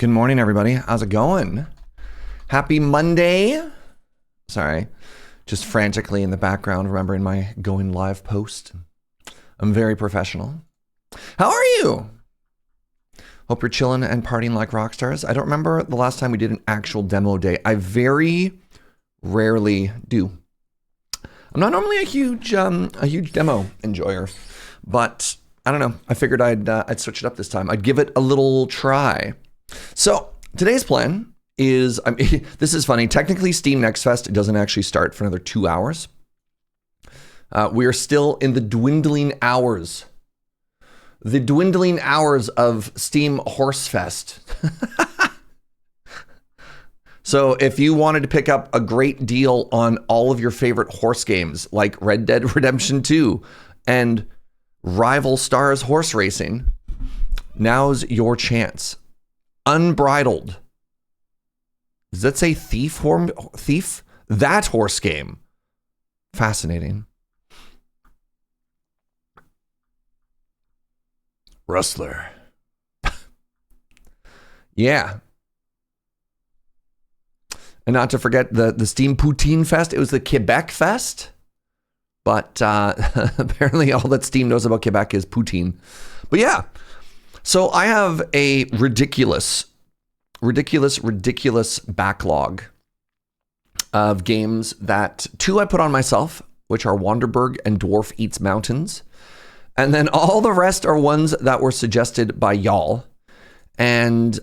Good morning, everybody. How's it going? Happy Monday. Sorry, just frantically in the background, remembering my going live post. I'm very professional. How are you? Hope you're chilling and partying like rock stars. I don't remember the last time we did an actual demo day. I very rarely do. I'm not normally a huge demo enjoyer, but I don't know. I figured I'd switch it up this time. I'd give it a little try. So today's plan is, this is funny. Technically, Steam Next Fest doesn't actually start for another 2 hours. We are still in the dwindling hours. The dwindling hours of Steam Horse Fest. So if you wanted to pick up a great deal on all of your favorite horse games like Red Dead Redemption 2 and Rival Stars Horse Racing, now's your chance. Unbridled. Does that say thief? That horse game. Fascinating. Rustler. Yeah. And not to forget the Steam Poutine Fest. It was the Quebec Fest. But apparently all that Steam knows about Quebec is poutine. But yeah. So I have a ridiculous backlog of games that two I put on myself, which are Wanderburg and Dwarf Eats Mountains. And then all the rest are ones that were suggested by y'all. And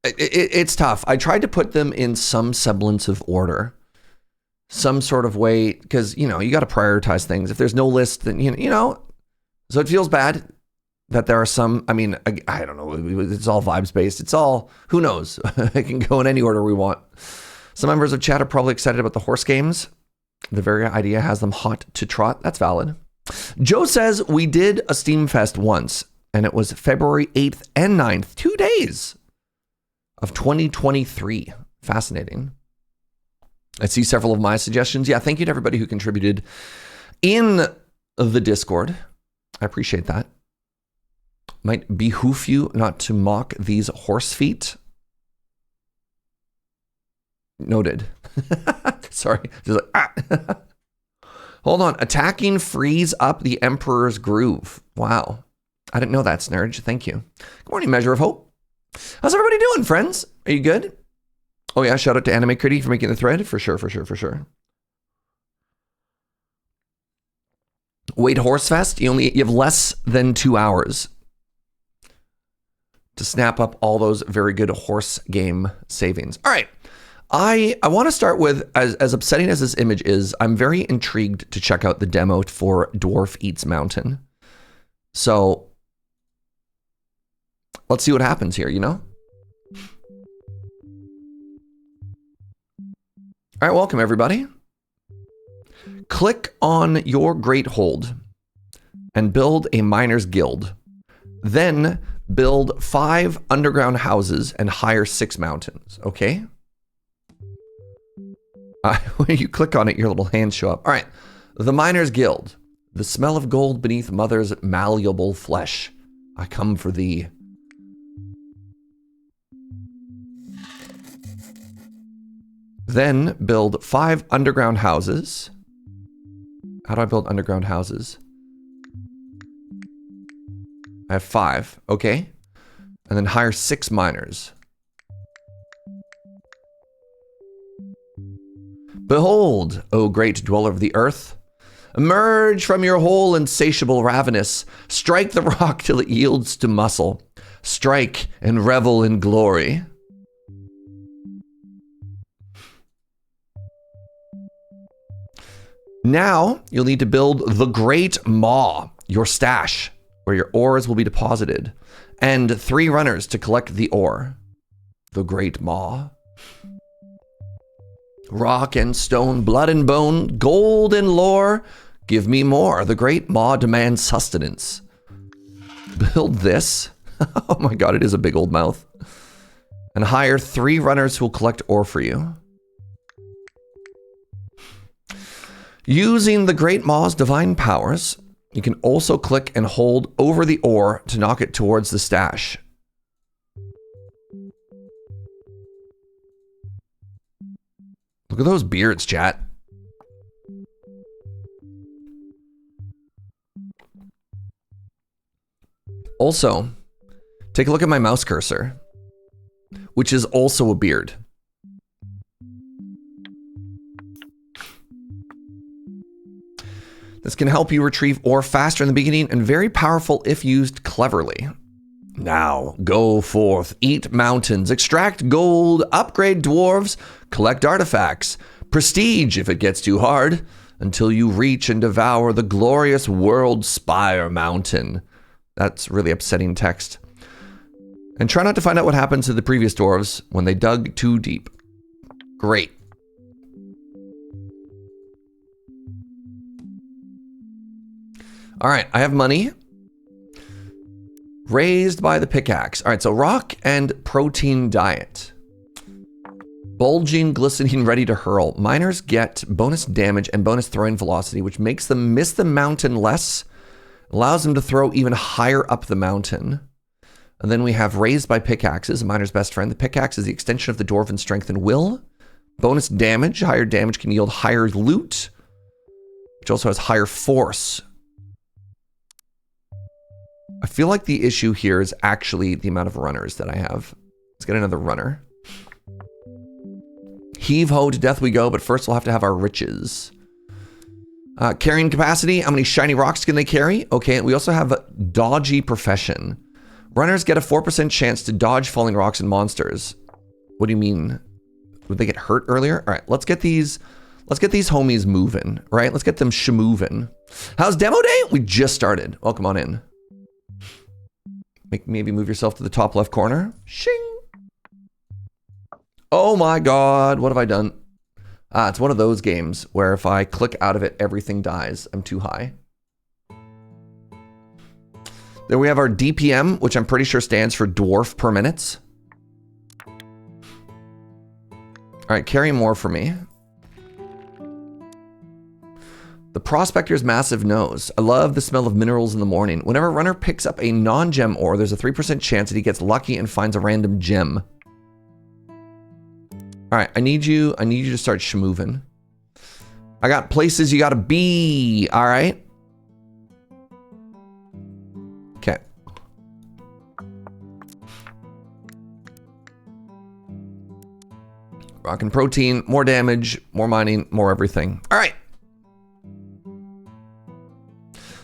it's tough. I tried to put them in some semblance of order, some sort of way, because, you got to prioritize things. If there's no list, then, so it feels bad that there are some, I don't know, it's all vibes based. It's all, who knows? It can go in any order we want. Some members of chat are probably excited about the horse games. The very idea has them hot to trot. That's valid. Joe says we did a Steam Fest once, and it was February 8th and 9th, 2 days of 2023. Fascinating. I see several of my suggestions. Yeah, thank you to everybody who contributed in the Discord. I appreciate that. Might behoove you not to mock these horse feet. Noted. Sorry. Just like, Hold on. Attacking frees up the Emperor's Groove. Wow. I didn't know that, Snurge. Thank you. Good morning, Measure of Hope. How's everybody doing, friends? Are you good? Oh yeah, shout out to Anime Critty for making the thread. For sure. Wait, Horse Fest? You have less than 2 hours to snap up all those very good horse game savings. All right. I want to start with, as upsetting as this image is, I'm very intrigued to check out the demo for Dwarf Eats Mountain. So let's see what happens here, All right, welcome everybody. Click on your Great Hold and build a miner's guild. Then build 5 underground houses and hire 6 mountains, okay? When you click on it, your little hands show up. All right, the Miner's Guild. The smell of gold beneath mother's malleable flesh. I come for thee. Then build 5 underground houses. How do I build underground houses? I have 5, okay. And then hire 6 miners. Behold, O great dweller of the earth, emerge from your hole, insatiable ravenous. Strike the rock till it yields to muscle. Strike and revel in glory. Now you'll need to build the Great Maw, your stash, where your ores will be deposited, and 3 runners to collect the ore. The Great Maw. Rock and stone, blood and bone, gold and lore. Give me more. The Great Maw demands sustenance. Build this. Oh my god, it is a big old mouth. And hire 3 runners who will collect ore for you. Using the Great Maw's divine powers, you can also click and hold over the ore to knock it towards the stash. at those beards, chat. Also, take a look at my mouse cursor, which is also a beard. This can help you retrieve ore faster in the beginning and very powerful if used cleverly. Now, go forth, eat mountains, extract gold, upgrade dwarves, collect artifacts, prestige if it gets too hard, until you reach and devour the glorious World Spire Mountain. That's really upsetting text. And try not to find out what happened to the previous dwarves when they dug too deep. Great. All right, I have money. Raised by the pickaxe. All right, so rock and protein diet. Bulging, glistening, ready to hurl. Miners get bonus damage and bonus throwing velocity, which makes them miss the mountain less, allows them to throw even higher up the mountain. And then we have raised by pickaxes, a miner's best friend. The pickaxe is the extension of the dwarven strength and will. Bonus damage. Higher damage can yield higher loot, which also has higher force. I feel like the issue here is actually the amount of runners that I have. Let's get another runner. Heave ho, to death we go, but first we'll have to have our riches. Carrying capacity, how many shiny rocks can they carry? Okay, we also have a dodgy profession. Runners get a 4% chance to dodge falling rocks and monsters. What do you mean? Would they get hurt earlier? All right, let's get these homies moving, right? Let's get them shamovin'. How's demo day? We just started. Welcome on in. Maybe move yourself to the top left corner. Shing. Oh my God, what have I done? It's one of those games where if I click out of it, everything dies. I'm too high. Then we have our DPM, which I'm pretty sure stands for dwarf per minutes. All right, carry more for me. The prospector's massive nose. I love the smell of minerals in the morning. Whenever a runner picks up a non-gem ore, there's a 3% chance that he gets lucky and finds a random gem. All right, I need you to start shamovin'. I got places you gotta be, all right? Okay. Rock and protein, more damage, more mining, more everything. All right.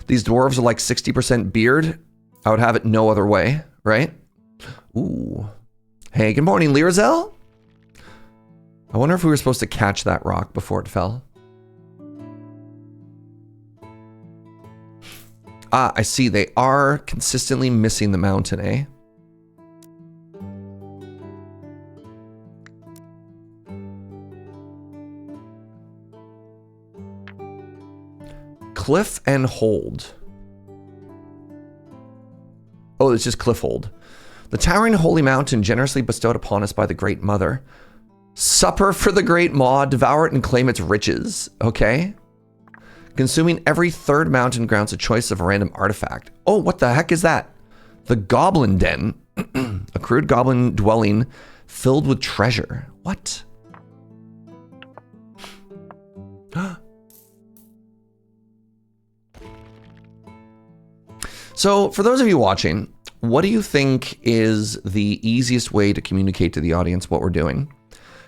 These dwarves are like 60% beard. I would have it no other way, right? Ooh. Hey, good morning, Lirazel. I wonder if we were supposed to catch that rock before it fell. Ah, I see. They are consistently missing the mountain, eh? Cliff and hold. Oh, it's just cliff hold. The towering holy mountain generously bestowed upon us by the Great Mother. Supper for the Great Maw, devour it and claim its riches. Okay. Consuming every third mountain grants a choice of a random artifact. Oh, what the heck is that? The Goblin Den. A crude goblin dwelling filled with treasure. What? So, for those of you watching, what do you think is the easiest way to communicate to the audience what we're doing?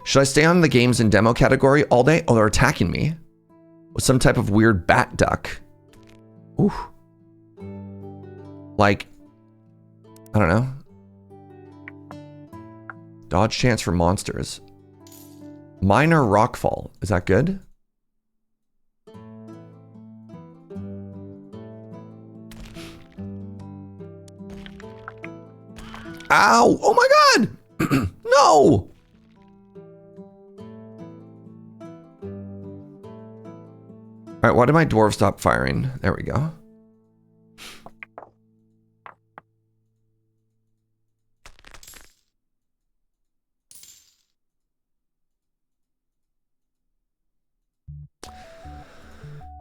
Should I stay on the games and demo category all day? Oh, they're attacking me with some type of weird bat duck. Ooh. Like, I don't know. Dodge chance for monsters. Minor rockfall. Is that good? Ow! Oh my God! No! All right, why did my dwarf stop firing? There we go.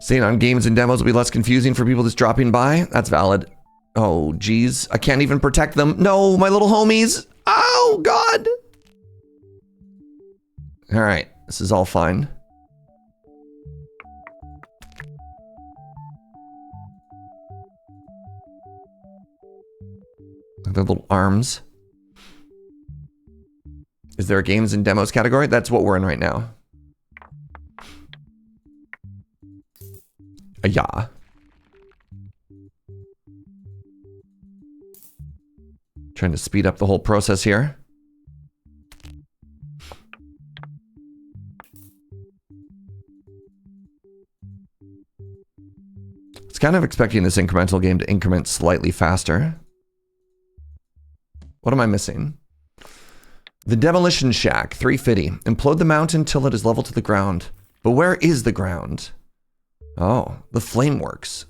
Staying on games and demos will be less confusing for people just dropping by. That's valid. Oh, geez. I can't even protect them. No, my little homies. Oh, God. All right. This is all fine. Their little arms. Is there a games and demos category? That's what we're in right now. Yeah. Trying to speed up the whole process here. It's kind of expecting this incremental game to increment slightly faster. What am I missing? The Demolition Shack, 350. Implode the mountain till it is level to the ground. But where is the ground? Oh, the Flameworks.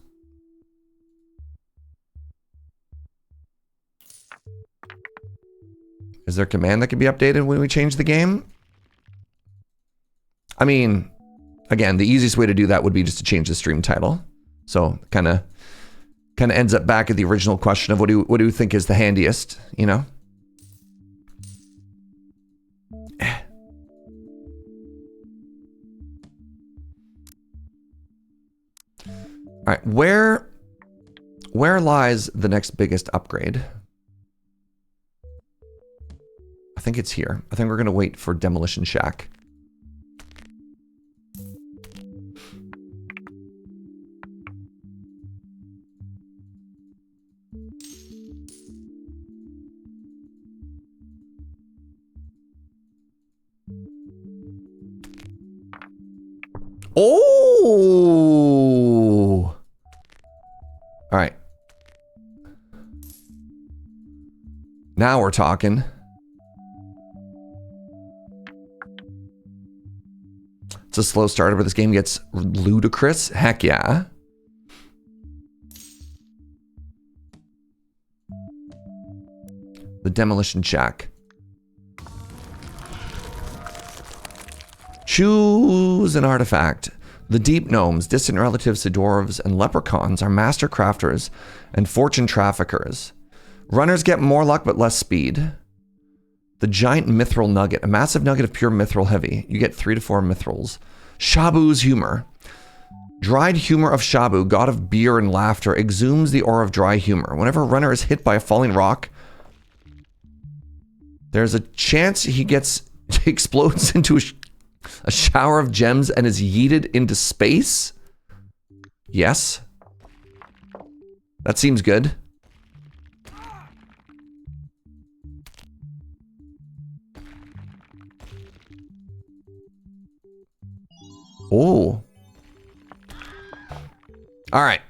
Is there a command that can be updated when we change the game? I mean, again, the easiest way to do that would be just to change the stream title. So kind of ends up back at the original question of what do you think is the handiest, you know? All right, where lies the next biggest upgrade? I think it's here. I think we're gonna wait for Demolition Shack. Oh! All right. Now we're talking. It's a slow starter, but this game gets ludicrous. Heck yeah. The Demolition Shack. Choose an artifact. The deep gnomes, distant relatives to dwarves and leprechauns, are master crafters and fortune traffickers. Runners get more luck but less speed. The giant mithril nugget, a massive nugget of pure mithril heavy. You get 3 to 4 mithrils. Shabu's humor. Dried humor of Shabu, god of beer and laughter, exhumes the aura of dry humor. Whenever a runner is hit by a falling rock, there's a chance he explodes into a shower of gems and is yeeted into space? Yes. That seems good. Oh. All right.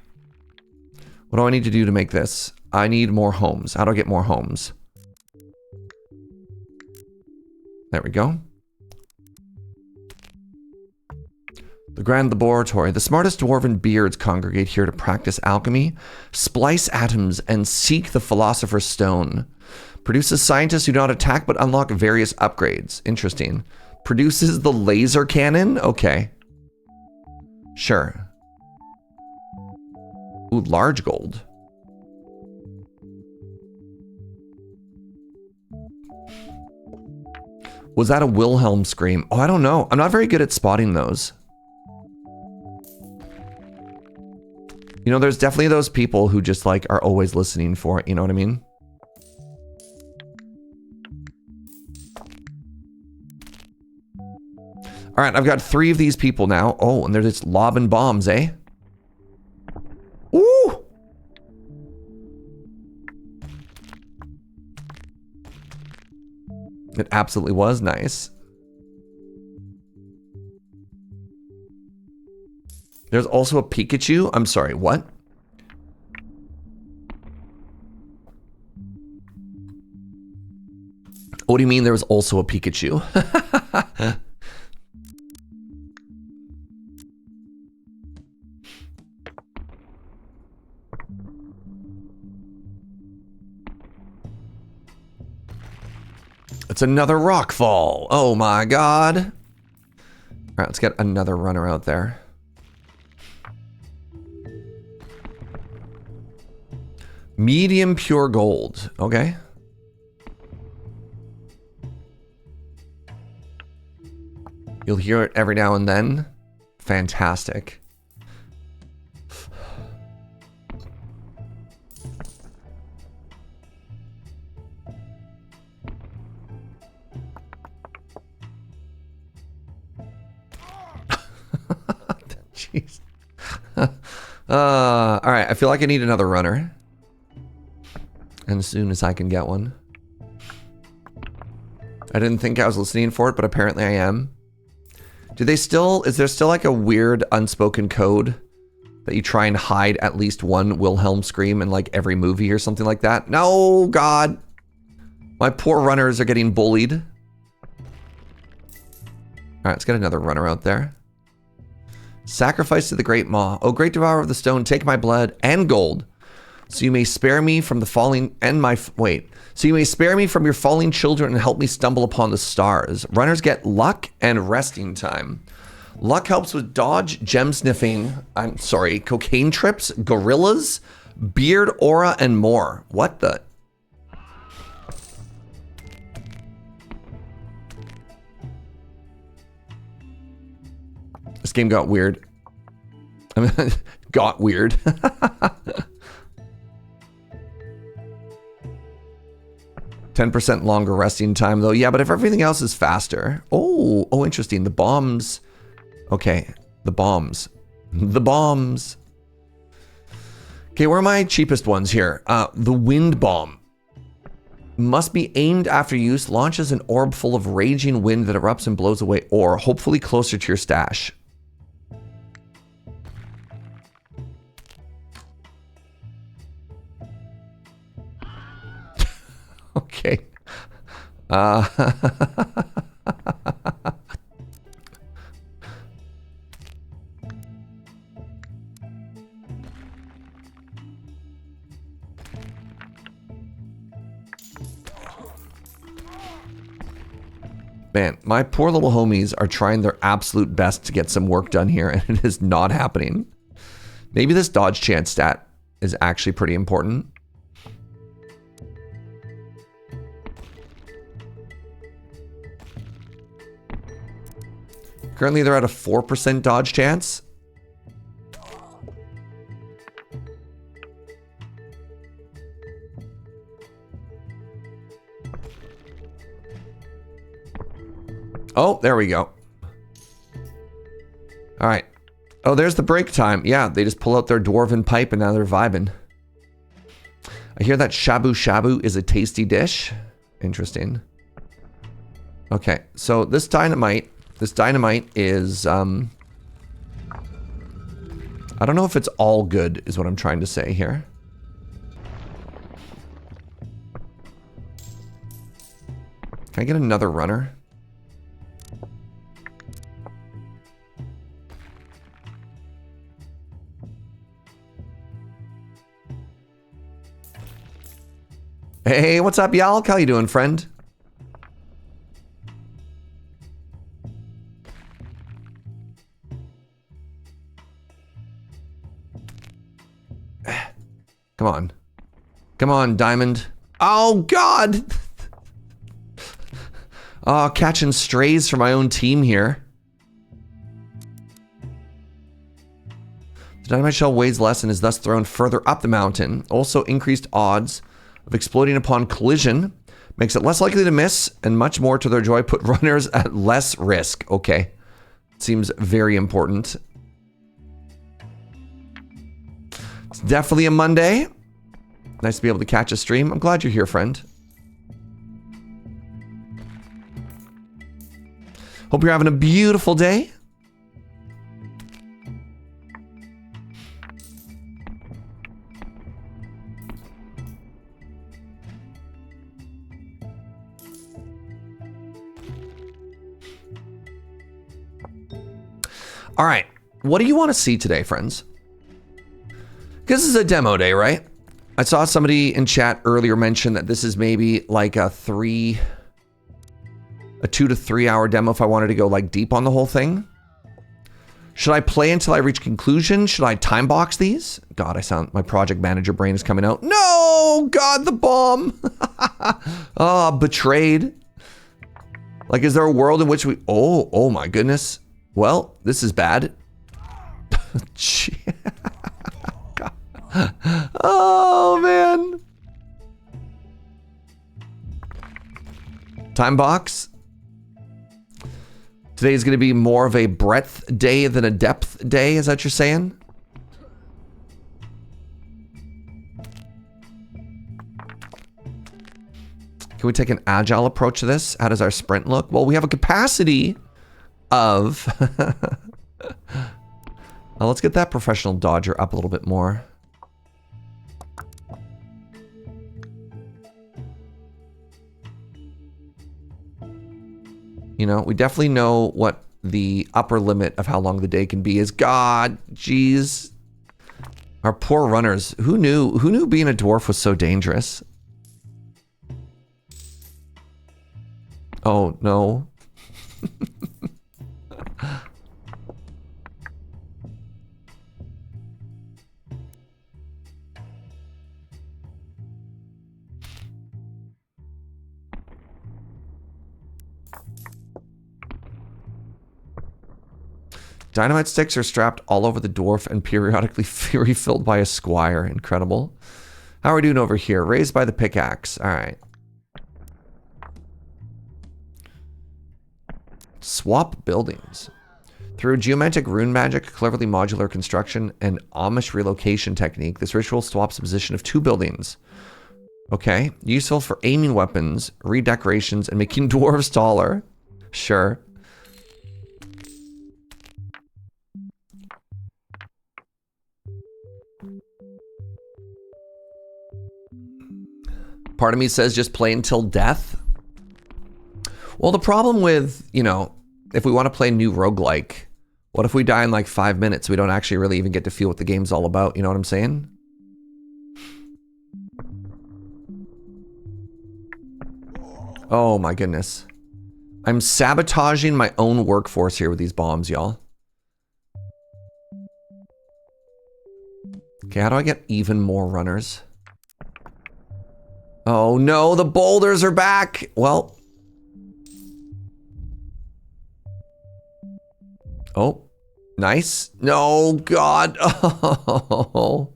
What do I need to do to make this? I need more homes. How do I get more homes? There we go. The Grand Laboratory. The smartest dwarven beards congregate here to practice alchemy, splice atoms, and seek the Philosopher's Stone. Produces scientists who do not attack but unlock various upgrades. Interesting. Produces the laser cannon? Okay. Sure. Ooh, large gold. Was that a Wilhelm scream? Oh, I don't know. I'm not very good at spotting those. You know, there's definitely those people who just like are always listening for it, you know what I mean? All right, I've got 3 of these people now. Oh, and they're just lobbing bombs, eh? Ooh! It absolutely was nice. There's also a Pikachu. I'm sorry, what? What do you mean there was also a Pikachu? It's another rockfall. Oh my god. All right, let's get another runner out there. Medium pure gold. Okay. You'll hear it every now and then. Fantastic. Jeez. All right, I feel like I need another runner. And as soon as I can get one. I didn't think I was listening for it, but apparently I am. Do they still, is there still like a weird unspoken code that you try and hide at least one Wilhelm scream in like every movie or something like that? No, God. My poor runners are getting bullied. All right, let's get another runner out there. Sacrifice to the great maw. Oh, great devourer of the stone, take my blood and gold, so you may spare me from the falling and my so you may spare me from your falling children and help me stumble upon the stars. Runners get luck and resting time. Luck helps with dodge, gem sniffing. Cocaine trips, gorillas, beard aura, and more. What the? This game got weird. I mean, got weird. 10% longer resting time though. Yeah, but if everything else is faster. Oh, interesting. The bombs. Okay, the bombs. The bombs. Okay, where are my cheapest ones here? The wind bomb. Must be aimed after use. Launches an orb full of raging wind that erupts and blows away ore, hopefully closer to your stash. Okay. Man, my poor little homies are trying their absolute best to get some work done here, and it is not happening. Maybe this dodge chance stat is actually pretty important. Currently, they're at a 4% dodge chance. Oh, there we go. All right. Oh, there's the break time. Yeah, they just pull out their dwarven pipe and now they're vibing. I hear that shabu shabu is a tasty dish. Interesting. Okay, so this dynamite is, I don't know if it's all good, is what I'm trying to say here. Can I get another runner? Hey, what's up, Yalk? How you doing, friend? Come on. Come on, Diamond. Oh, God! Oh, catching strays for my own team here. The dynamite shell weighs less and is thus thrown further up the mountain. Also, increased odds of exploding upon collision makes it less likely to miss, and much more to their joy, put runners at less risk. Okay. Seems very important. It's definitely a Monday. Nice to be able to catch a stream. I'm glad you're here, friend. Hope you're having a beautiful day. All right, what do you want to see today, friends? Because this is a demo day, right? I saw somebody in chat earlier mention that this is maybe like a 2 to 3 hour demo if I wanted to go like deep on the whole thing. Should I play until I reach conclusion? Should I time box these? God, my project manager brain is coming out. No, God, the bomb. Oh, betrayed. Like, is there a world in which we... Oh my goodness. Well, this is bad. Oh, man. Time box. Today is going to be more of a breadth day than a depth day. Is that what you're saying? Can we take an agile approach to this? How does our sprint look? Well, we have a capacity of... let's get that professional dodger up a little bit more. You know, we definitely know what the upper limit of how long the day can be is. God, jeez. Our poor runners. Who knew being a dwarf was so dangerous? Oh, no. Dynamite sticks are strapped all over the dwarf and periodically refilled by a squire. Incredible. How are we doing over here? Raised by the pickaxe. All right. Swap buildings. Through geometric rune magic, cleverly modular construction, and Amish relocation technique, this ritual swaps the position of 2 buildings. Okay. Useful for aiming weapons, redecorations, and making dwarves taller. Sure. Part of me says just play until death. Well, the problem with, you know, if we want to play a new roguelike, what if we die in like 5 minutes? We don't actually really even get to feel what the game's all about. You know what I'm saying? Oh my goodness. I'm sabotaging my own workforce here with these bombs, y'all. Okay, how do I get even more runners? Oh no, the boulders are back. Well. Oh, nice. No, God. Oh.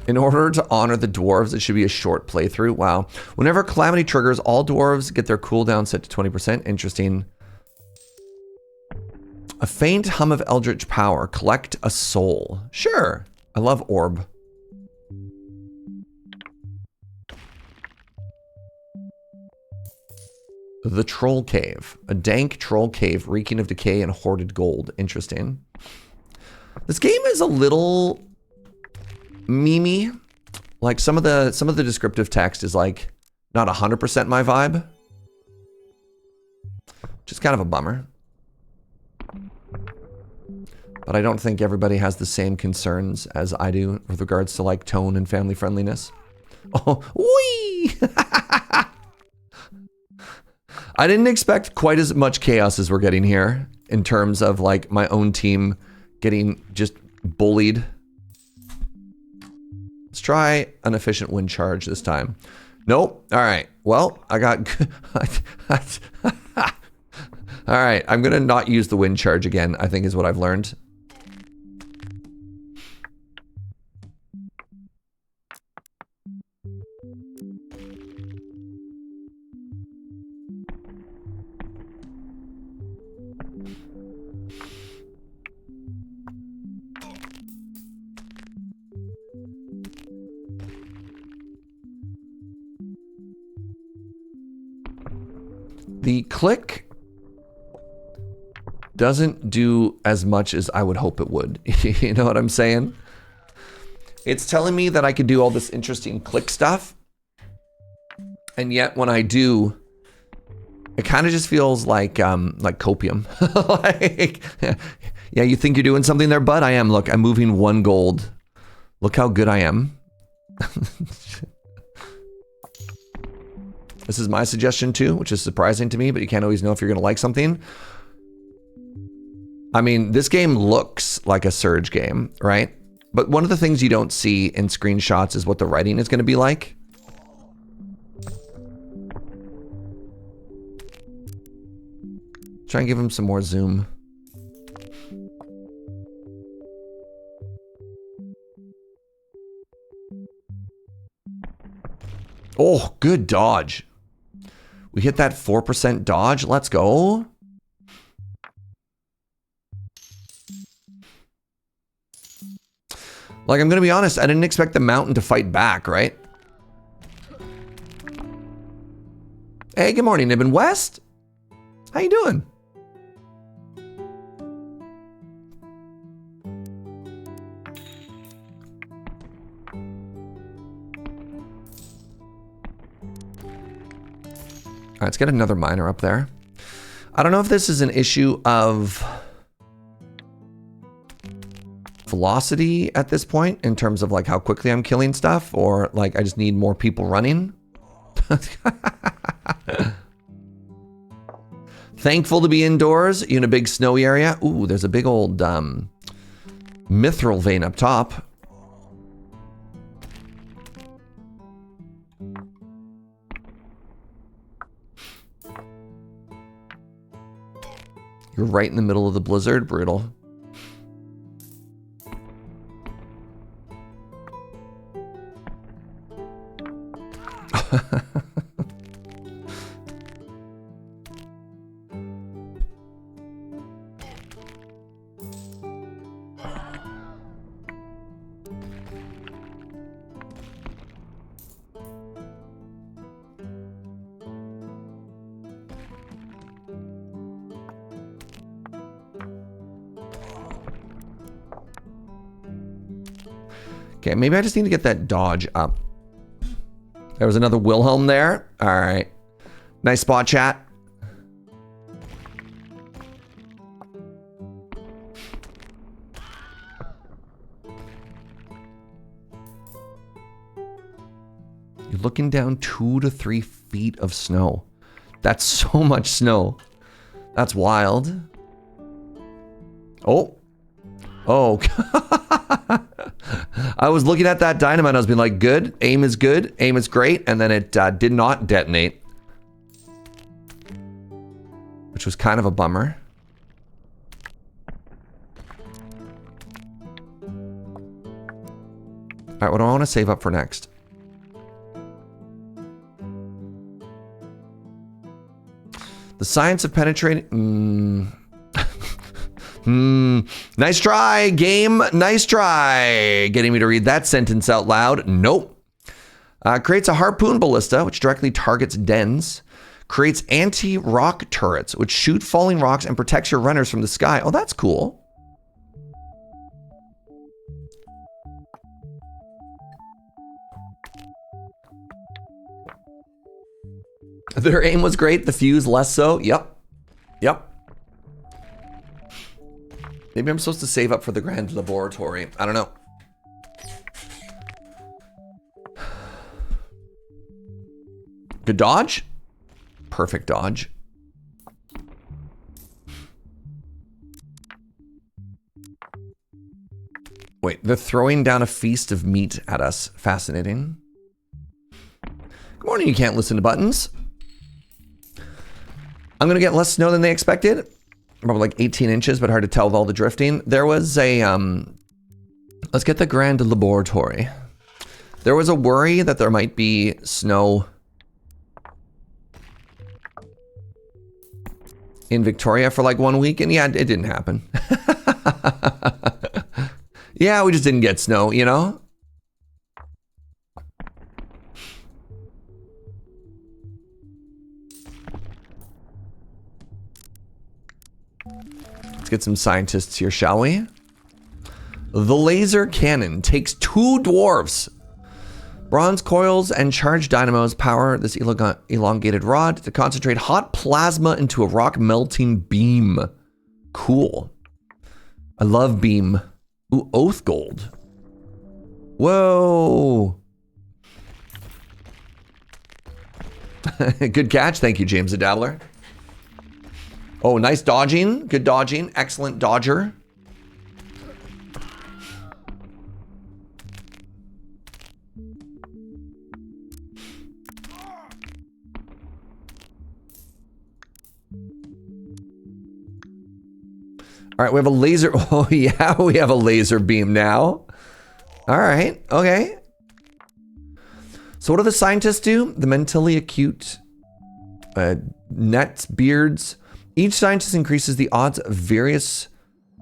In order to honor the dwarves, it should be a short playthrough. Wow. Whenever Calamity triggers, all dwarves get their cooldown set to 20%. Interesting. A faint hum of eldritch power. Collect a soul. Sure. I love orb. The Troll Cave. A dank troll cave reeking of decay and hoarded gold. Interesting. This game is a little memey. Like some of the descriptive text is like not 100% my vibe. Just kind of a bummer. But I don't think everybody has the same concerns as I do with regards to like tone and family friendliness. Oh, wee! I didn't expect quite as much chaos as we're getting here in terms of like my own team getting just bullied. Let's try an efficient wind charge this time. Nope. All right. Well, I got... All right. I'm going to not use the wind charge again, I think is what I've learned. The click doesn't do as much as I would hope it would. You know what I'm saying? It's telling me that I could do all this interesting click stuff. And yet when I do, it kind of just feels like copium. Like, yeah, you think you're doing something there, bud? I am. Look, I'm moving 1 gold. Look how good I am. This is my suggestion too, which is surprising to me, but you can't always know if you're going to like something. I mean, this game looks like a Surge game, right? But one of the things you don't see in screenshots is what the writing is going to be like. Try and give him some more zoom. Oh, good dodge. We hit that 4% dodge. Let's go. Like, I'm going to be honest, I didn't expect the mountain to fight back, right? Hey, good morning, Nibbin West. How you doing? All right, let's get another miner up there. I don't know if this is an issue of velocity at this point in terms of like how quickly I'm killing stuff, or like I just need more people running. Thankful to be indoors. You in a big snowy area? Ooh, there's a big old mithril vein up top. You're right in the middle of the blizzard. Brutal. Okay, maybe I just need to get that dodge up. There was another Wilhelm there. All right. Nice spot, chat. You're looking down 2 to 3 feet of snow. That's so much snow. That's wild. Oh. Oh. I was looking at that dynamite. I was being like, good. Aim is good. Aim is great. And then it did not detonate. Which was kind of a bummer. All right, what do I want to save up for next? The science of penetrating... Nice try, game. Nice try. Getting me to read that sentence out loud. Nope. Creates a harpoon ballista, which directly targets dens. Creates anti-rock turrets, which shoot falling rocks and protects your runners from the sky. Oh, that's cool. Their aim was great. The fuse less so. Yep. Yep. Maybe I'm supposed to save up for the grand laboratory. I don't know. Good dodge. Perfect dodge. Wait, they're throwing down a feast of meat at us. Fascinating. Good morning, you can't listen to buttons. I'm gonna get less snow than they expected. Probably like 18 inches, but hard to tell with all the drifting. There was a, let's get the grand laboratory. There was a worry that there might be snow in Victoria for like 1 week, and yeah, it didn't happen. Yeah, we just didn't get snow, you know? Let's get some scientists here, shall we? The laser cannon takes 2 dwarves. Bronze coils and charged dynamos power this elongated rod to concentrate hot plasma into a rock melting beam. Cool. I love beam. Ooh, oath gold. Whoa. Good catch. Thank you, James the Dabbler. Oh, nice dodging. Good dodging. Excellent dodger. All right, we have a laser. Oh yeah, we have a laser beam now. All right, okay. So what do the scientists do? The mentally acute nets, beards. Each scientist increases the odds of various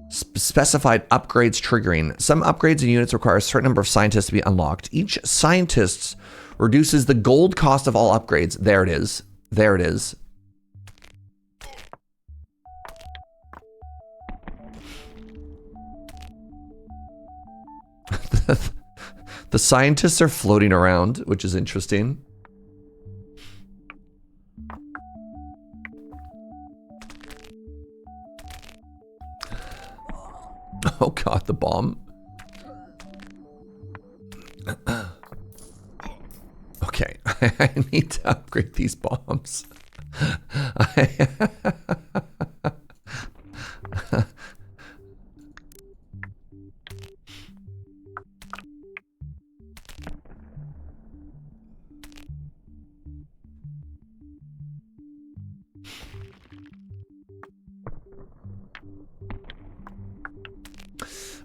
specified upgrades triggering. Some upgrades and units require a certain number of scientists to be unlocked. Each scientist reduces the gold cost of all upgrades. There it is. There it is. The scientists are floating around, which is interesting. Oh god, the bomb. Okay, I need to upgrade these bombs.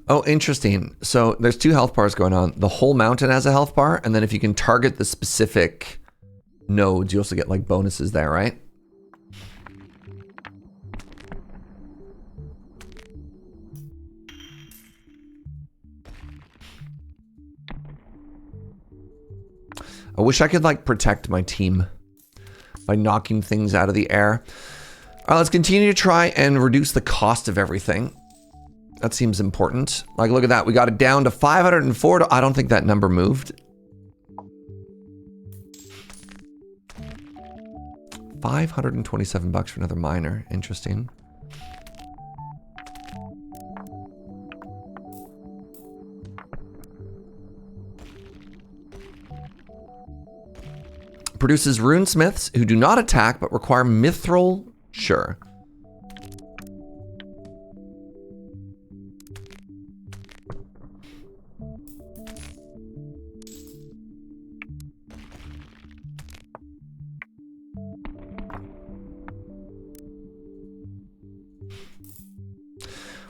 Oh, interesting. So there's 2 health bars going on. The whole mountain has a health bar, and then if you can target the specific nodes, you also get like bonuses there, right? I wish I could like protect my team by knocking things out of the air. All right, let's continue to try and reduce the cost of everything. That seems important. Like, look at that. We got it down to 504. I don't think that number moved. 527 bucks for another miner. Interesting. Produces runesmiths who do not attack but require mithril. Sure.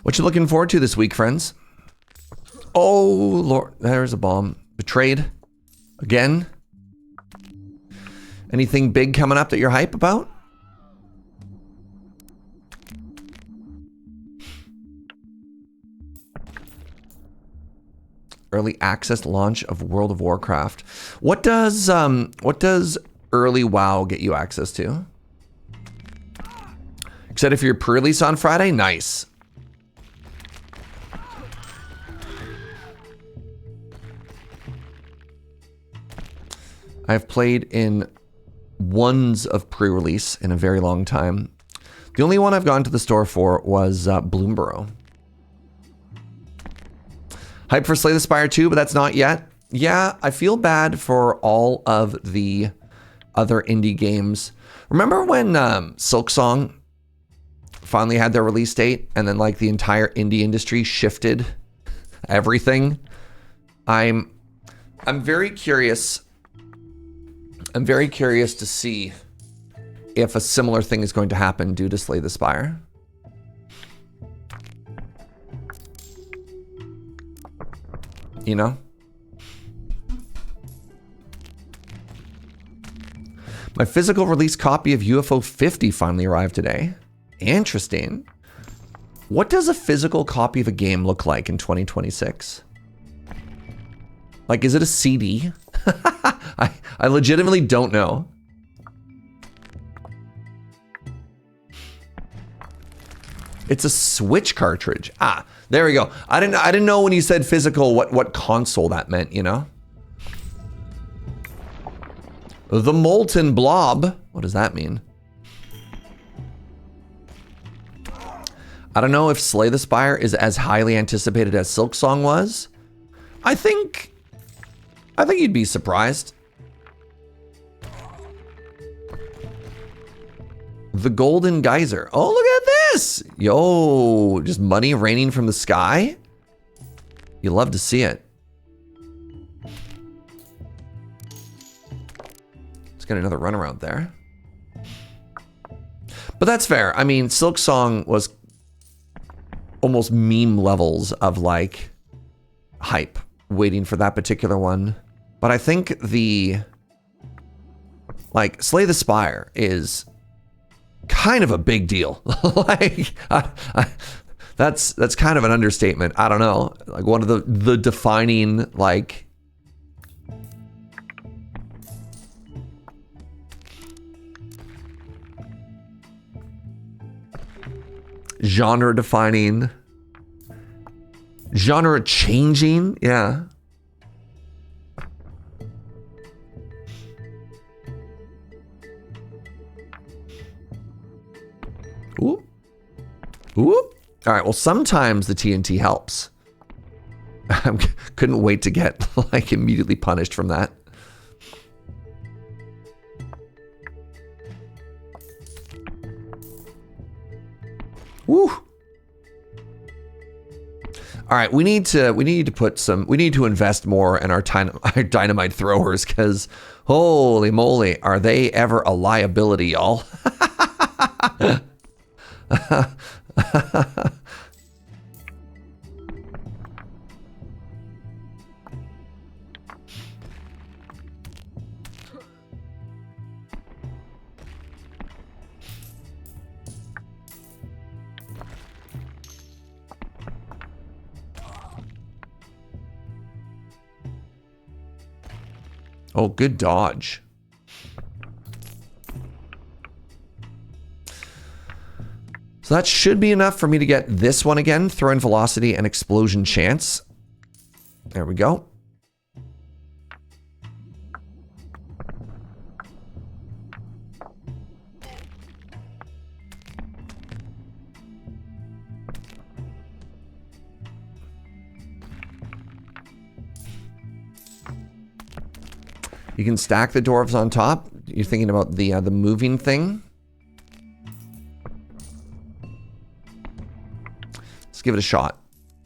What you looking forward to this week, friends? Oh, Lord. There's a bomb. Betrayed. Again. Anything big coming up that you're hype about? Early access launch of World of Warcraft. What does early WoW get you access to? Except if you're pre-release on Friday? Nice. I've played in ones of pre-release in a very long time. The only one I've gone to the store for was Bloomborough. Hype for Slay the Spire 2, but that's not yet. Yeah, I feel bad for all of the other indie games. Remember when Silksong finally had their release date and then like the entire indie industry shifted everything? I'm very curious. I'm very curious to see if a similar thing is going to happen due to Slay the Spire. You know? My physical release copy of UFO 50 finally arrived today. Interesting. What does a physical copy of a game look like in 2026? Like, is it a CD? I legitimately don't know. It's a Switch cartridge. Ah, there we go. I didn't know when you said physical what console that meant, you know? The Molten Blob. What does that mean? I don't know if Slay the Spire is as highly anticipated as Silksong was. I think you'd be surprised. The Golden Geyser. Oh, look at this. Yo, just money raining from the sky. You love to see it. Let's get another runaround there. But that's fair. I mean, Silksong was almost meme levels of like hype waiting for that particular one. But I think the like Slay the Spire is kind of a big deal. Like that's kind of an understatement. I don't know. Like one of the defining like genre defining, genre changing, yeah. Ooh. Ooh. All right, well, sometimes the TNT helps. I couldn't wait to get like immediately punished from that. Woo. All right, we need to invest more in our dynamite throwers, because holy moly, are they ever a liability, y'all? Oh, good dodge. So that should be enough for me to get this one again. Throw-in velocity and explosion chance. There we go. You can stack the dwarves on top. You're thinking about the moving thing. Let's give it a shot.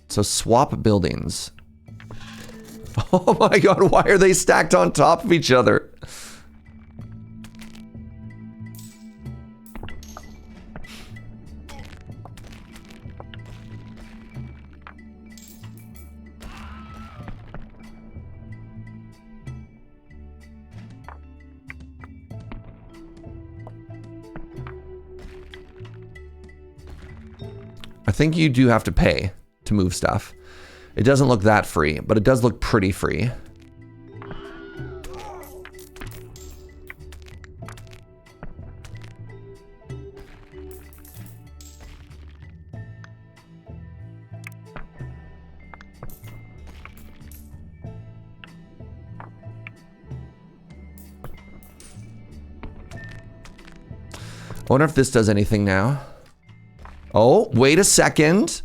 So swap buildings. Oh my god, why are they stacked on top of each other? I think you do have to pay to move stuff. It doesn't look that free, but it does look pretty free. I wonder if this does anything now. Oh, wait a second.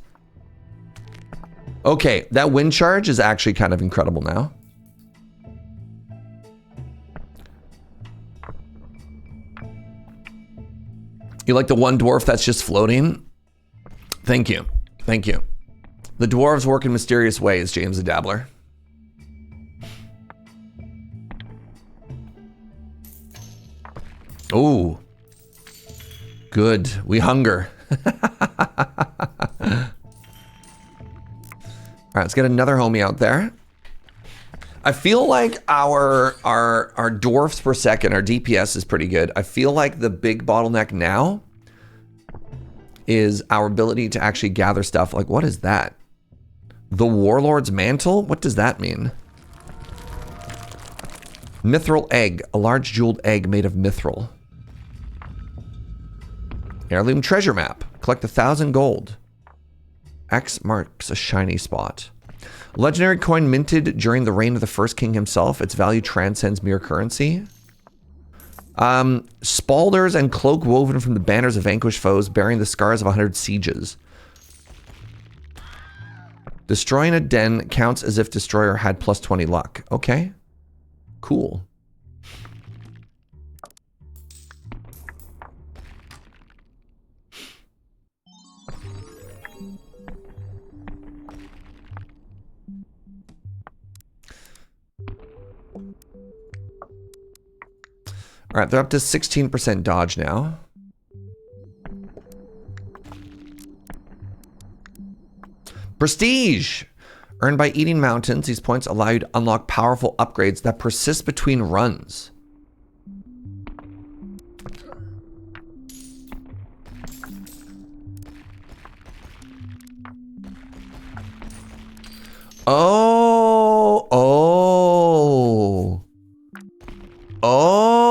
Okay, that wind charge is actually kind of incredible now. You like the one dwarf that's just floating? Thank you. Thank you. The dwarves work in mysterious ways, James the Dabbler. Ooh. Good. We hunger. All right, let's get another homie out there. I feel like our dwarfs per second, our DPS is pretty good. I feel like the big bottleneck now is our ability to actually gather stuff. Like, what is that? The Warlord's Mantle? What does that mean? Mithril egg, a large jeweled egg made of mithril. Heirloom treasure map. Collect 1,000 gold. X marks a shiny spot. Legendary coin minted during the reign of the first king himself. Its value transcends mere currency. Spalders and cloak woven from the banners of vanquished foes, bearing the scars of 100 sieges. Destroying a den counts as if destroyer had plus 20 luck. Okay. Cool. All right, they're up to 16% dodge now. Prestige! Earned by eating mountains, these points allow you to unlock powerful upgrades that persist between runs. Oh, oh, oh.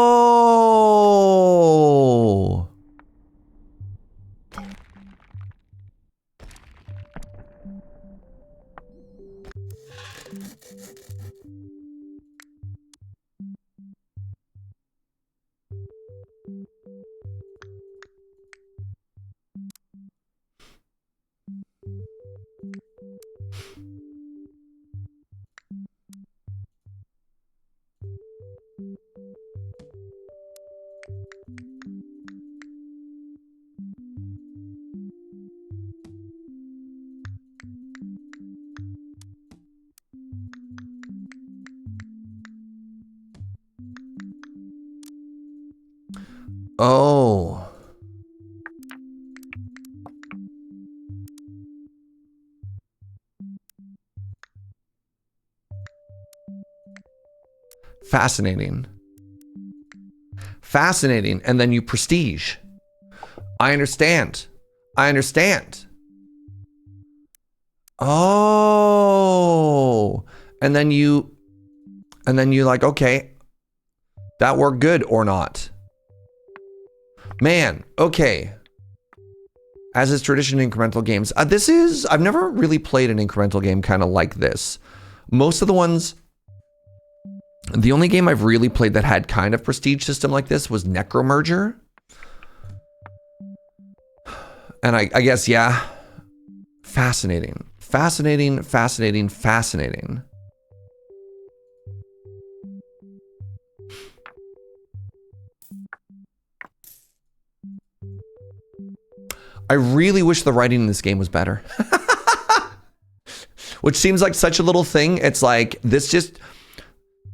Oh. Fascinating. Fascinating. And then you prestige. I understand. I understand. Oh. And then you like, okay, that worked good or not. Man, okay. As is tradition in incremental games. I've never really played an incremental game kind of like this. Most of the ones, the only game I've really played that had kind of prestige system like this was Necromerger. And I guess, yeah. Fascinating. Fascinating, fascinating, fascinating. I really wish the writing in this game was better. Which seems like such a little thing. It's like, this just,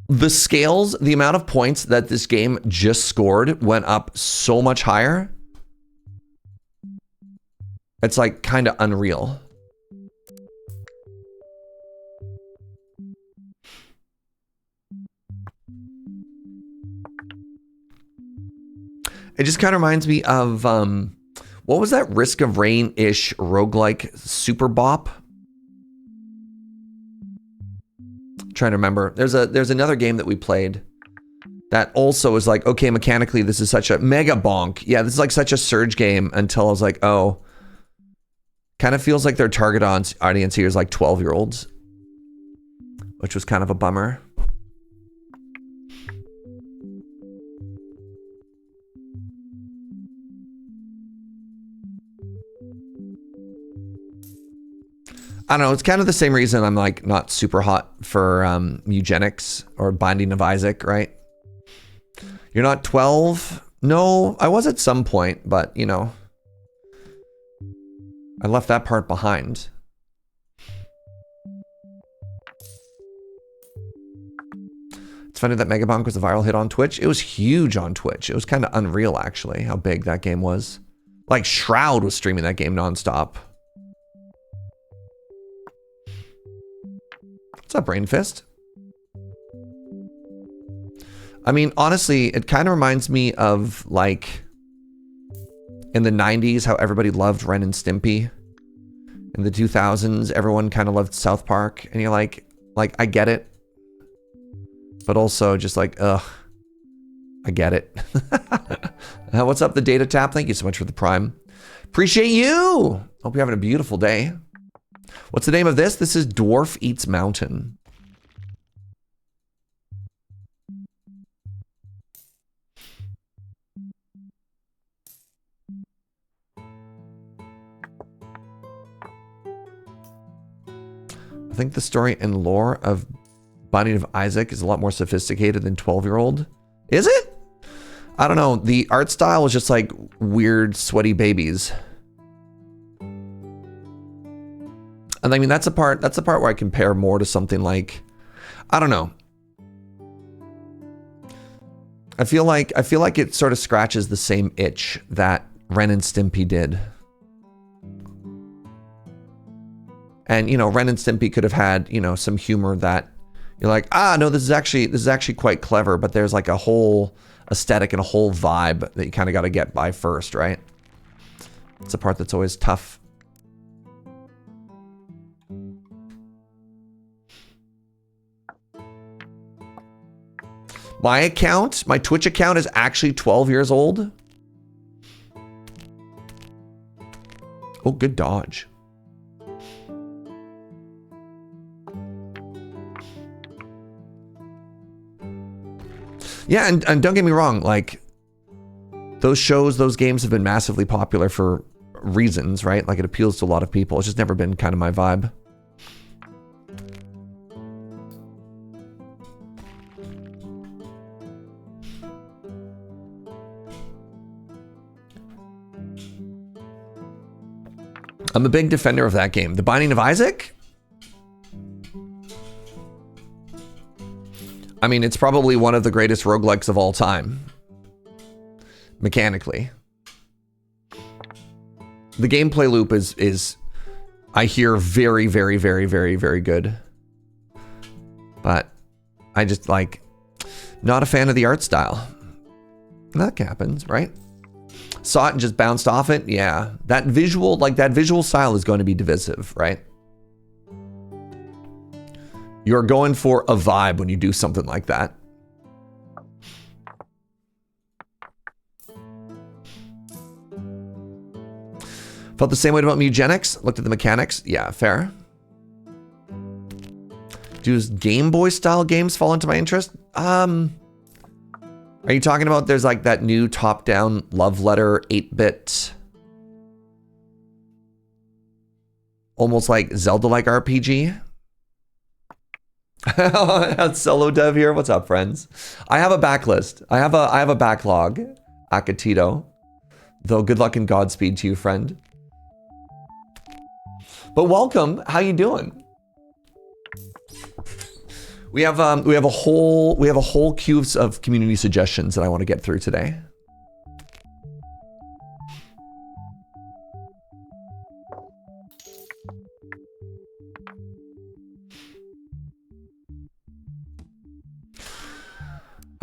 the scales, the amount of points that this game just scored went up so much higher. It's like kind of unreal. It just kind of reminds me of, what was that Risk of Rain-ish roguelike super bop? I'm trying to remember. There's another game that we played that also is like, okay, mechanically this is such a mega bonk. Yeah, this is like such a Surge game until I was like, oh, kind of feels like their target audience here is like 12-year-olds, which was kind of a bummer. I don't know, it's kind of the same reason I'm like not super hot for eugenics or Binding of Isaac, right? You're not 12? No, I was at some point, but you know, I left that part behind. It's funny that Megabonk was a viral hit on Twitch. It was huge on Twitch. It was kind of unreal, actually, how big that game was. Like, Shroud was streaming that game nonstop. What's up, Brain Fist? I mean, honestly, it kind of reminds me of, like, in the 90s, how everybody loved Ren and Stimpy. In the 2000s, everyone kind of loved South Park. And you're like, I get it. But also just like, ugh, I get it. What's up, the Data Tap? Thank you so much for the Prime. Appreciate you. Hope you're having a beautiful day. What's the name of this? This is Dwarf Eats Mountain. I think the story and lore of Binding of Isaac is a lot more sophisticated than 12-year-old. Is it? I don't know. The art style was just like weird, sweaty babies. And I mean, that's a part where I compare more to something like, I don't know. I feel like it sort of scratches the same itch that Ren and Stimpy did. And, you know, Ren and Stimpy could have had, you know, some humor that you're like, ah, no, this is actually quite clever, but there's like a whole aesthetic and a whole vibe that you kind of got to get by first, right? It's a part that's always tough. My account, my Twitch account is actually 12 years old. Oh, good dodge. Yeah, and don't get me wrong, like, those shows, those games have been massively popular for reasons, right? Like, it appeals to a lot of people. It's just never been kind of my vibe. I'm a big defender of that game. The Binding of Isaac? I mean, it's probably one of the greatest roguelikes of all time. Mechanically. The gameplay loop is I hear very, very, very, very, very good. But I just like, not a fan of the art style. That happens, right? Saw it and just bounced off it. Yeah, that visual style is going to be divisive, right? You're going for a vibe when you do something like that. Felt the same way about Mugenics. Looked at the mechanics. Yeah, fair. Do Game Boy style games fall into my interest? Are you talking about there's like that new top-down love letter 8-bit, almost like Zelda-like RPG? Solo dev here. What's up, friends? I have a backlist. I have a backlog. Akatito. Though good luck and Godspeed to you, friend. But welcome. How you doing? We have a whole queue of community suggestions that I want to get through today.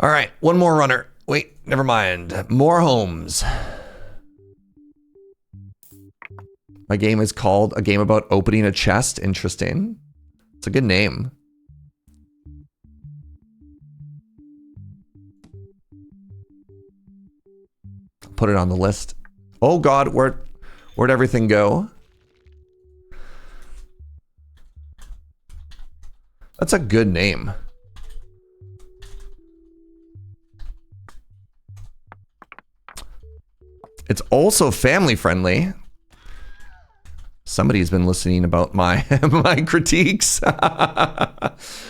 All right, one more runner. Wait, never mind. More homes. My game is called A Game About Opening a Chest. Interesting. It's a good name. Put it on the list. Oh God, where'd everything go? That's a good name. It's also family friendly. Somebody's been listening about my my critiques.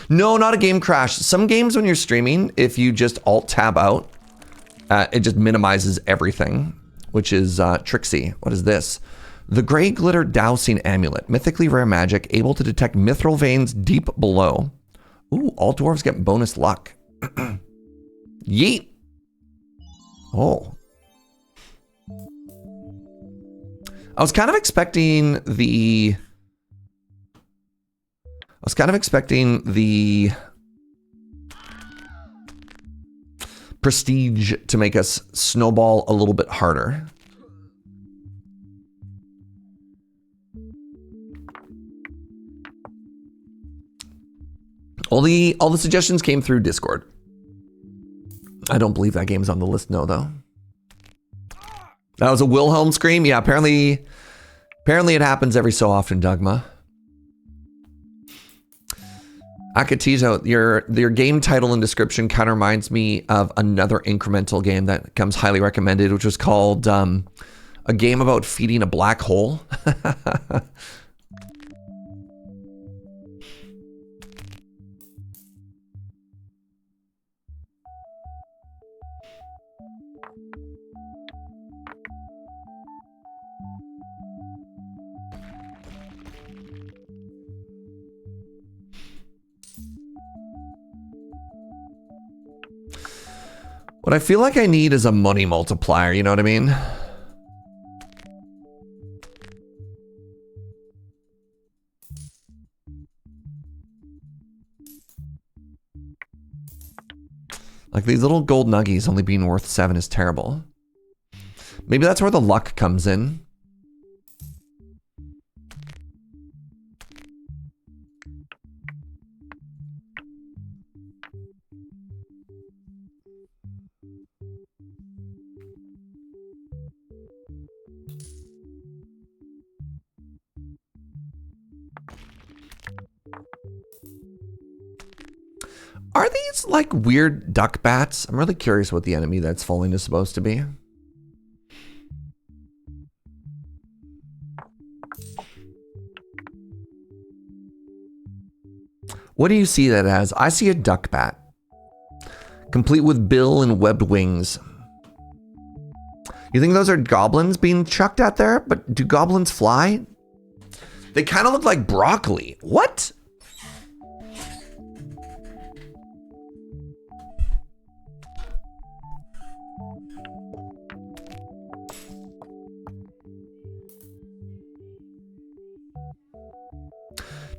No, not a game crash. Some games when you're streaming, if you just alt tab out, it just minimizes everything, which is tricksy. What is this? The Gray Glitter Dowsing Amulet. Mythically rare magic, able to detect mithril veins deep below. Ooh, all dwarves get bonus luck. Yeet. Oh. I was kind of expecting the prestige to make us snowball a little bit harder. All the suggestions came through Discord. I don't believe that game's on the list, no, though. That was a Wilhelm scream? Yeah, apparently it happens every so often, Dogma. Akatito, your game title and description kind of reminds me of another incremental game that comes highly recommended, which was called A Game About Feeding a Black Hole. What I feel like I need is a money multiplier, you know what I mean? Like these little gold nuggies only being worth 7 is terrible. Maybe that's where the luck comes in. Are these like weird duck bats? I'm really curious what the enemy that's falling is supposed to be. What do you see that as? I see a duck bat, complete with bill and webbed wings. You think those are goblins being chucked at there? But do goblins fly? They kind of look like broccoli. What?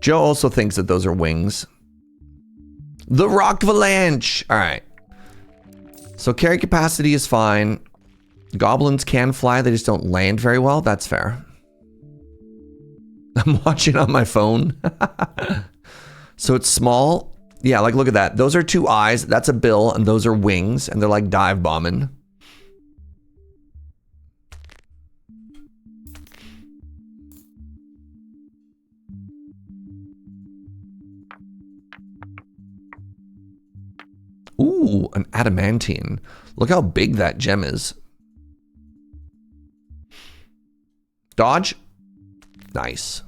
Joe also thinks that those are wings. The rock avalanche. All right. So carry capacity is fine. Goblins can fly. They just don't land very well. That's fair. I'm watching on my phone. So it's small. Yeah, like look at that. Those are 2 eyes. That's a bill. And those are wings. And they're like dive bombing. Ooh, an adamantine. Look how big that gem is. Dodge. Nice.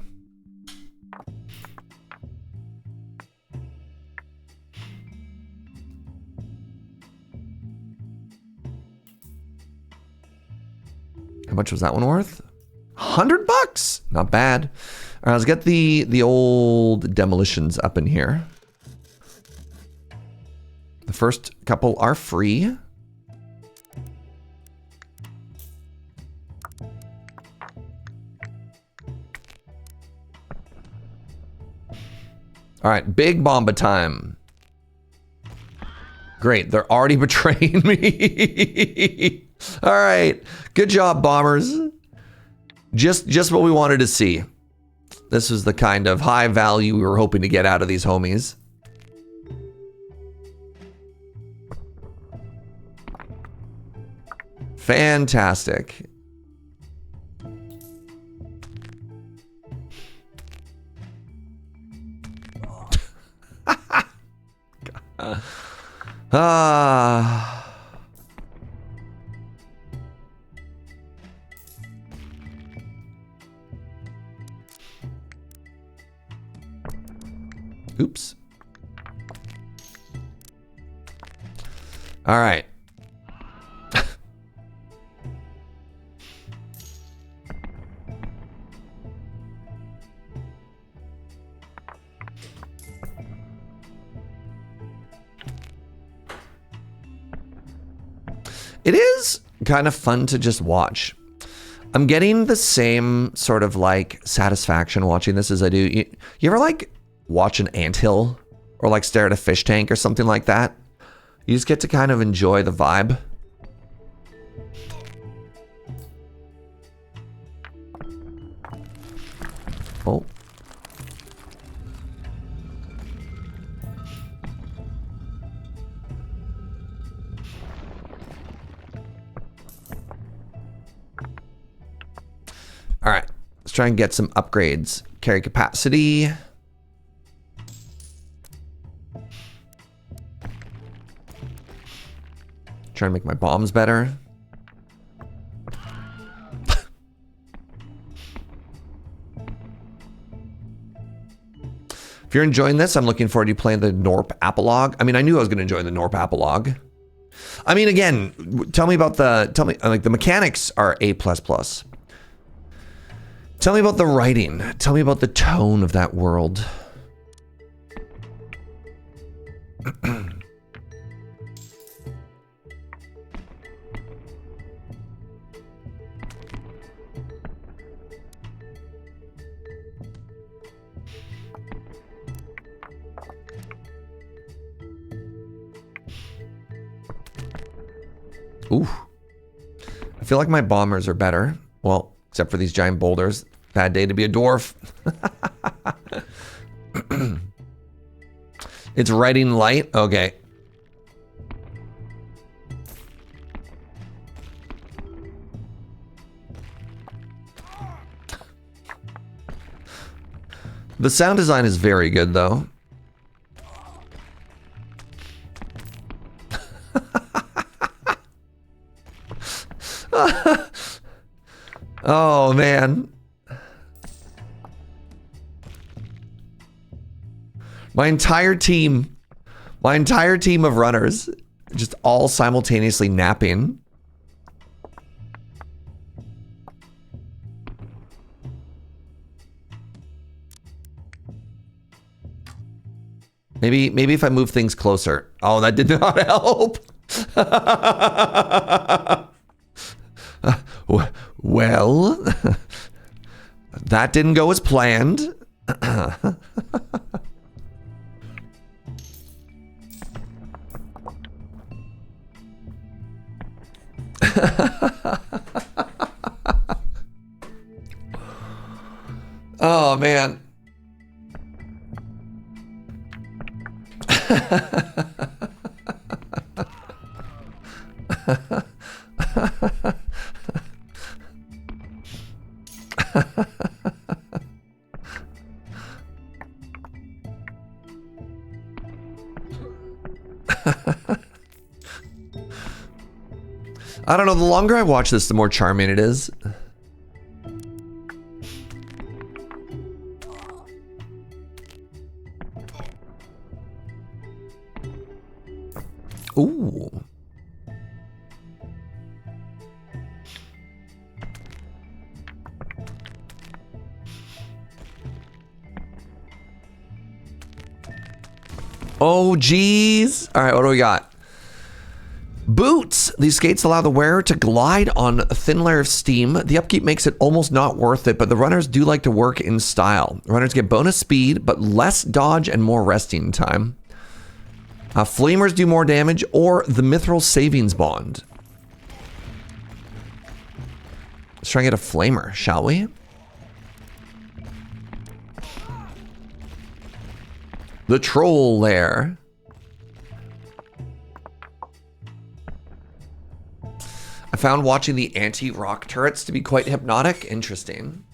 How much was that one worth? $100? Not bad. All right, let's get the old demolitions up in here. The first couple are free. All right, big bomba time. Great, they're already betraying me. All right, good job, bombers. Just what we wanted to see. This was the kind of high value we were hoping to get out of these homies. Fantastic. Oops. All right. It is kind of fun to just watch. I'm getting the same sort of like satisfaction watching this as I do. You ever like watch an anthill or like stare at a fish tank or something like that? You just get to kind of enjoy the vibe. Oh. All right, let's try and get some upgrades. Carry capacity. Try and make my bombs better. If you're enjoying this, I'm looking forward to you playing the Norp Apolog. I mean, I knew I was going to enjoy the Norp Apolog. I mean, again, tell me like the mechanics are A++. Tell me about the writing. Tell me about the tone of that world. Ooh. I feel like my bombers are better. Well, except for these giant boulders. Bad day to be a dwarf. It's writing light? Okay. The sound design is very good, though. Oh, man. My entire team of runners just all simultaneously napping. Maybe if I move things closer. Oh, that did not help. Well, that didn't go as planned. Oh, man. I don't know, the longer I watch this, the more charming it is. Ooh. Oh, geez. All right, what do we got? Boots. These skates allow the wearer to glide on a thin layer of steam. The upkeep makes it almost not worth it, but the runners do like to work in style. Runners get bonus speed, but less dodge and more resting time. Flamers do more damage, or the Mithril Savings Bond. Let's try and get a flamer, shall we? The Troll Lair. I found watching the anti-rock turrets to be quite hypnotic. Interesting.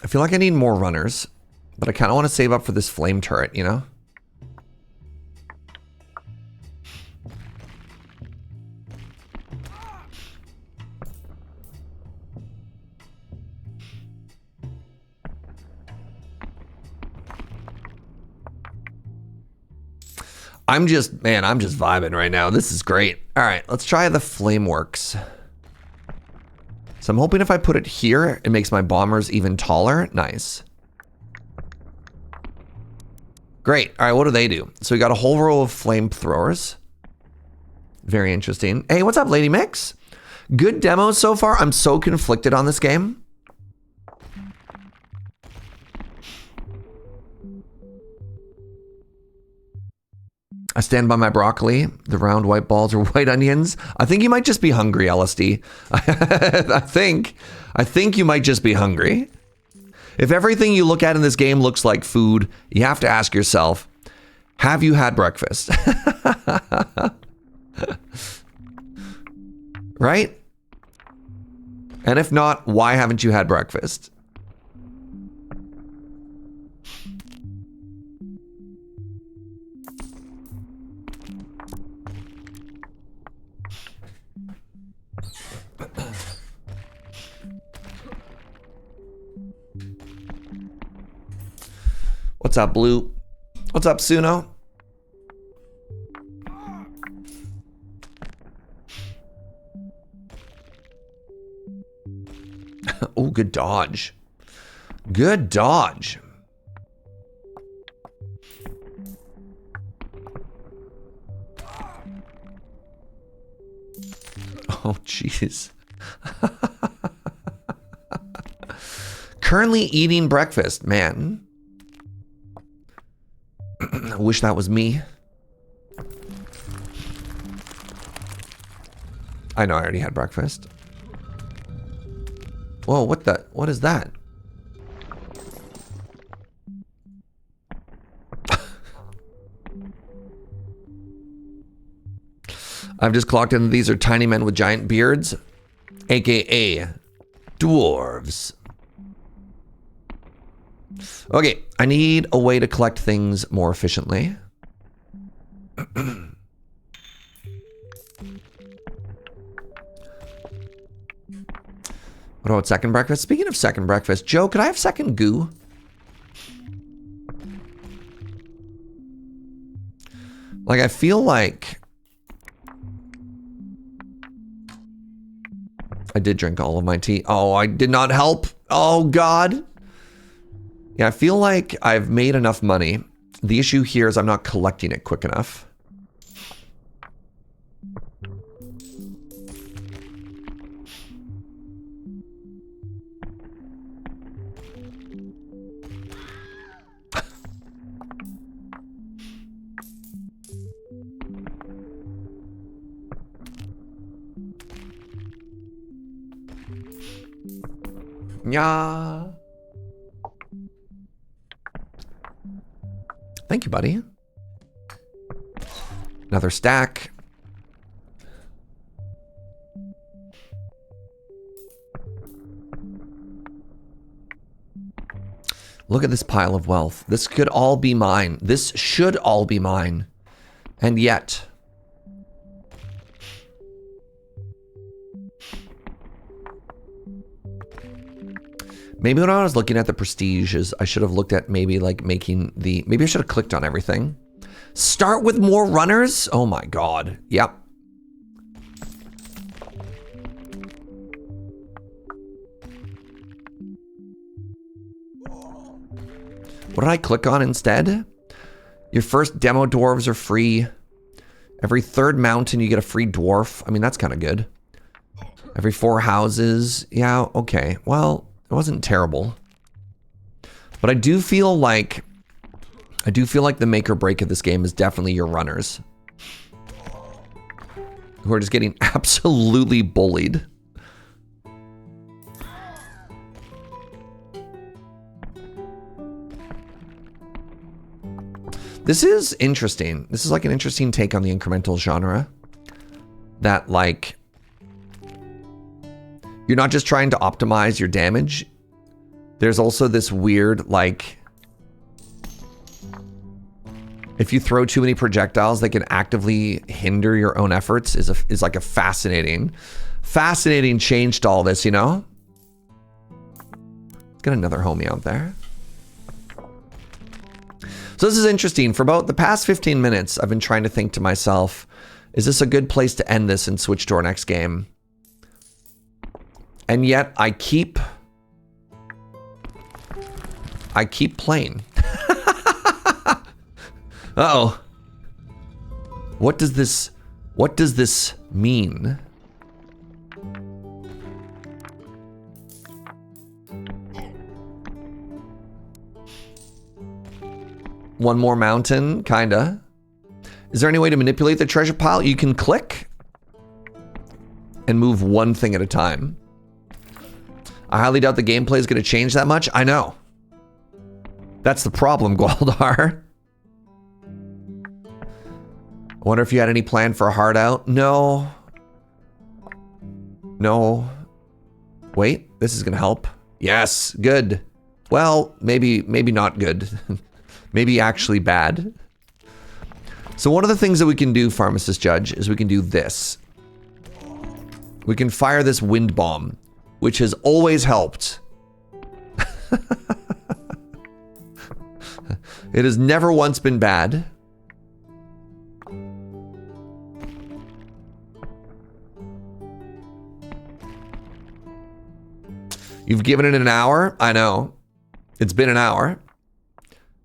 I feel like I need more runners, but I kind of want to save up for this flame turret, you know? I'm just vibing right now. This is great. All right, let's try the Flameworks. So I'm hoping if I put it here, it makes my bombers even taller. Nice. Great. All right, what do they do? So we got a whole row of flamethrowers. Very interesting. Hey, what's up, Lady Mix? Good demos so far. I'm so conflicted on this game. I stand by my broccoli. The round white balls are white onions. I think you might just be hungry, LSD. I think you might just be hungry. If everything you look at in this game looks like food, you have to ask yourself, have you had breakfast? Right? And if not, why haven't you had breakfast? What's up, Blue? What's up, Suno? Oh, good dodge. Good dodge. Oh, jeez. Currently eating breakfast. Man. I wish that was me. I know I already had breakfast. Whoa, what is that? I've just clocked in. These are tiny men with giant beards, aka dwarves. Okay, I need a way to collect things more efficiently. What about second breakfast? Speaking of second breakfast, Joe, could I have second goo? Like, I feel like I did drink all of my tea. Oh, I did not help. Oh, God. Yeah, I feel like I've made enough money. The issue here is I'm not collecting it quick enough. Yeah. Thank you, buddy. Another stack. Look at this pile of wealth. This could all be mine. This should all be mine. And yet... maybe when I was looking at the prestiges, I should have looked at maybe like making the... maybe I should have clicked on everything. Start with more runners? Oh my God. Yep. What did I click on instead? Your first demo dwarves are free. Every third mountain you get a free dwarf. I mean, that's kind of good. Every 4 houses. Yeah, okay. Well... it wasn't terrible. But I do feel like the make or break of this game is definitely your runners. Who are just getting absolutely bullied. This is interesting. This is like an interesting take on the incremental genre. That like... you're not just trying to optimize your damage. There's also this weird, like... if you throw too many projectiles that can actively hinder your own efforts is like a fascinating change to all this, you know? Let's get another homie out there. So this is interesting. For about the past 15 minutes, I've been trying to think to myself, is this a good place to end this and switch to our next game? And yet I keep playing. Uh-oh. What does this mean? One more mountain, kinda. Is there any way to manipulate the treasure pile? You can click and move one thing at a time. I highly doubt the gameplay is going to change that much. I know. That's the problem, Gwaldar. I wonder if you had any plan for a hard out. No. No. Wait, this is going to help. Yes, good. Well, maybe not good. Maybe actually bad. So one of the things that we can do, Pharmacist Judge, is we can do this. We can fire this wind bomb, which has always helped. It has never once been bad. You've given it an hour? I know. It's been an hour.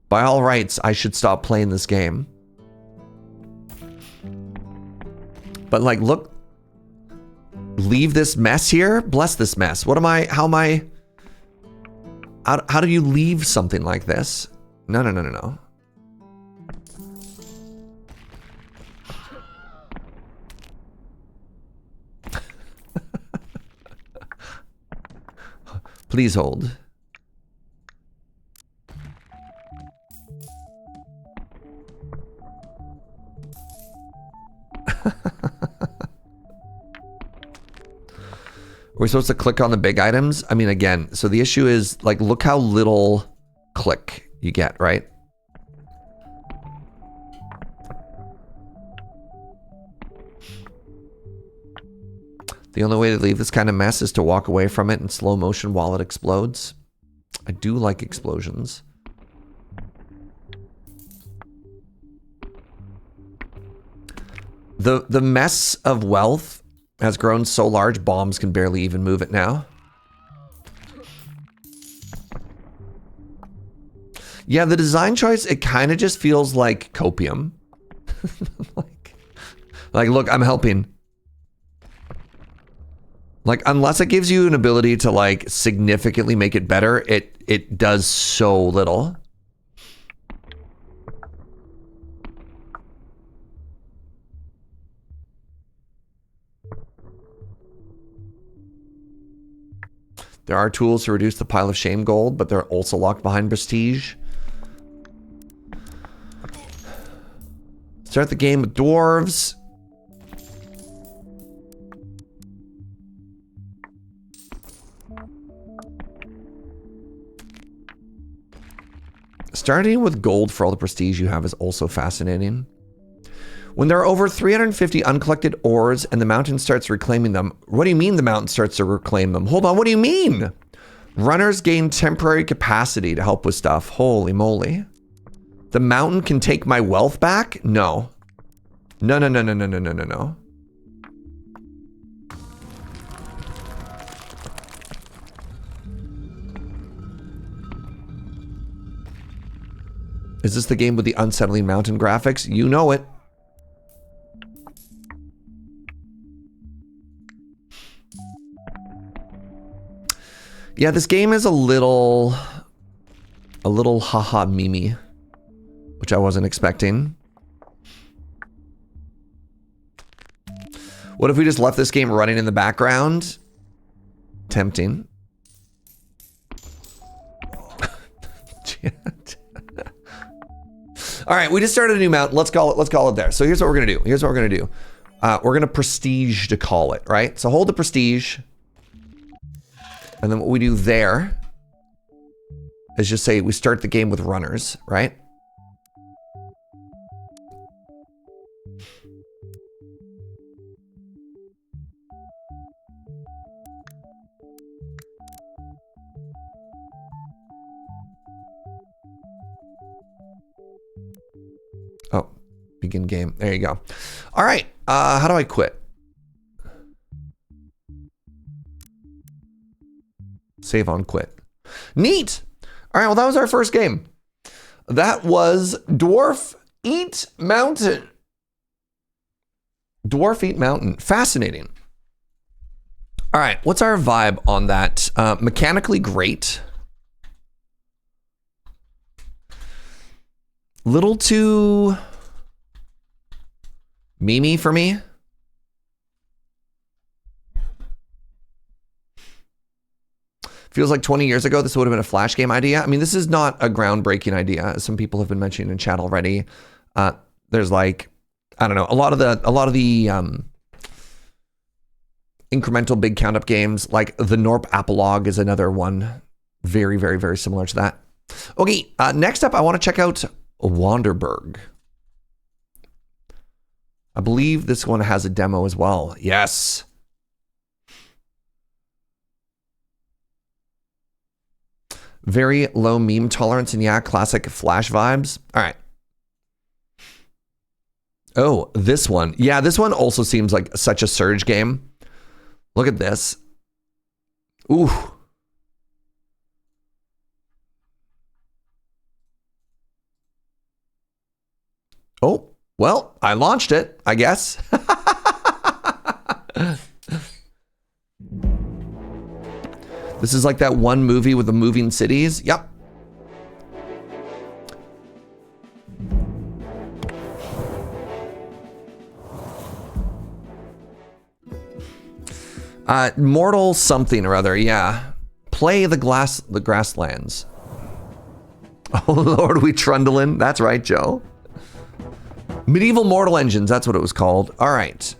By all rights, I should stop playing this game. But like, look. Leave this mess here? Bless this mess. What am I, how am I? How do you leave something like this? No, no, no, no, no. Please hold. Are we supposed to click on the big items? I mean, again, so the issue is, like, look how little click you get, right? The only way to leave this kind of mess is to walk away from it in slow motion while it explodes. I do like explosions. The mess of wealth has grown so large, bombs can barely even move it now. Yeah, the design choice, it kind of just feels like copium. like, look, I'm helping. Like, unless it gives you an ability to, like, significantly make it better, it does so little. There are tools to reduce the pile of shame gold, but they're also locked behind prestige. Start the game with dwarves. Starting with gold for all the prestige you have is also fascinating. When there are over 350 uncollected ores and the mountain starts reclaiming them. What do you mean the mountain starts to reclaim them? Hold on, what do you mean? Runners gain temporary capacity to help with stuff. Holy moly. The mountain can take my wealth back? No. No, no, no, no, no, no, no, no, no. Is this the game with the unsettling mountain graphics? You know it. Yeah, this game is a little haha mimi, which I wasn't expecting. What if we just left this game running in the background? Tempting. All right, we just started a new mountain. Let's call it there. So here's what we're gonna do. We're gonna prestige to call it, right? So hold the prestige. And then what we do there is just say we start the game with runners, right? Oh, begin game. There you go. All right. How do I quit? Save on quit. Neat. All right. Well, that was our first game. That was Dwarf Eat Mountain. Dwarf Eat Mountain. Fascinating. All right. What's our vibe on that? Mechanically great. Little too memey for me. Feels like 20 years ago, this would have been a Flash game idea. I mean, this is not a groundbreaking idea, as some people have been mentioning in chat already. There's like, I don't know, a lot of the incremental big count up games, like the Norp Apolog is another one, very, very, very similar to that. Okay, next up, I want to check out Wanderburg. I believe this one has a demo as well. Yes. Very low meme tolerance and yeah, classic Flash vibes. All right. Oh, this one. Yeah, this one also seems like such a Surge game. Look at this. Ooh. Oh, well, I launched it, I guess. This is like that one movie with the moving cities. Yep. Mortal something or other, yeah. Play the grasslands. Oh Lord, we trundling. That's right, Joe. Medieval Mortal Engines, that's what it was called. All right.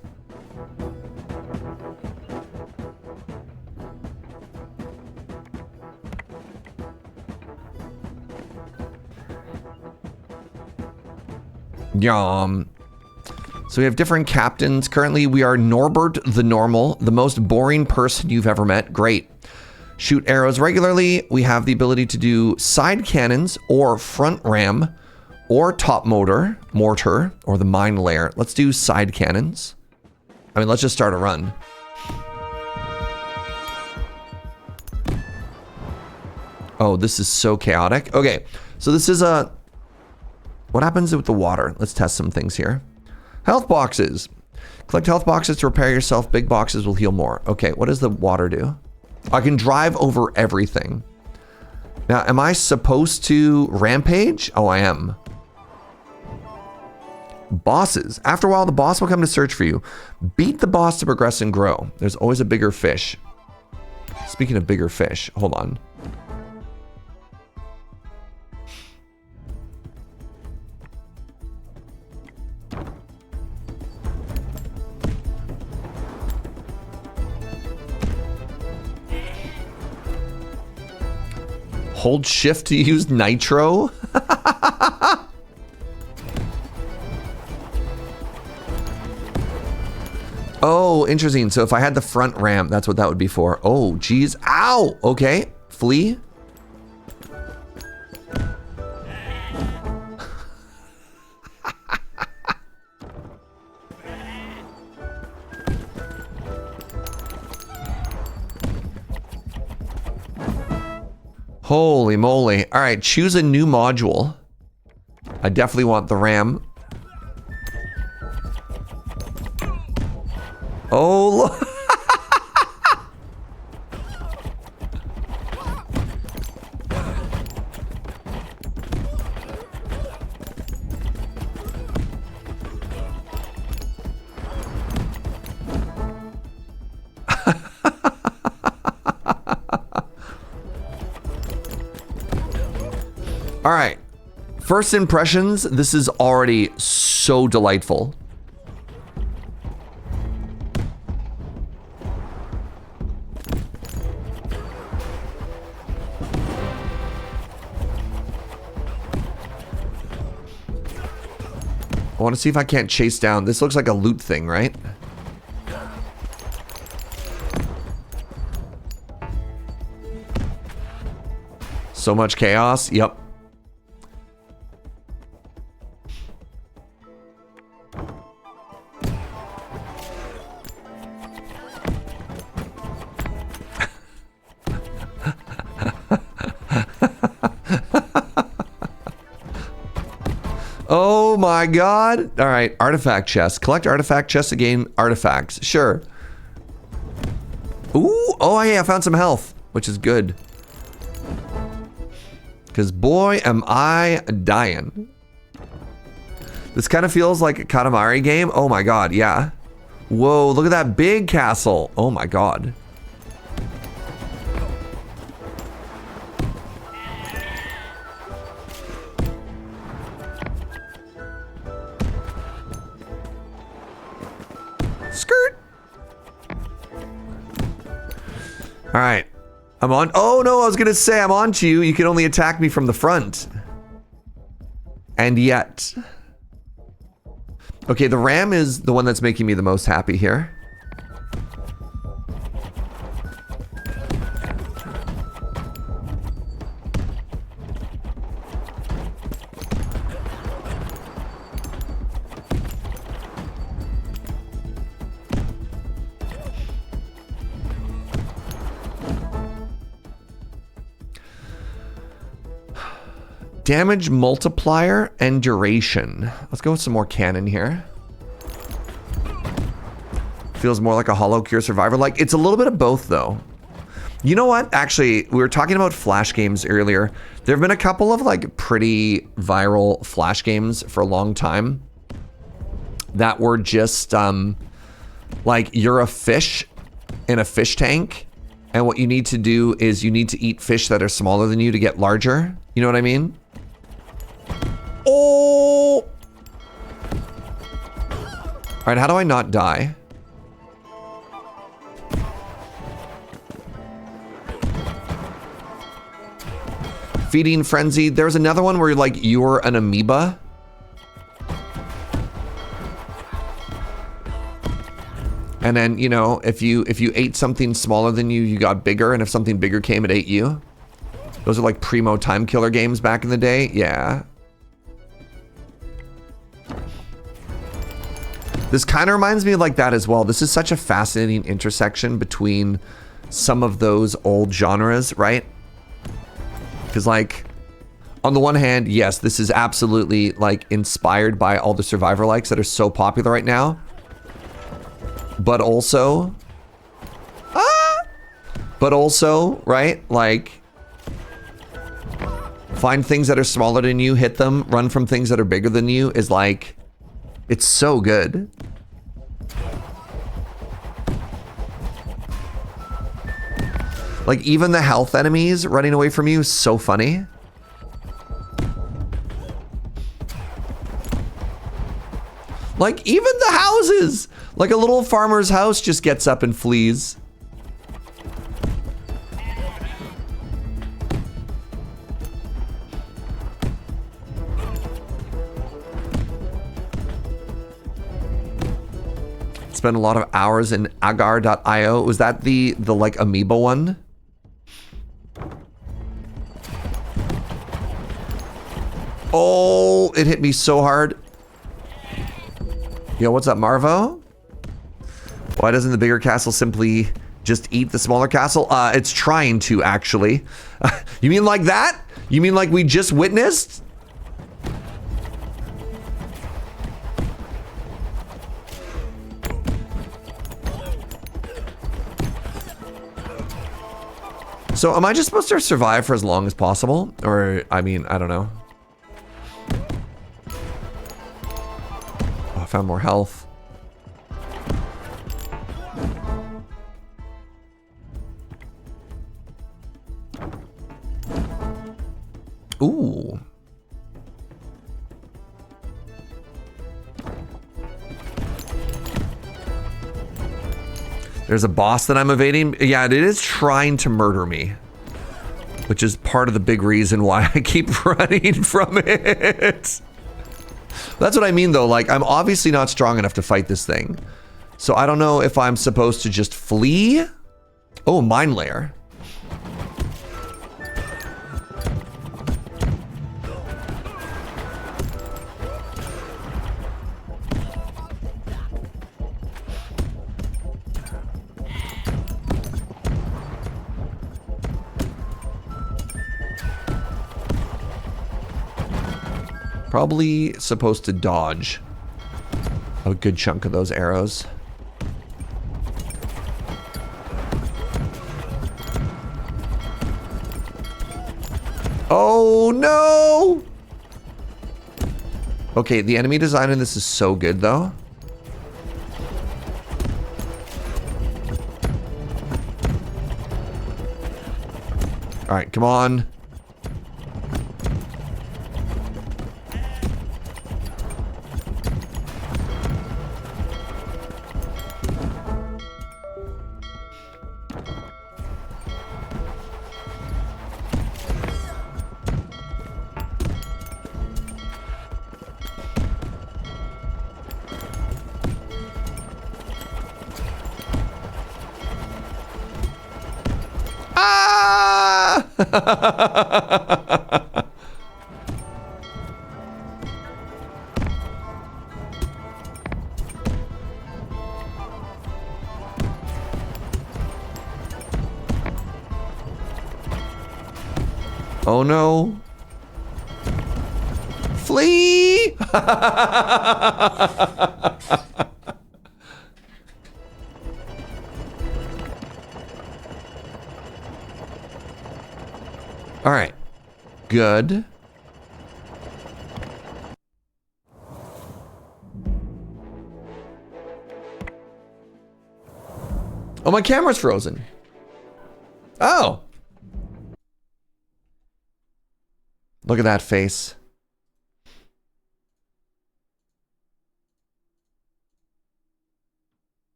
Yum. So we have different captains. Currently, we are Norbert the Normal, the most boring person you've ever met. Great. Shoot arrows regularly. We have the ability to do side cannons or front ram or top mortar, or the mine layer. Let's do side cannons. I mean, let's just start a run. Oh, this is so chaotic. Okay, so this is a... What happens with the water? Let's test some things here. Health boxes. Collect health boxes to repair yourself. Big boxes will heal more. Okay, what does the water do? I can drive over everything. Now, am I supposed to rampage? Oh, I am. Bosses. After a while, the boss will come to search for you. Beat the boss to progress and grow. There's always a bigger fish. Speaking of bigger fish, hold on. Hold shift to use nitro? Oh, interesting. So if I had the front ram, that's what that would be for. Oh, geez. Ow! Okay. Flee. Holy moly. All right, choose a new module. I definitely want the RAM. Oh, look. All right, first impressions, this is already so delightful. I want to see if I can't chase down. This looks like a loot thing, right? So much chaos. Yep. Oh my god. All right, artifact chest. Collect artifact chests to gain artifacts. Sure. Ooh, oh yeah, I found some health, which is good. Because boy, am I dying. This kind of feels like a Katamari game. Oh my god, yeah. Whoa, look at that big castle. Oh my god. Skirt. All right. I'm on. Oh no, I was gonna say I'm on to you. You can only attack me from the front. And yet. Okay, the ram is the one that's making me the most happy here. Damage multiplier and duration. Let's go with some more cannon here. Feels more like a Hollow Cure Survivor. Like, it's a little bit of both, though. You know what? Actually, we were talking about Flash games earlier. There have been a couple of like pretty viral Flash games for a long time that were just like you're a fish in a fish tank, and what you need to do is you need to eat fish that are smaller than you to get larger. You know what I mean? Oh! All right, how do I not die? Feeding frenzy. There's another one where like you're an amoeba. And then, you know, if you ate something smaller than you, you got bigger, and if something bigger came, it ate you. Those are like primo time killer games back in the day. Yeah. This kind of reminds me of like that as well. This is such a fascinating intersection between some of those old genres, right? Because like, on the one hand, yes, this is absolutely like inspired by all the survivor likes that are so popular right now. But also, right? Like, find things that are smaller than you, hit them, run from things that are bigger than you is like, it's so good. Like, even the health enemies running away from you is so funny. Like, even the houses! Like, a little farmer's house just gets up and flees. Spent a lot of hours in agar.io. Was that the like amoeba one? Oh, it hit me so hard. Yo, what's up, Marvo? Why doesn't the bigger castle simply just eat the smaller castle? It's trying to, actually. You mean like that? You mean like we just witnessed? So am I just supposed to survive for as long as possible? Or, I mean, I don't know. Oh, I found more health. Ooh. There's a boss that I'm evading. Yeah, it is trying to murder me, which is part of the big reason why I keep running from it. That's what I mean, though. Like, I'm obviously not strong enough to fight this thing. So I don't know if I'm supposed to just flee. Oh, mine layer. Probably supposed to dodge a good chunk of those arrows. Oh no! Okay, the enemy design in this is so good though. All right, come on. Oh no. Flee! good. Oh, my camera's frozen. Oh. Look at that face.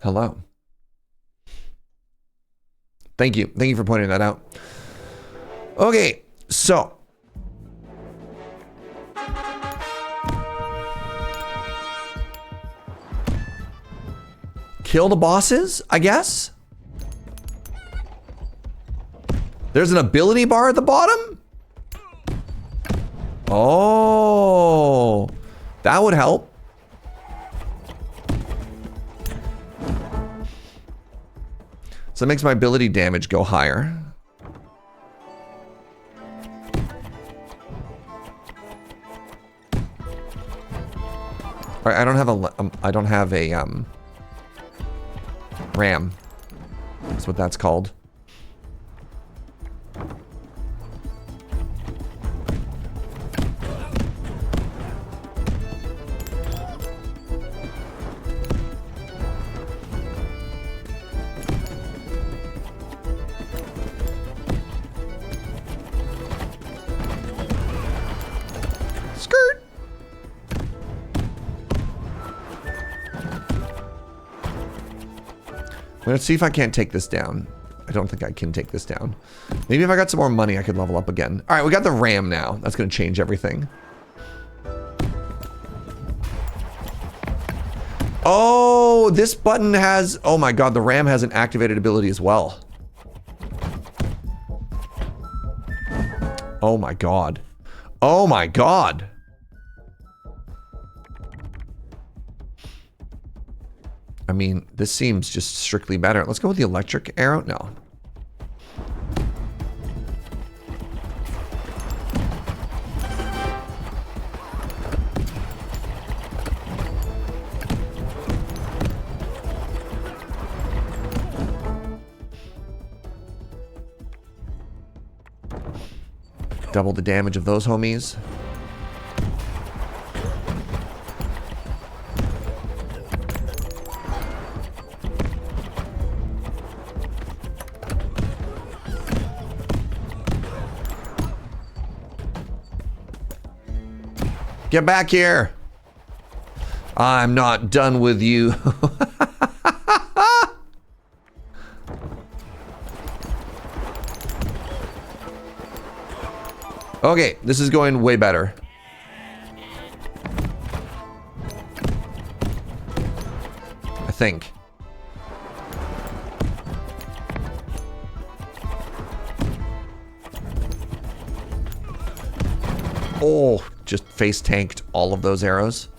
Hello. Thank you. Thank you for pointing that out. Okay, so. Kill the bosses, I guess? There's an ability bar at the bottom? Oh, that would help. So it makes my ability damage go higher. All right, I don't have a RAM. That's what that's called. Let's see if I can't take this down. I don't think I can take this down. Maybe if I got some more money, I could level up again. All right, we got the RAM now. That's going to change everything. Oh, this button has... Oh my god, the RAM has an activated ability as well. Oh my god. Oh my god. I mean, this seems just strictly better. Let's go with the electric arrow. No. Double the damage of those homies. Get back here. I'm not done with you. Okay, this is going way better. I think. Oh, just face tanked all of those arrows.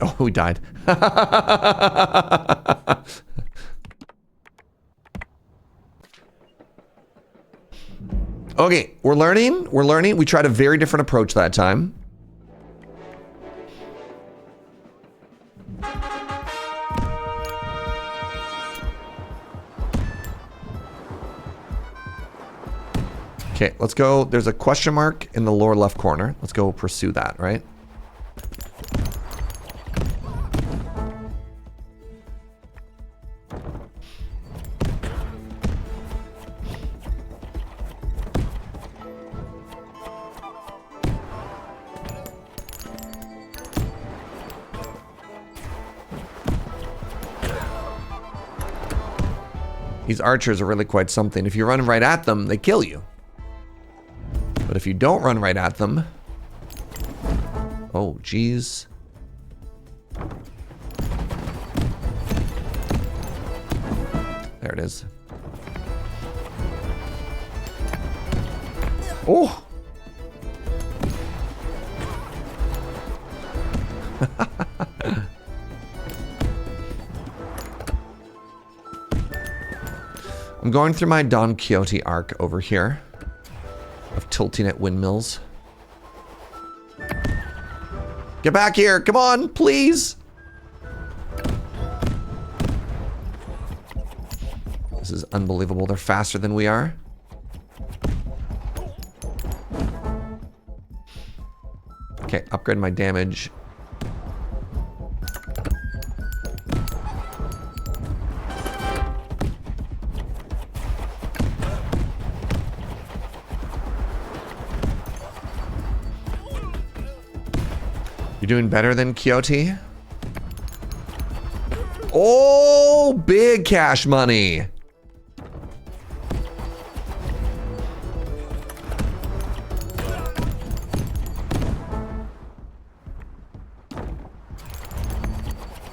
Oh, we died. Okay, we're learning. We're learning. We tried a very different approach that time. Okay, let's go. There's a question mark in the lower left corner. Let's go pursue that, right? These archers are really quite something. If you run right at them, they kill you. But if you don't run right at them... Oh, geez. There it is. Oh! I'm going through my Don Quixote arc over here of tilting at windmills. Get back here. Come on, please. This is unbelievable. They're faster than we are. Okay, upgrade my damage. You're doing better than Quixote? Oh, big cash money.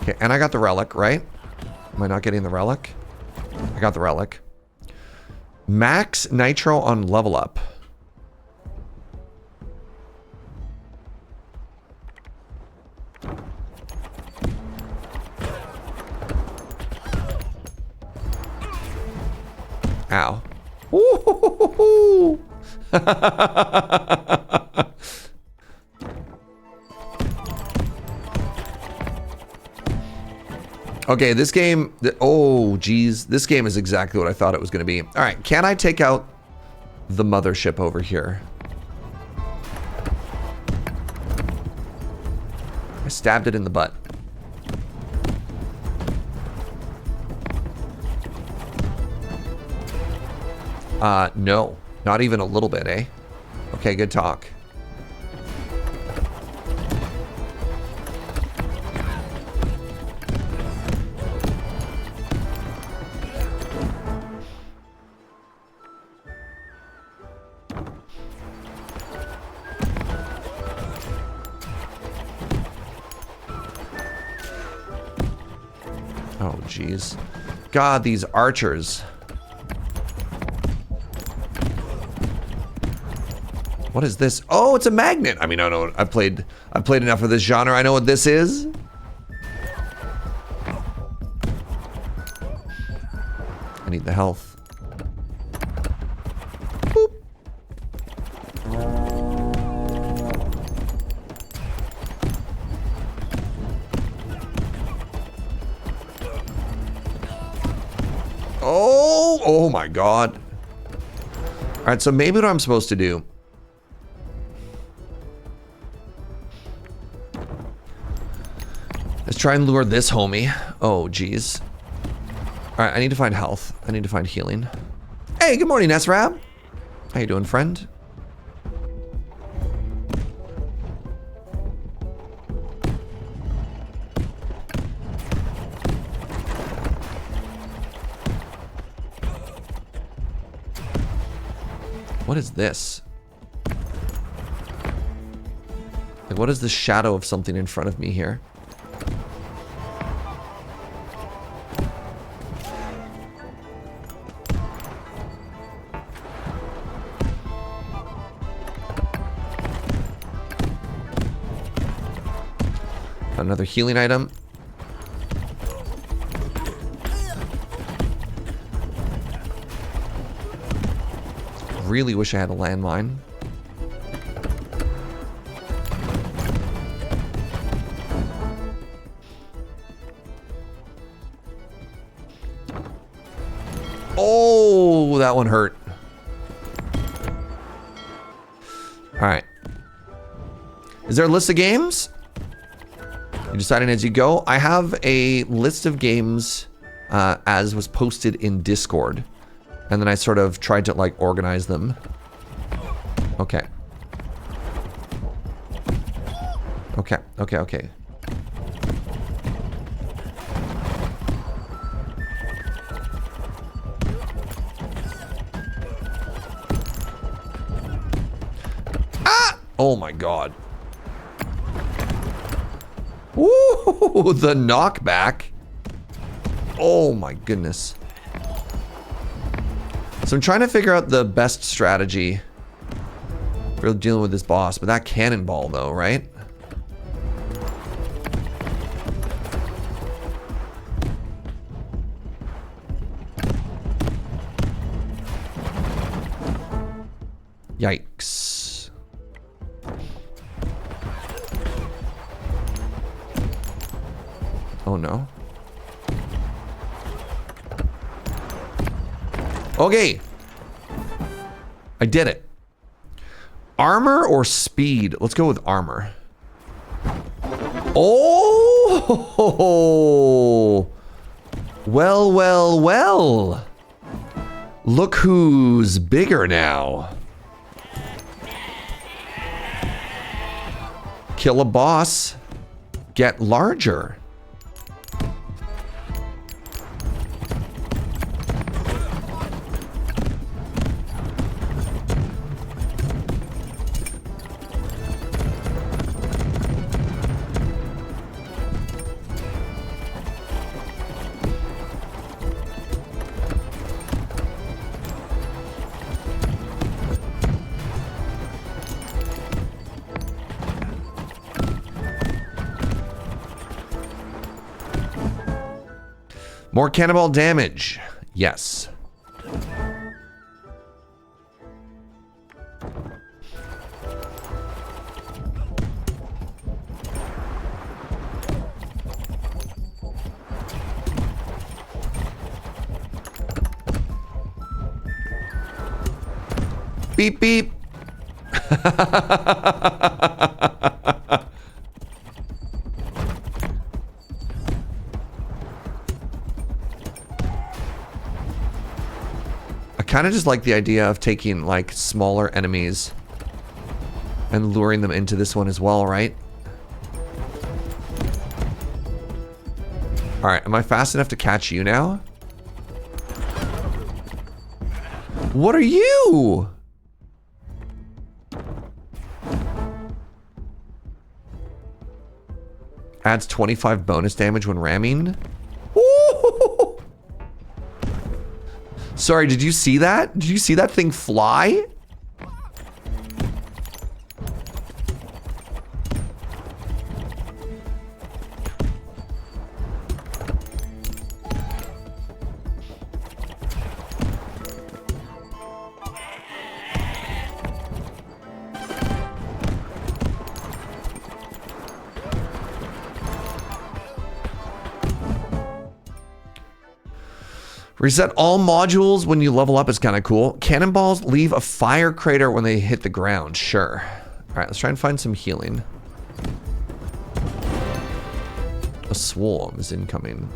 Okay, and I got the relic, right? Am I not getting the relic? I got the relic. Max nitro on level up. Ow. Ooh. Okay, this game, oh geez, this game is exactly what I thought it was going to be. All right, can I take out the mothership over here? I stabbed it in the butt. No, not even a little bit, eh? Okay, good talk. Oh, jeez. God, these archers. What is this? Oh, it's a magnet. I mean, I know. I've played enough of this genre. I know what this is. I need the health. Boop. Oh my God. All right, so maybe what I'm supposed to do. Let's try and lure this homie. Oh, geez. All right, I need to find health. I need to find healing. Hey, good morning, Nesrab. How you doing, friend? What is this? Like, what is the shadow of something in front of me here? Another healing item. Really wish I had a landmine. Oh, that one hurt. All right. Is there a list of games? You're deciding as you go. I have a list of games as was posted in Discord. And then I sort of tried to like organize them. Okay. Okay. Ah! Oh my God. Ooh, the knockback. Oh my goodness. So I'm trying to figure out the best strategy for dealing with this boss, but that cannonball though, right? Yikes. Oh no. Okay. I did it. Armor or speed? Let's go with armor. Oh! Well, well, well. Look who's bigger now. Kill a boss. Get larger. More cannonball damage. Yes. Beep, beep. Kind of just like the idea of taking like smaller enemies and luring them into this one as well, right? All right, am I fast enough to catch you now? What are you? Adds 25 bonus damage when ramming. Ooh. Sorry, did you see that? Did you see that thing fly? Reset all modules when you level up is kind of cool. Cannonballs leave a fire crater when they hit the ground. Sure. All right, let's try and find some healing. A swarm is incoming.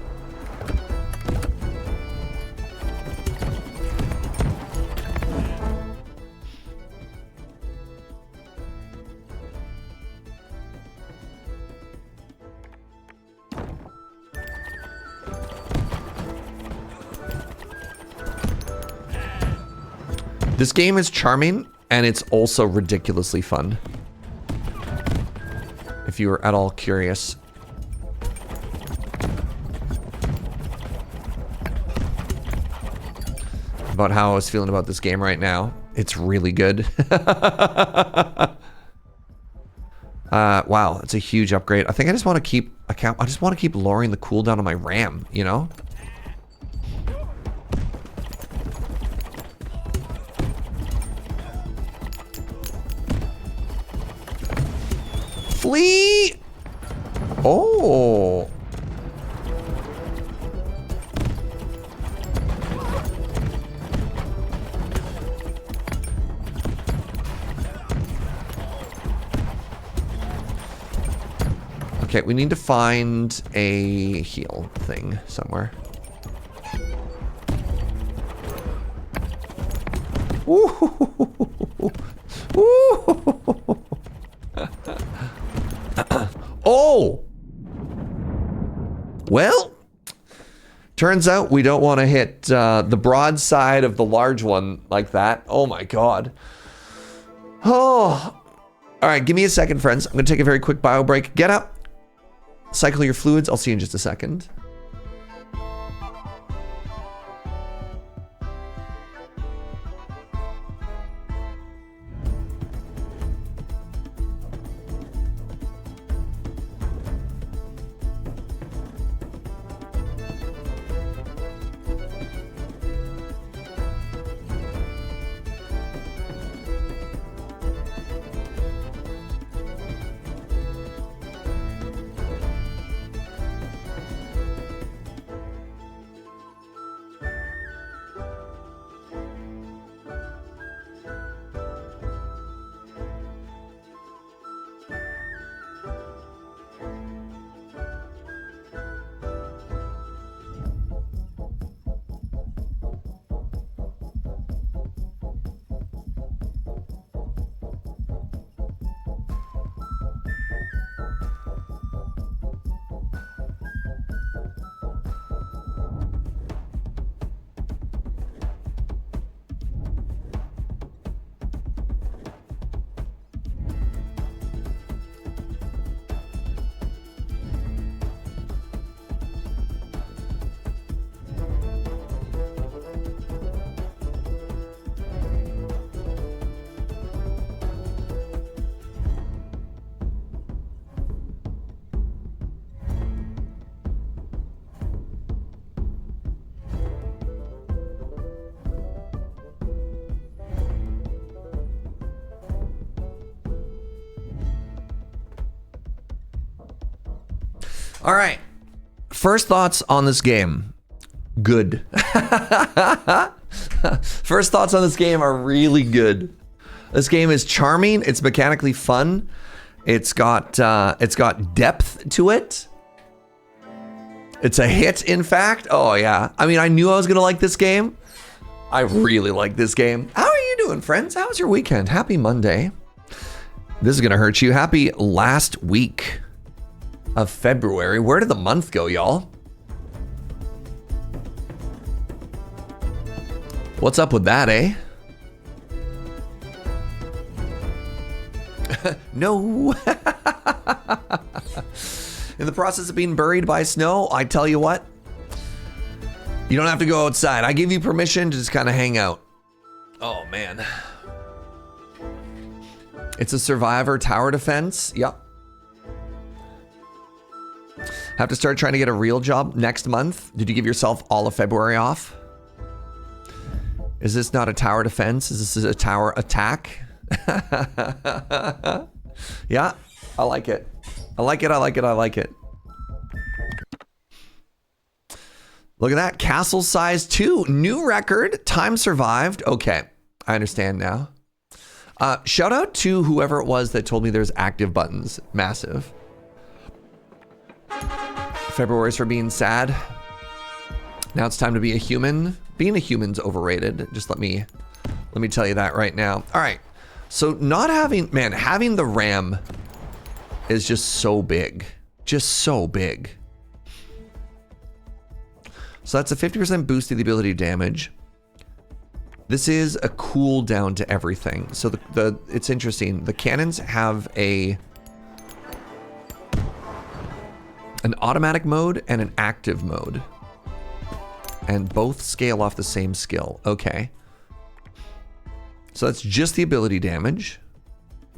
This game is charming, and it's also ridiculously fun. If you were at all curious. About how I was feeling about this game right now. It's really good. Wow, it's a huge upgrade. I think I just want to keep I just want to keep lowering the cooldown on my RAM, you know? Flee! Oh. Okay, we need to find a heal thing somewhere. Ooh. Ooh. Oh! Well, turns out we don't want to hit the broad side of the large one like that. Oh my god. Oh. All right, give me a second, friends. I'm going to take a very quick bio break. Get up. Cycle your fluids. I'll see you in just a second. All right. First thoughts on this game. Good. First thoughts on this game are really good. This game is charming. It's mechanically fun. It's got depth to it. It's a hit, in fact. Oh yeah. I mean, I knew I was gonna like this game. I really like this game. How are you doing, friends? How was your weekend? Happy Monday. This is gonna hurt you. Happy last week of February. Where did the month go, y'all? What's up with that, eh? No. In the process of being buried by snow, I tell you what, you don't have to go outside. I give you permission to just kind of hang out. Oh, man. It's a Survivor tower defense. Yep. Have to start trying to get a real job next month. Did you give yourself all of February off? Is this not a tower defense? Is this a tower attack? Yeah, I like it. I like it, I like it, I like it. Look at that, castle size 2, new record, time survived. Okay, I understand now. Shout out to whoever it was that told me there's active buttons, massive. February's for being sad. Now it's time to be a human. Being a human's overrated. Just let me tell you that right now. All right. So not having, man, having the RAM is just so big. Just so big. So that's a 50% boost to the ability damage. This is a cooldown to everything. So it's interesting. The cannons have an automatic mode and an active mode. And both scale off the same skill. Okay. So that's just the ability damage.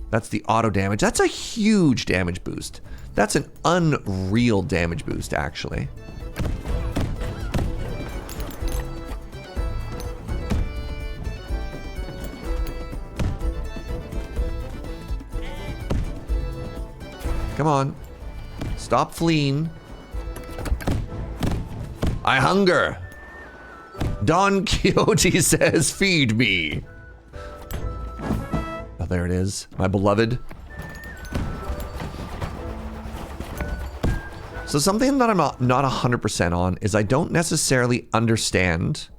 That's the auto damage. That's a huge damage boost. That's an unreal damage boost, actually. Come on. Stop fleeing. I hunger. Don Quixote says, feed me. Oh, there it is. My beloved. So something that I'm not 100% on is I don't necessarily understand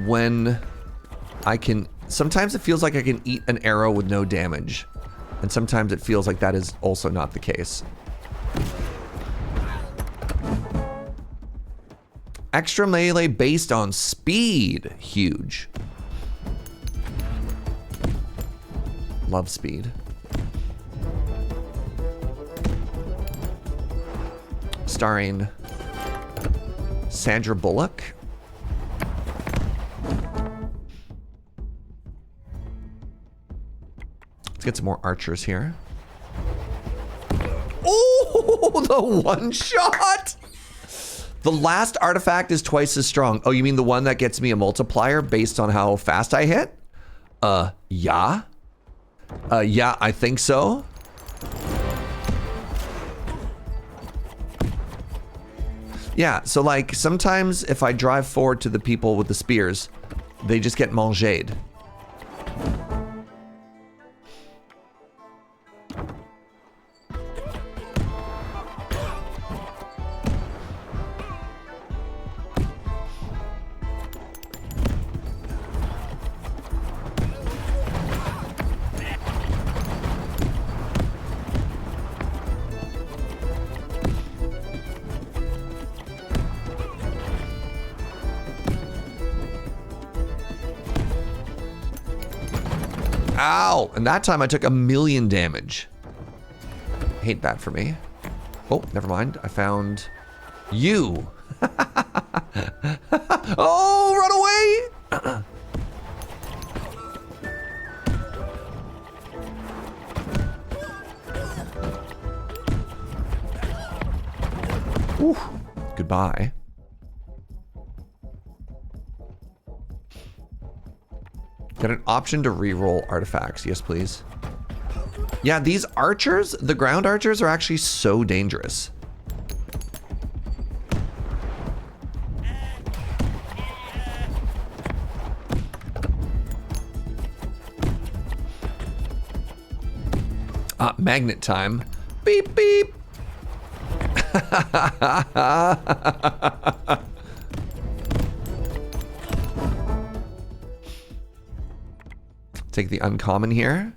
when I can... Sometimes it feels like I can eat an arrow with no damage. And sometimes it feels like that is also not the case. Extra melee based on speed. Huge. Love speed. Starring Sandra Bullock. Let's get some more archers here. Oh, the one shot! The last artifact is twice as strong. Oh, you mean the one that gets me a multiplier based on how fast I hit? Yeah. Yeah, I think so. Yeah, so like sometimes if I drive forward to the people with the spears, they just get manged. Ow! And that time I took 1,000,000 damage. Hate that for me. Oh, never mind. I found you. Oh, run away! Ooh, goodbye. Get an option to re-roll artifacts. Yes, please. Yeah, these archers, the ground archers, are actually so dangerous. Magnet time. Beep, beep. Take the uncommon here.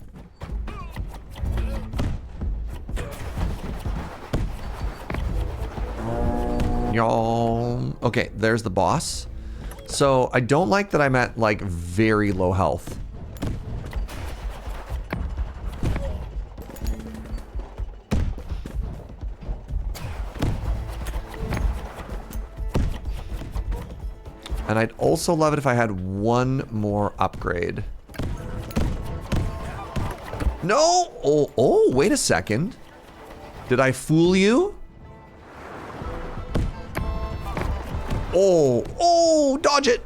Y'all. Okay, there's the boss. So I don't like that I'm at like very low health. And I'd also love it if I had one more upgrade. No! Oh, wait a second. Did I fool you? Oh, dodge it!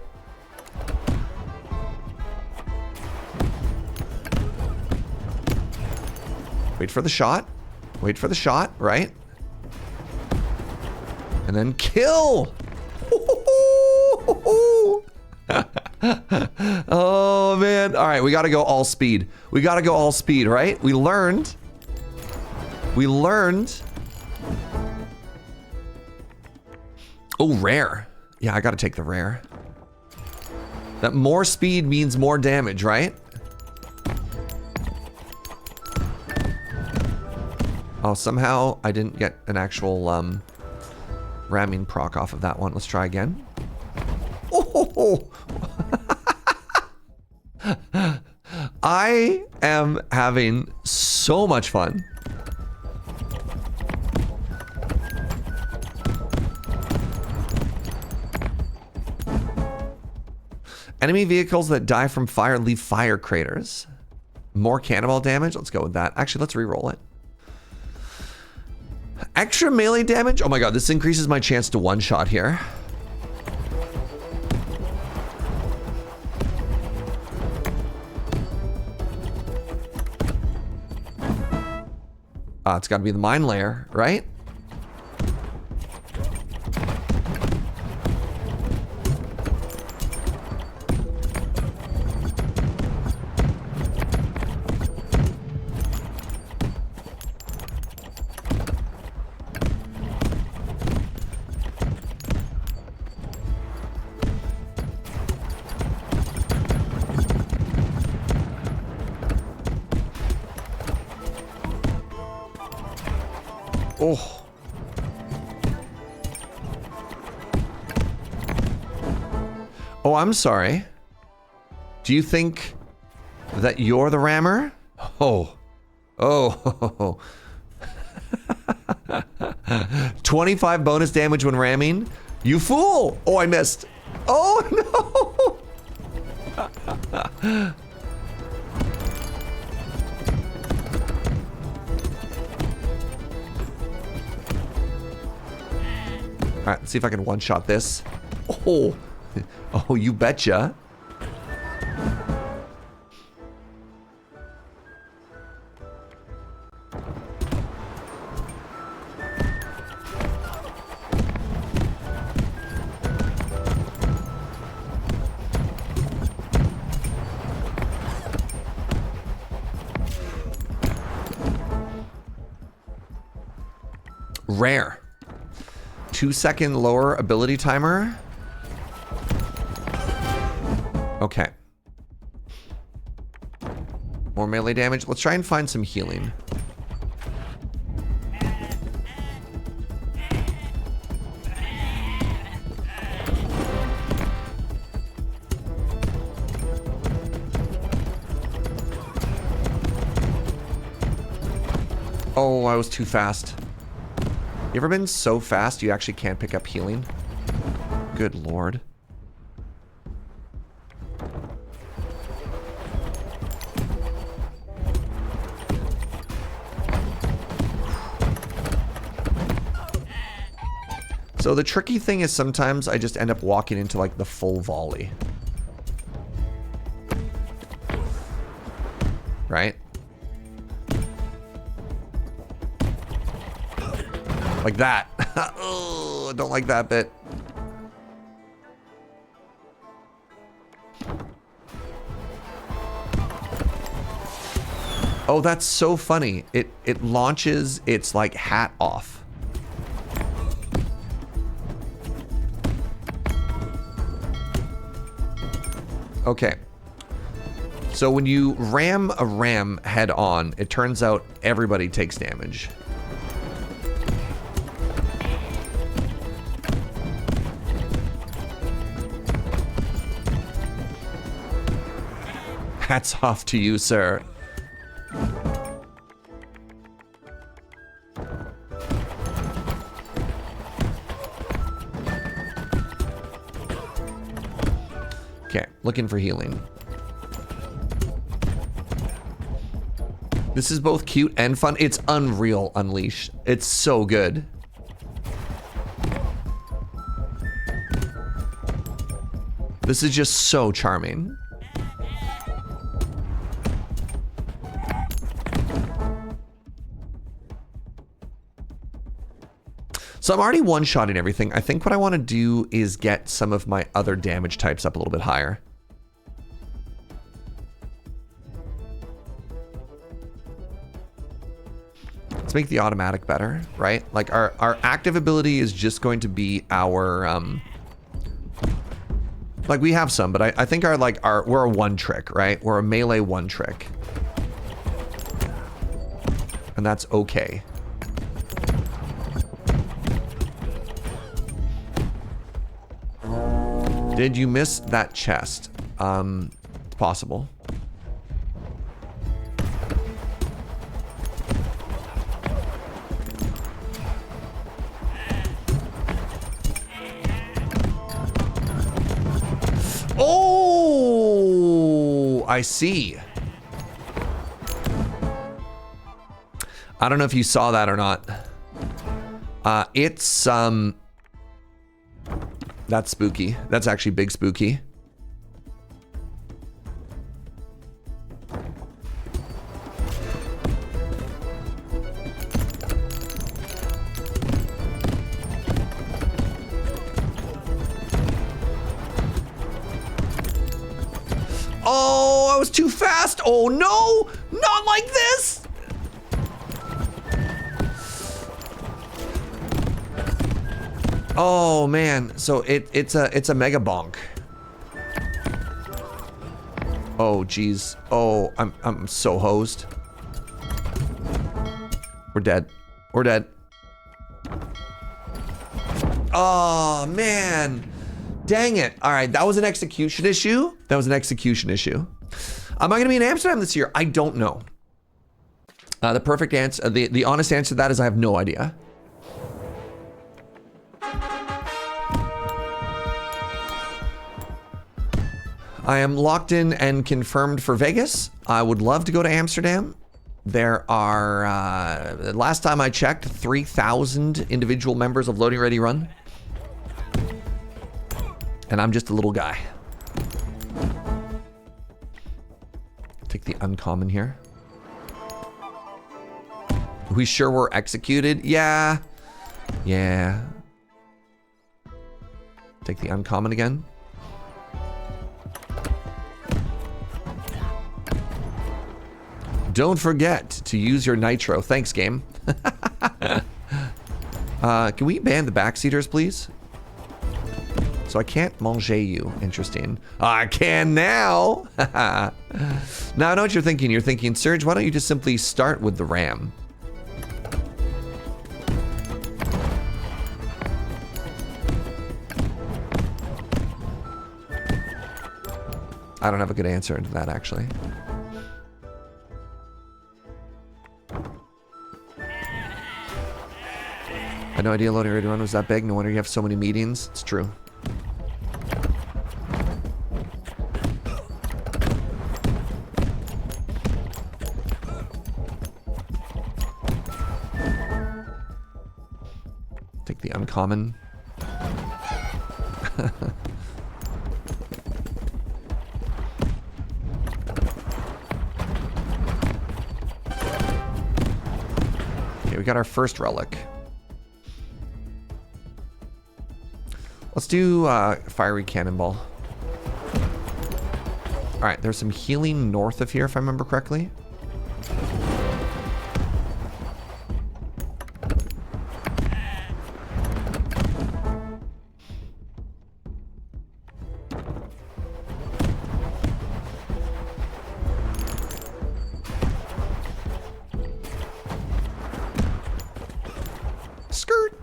Wait for the shot. Wait for the shot, right? And then kill! Oh, man. All right, we got to go all speed. We got to go all speed, right? We learned. Oh, rare. Yeah, I got to take the rare. That more speed means more damage, right? Oh, somehow I didn't get an actual ramming proc off of that one. Let's try again. Oh! I am having so much fun. Enemy vehicles that die from fire leave fire craters. More cannonball damage. Let's go with that. Actually, let's re-roll it. Extra melee damage. Oh my god, this increases my chance to one-shot here. It's got to be the mine layer, right? Oh. Oh, I'm sorry. Do you think that you're the rammer? Oh. Oh. 25 bonus damage when ramming? You fool! Oh, I missed. Oh, no! All right, let's see if I can one-shot this. Oh, oh, you betcha. Rare. 2-second lower ability timer. Okay. More melee damage. Let's try and find some healing. Oh, I was too fast. You ever been so fast you actually can't pick up healing? Good lord. So the tricky thing is sometimes I just end up walking into like the full volley. right? Like that. Oh, don't like that bit. Oh, that's so funny. It launches its like hat off. Okay. So when you ram a ram head on, it turns out everybody takes damage. Hats off to you, sir. Okay, looking for healing. This is both cute and fun. It's unreal, Unleash. It's so good. This is just so charming. So I'm already one-shotting everything. I think what I want to do is get some of my other damage types up a little bit higher. Let's make the automatic better, right? Like our active ability is just going to be our, like we have some, but I think we're a one trick, right? We're a melee one trick. And that's okay. Did you miss that chest? It's possible. Oh, I see. I don't know if you saw that or not. It's that's spooky. That's actually big spooky. Oh, I was too fast. Oh no, not like this. Oh man, so it's a mega bonk. Oh geez. Oh, I'm so hosed. We're dead. We're dead. Oh man. Dang it. All right, that was an execution issue. That was an execution issue. Am I gonna be in Amsterdam this year? I don't know. The perfect answer, the honest answer to that is I have no idea. I am locked in and confirmed for Vegas. I would love to go to Amsterdam. There are, last time I checked, 3,000 individual members of Loading Ready Run. And I'm just a little guy. Take the uncommon here. We sure were executed? Yeah. Yeah. Take the uncommon again. Don't forget to use your nitro. Thanks, game. Can we ban the backseaters, please? So I can't manger you. Interesting. I can now. Now I know what you're thinking. You're thinking, Serge, why don't you just simply start with the RAM? I don't have a good answer to that, actually. I had no idea Loading Ready Run was that big. No wonder you have so many meetings. It's true. Take the uncommon. got our first relic. Let's do fiery cannonball. All right, there's some healing north of here, if I remember correctly. Skirt.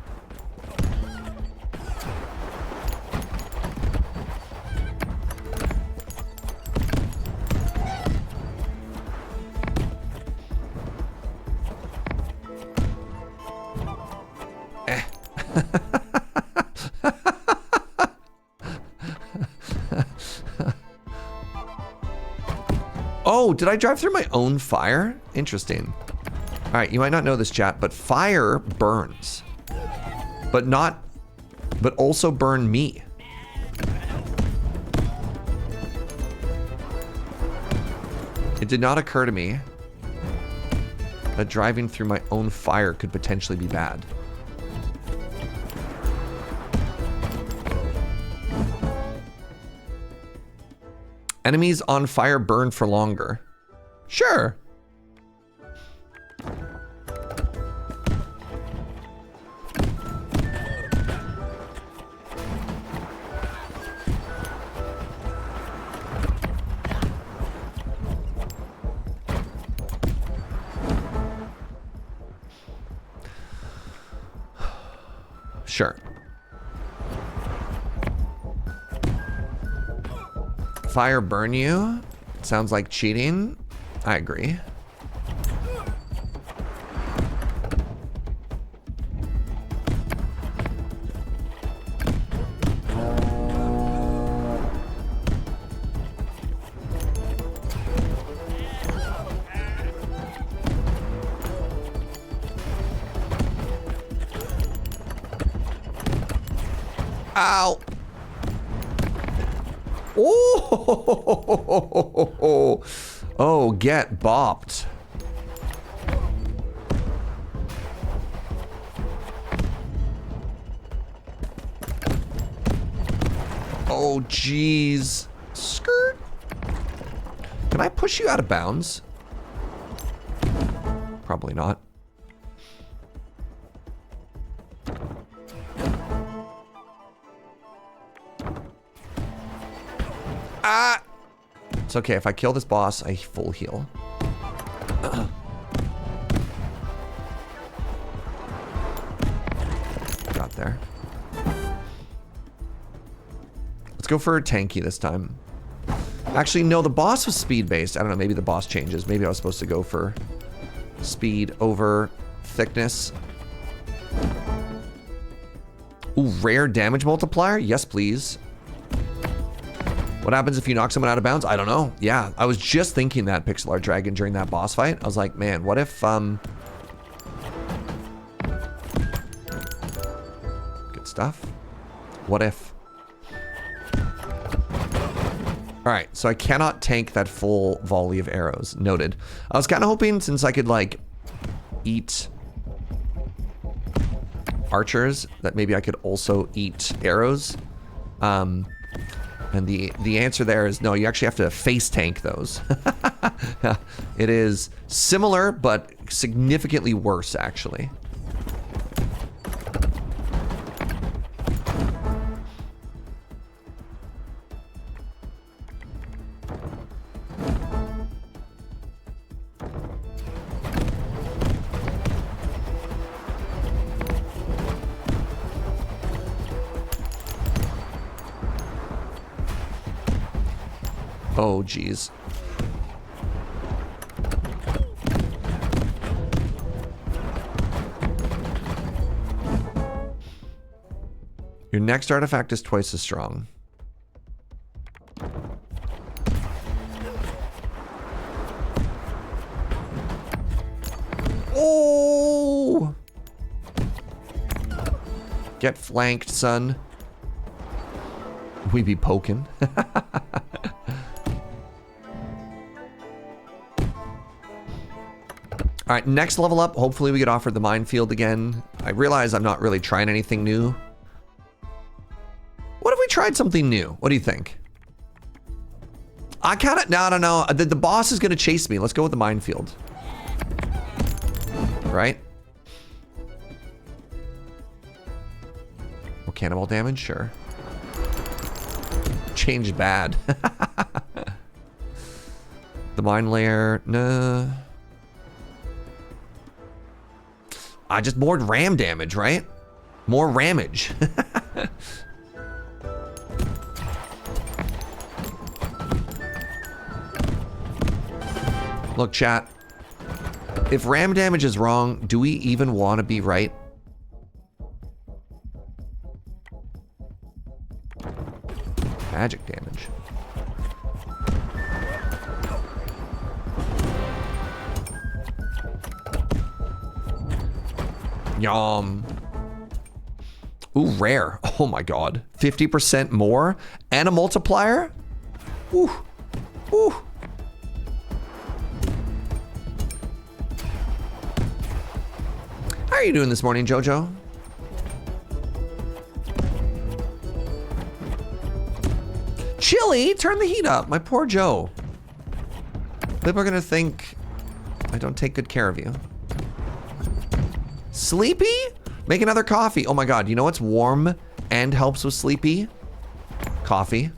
Oh, did I drive through my own fire? Interesting. All right, you might not know this, chat, but fire burns, but also burn me. It did not occur to me that driving through my own fire could potentially be bad. Enemies on fire burn for longer. Sure. Sure. Fire burn you? Sounds like cheating. I agree. Ow. Oh, oh, get bopped. Oh, jeez. Skirt. Can I push you out of bounds? Probably not. Ah! It's okay. If I kill this boss, I full heal. Got there. Let's go for a tanky this time. Actually, no, the boss was speed-based. I don't know, maybe the boss changes. Maybe I was supposed to go for speed over thickness. Ooh, rare damage multiplier? Yes, please. What happens if you knock someone out of bounds? I don't know. Yeah, I was just thinking that, Pixel Art Dragon, during that boss fight. I was like, man, what if, good stuff. What if? All right, so I cannot tank that full volley of arrows. Noted. I was kind of hoping, since I could, like, eat archers, that maybe I could also eat arrows. And the answer there is no, you actually have to face tank those. It is similar, but significantly worse, actually. Oh, geez. Your next artifact is twice as strong. Oh! Get flanked, son. We be poking. All All right, next level up. Hopefully we get offered the minefield again. I realize I'm not really trying anything new. What if we tried something new? What do you think? I kind of, no. The boss is going to chase me. Let's go with the minefield. Right? Oh, cannonball damage? Sure. Change bad. The mine layer, no. I just more ram damage, right? More ramage. Look, chat. If ram damage is wrong, do we even want to be right? Magic damage. Yum. Ooh, rare. Oh my god. 50% more and a multiplier? Ooh. Ooh. How are you doing this morning, Jojo? Chilly? Turn the heat up. My poor Joe. People are gonna think I don't take good care of you. Sleepy? Make another coffee. Oh my god, you know what's warm and helps with sleepy? Coffee.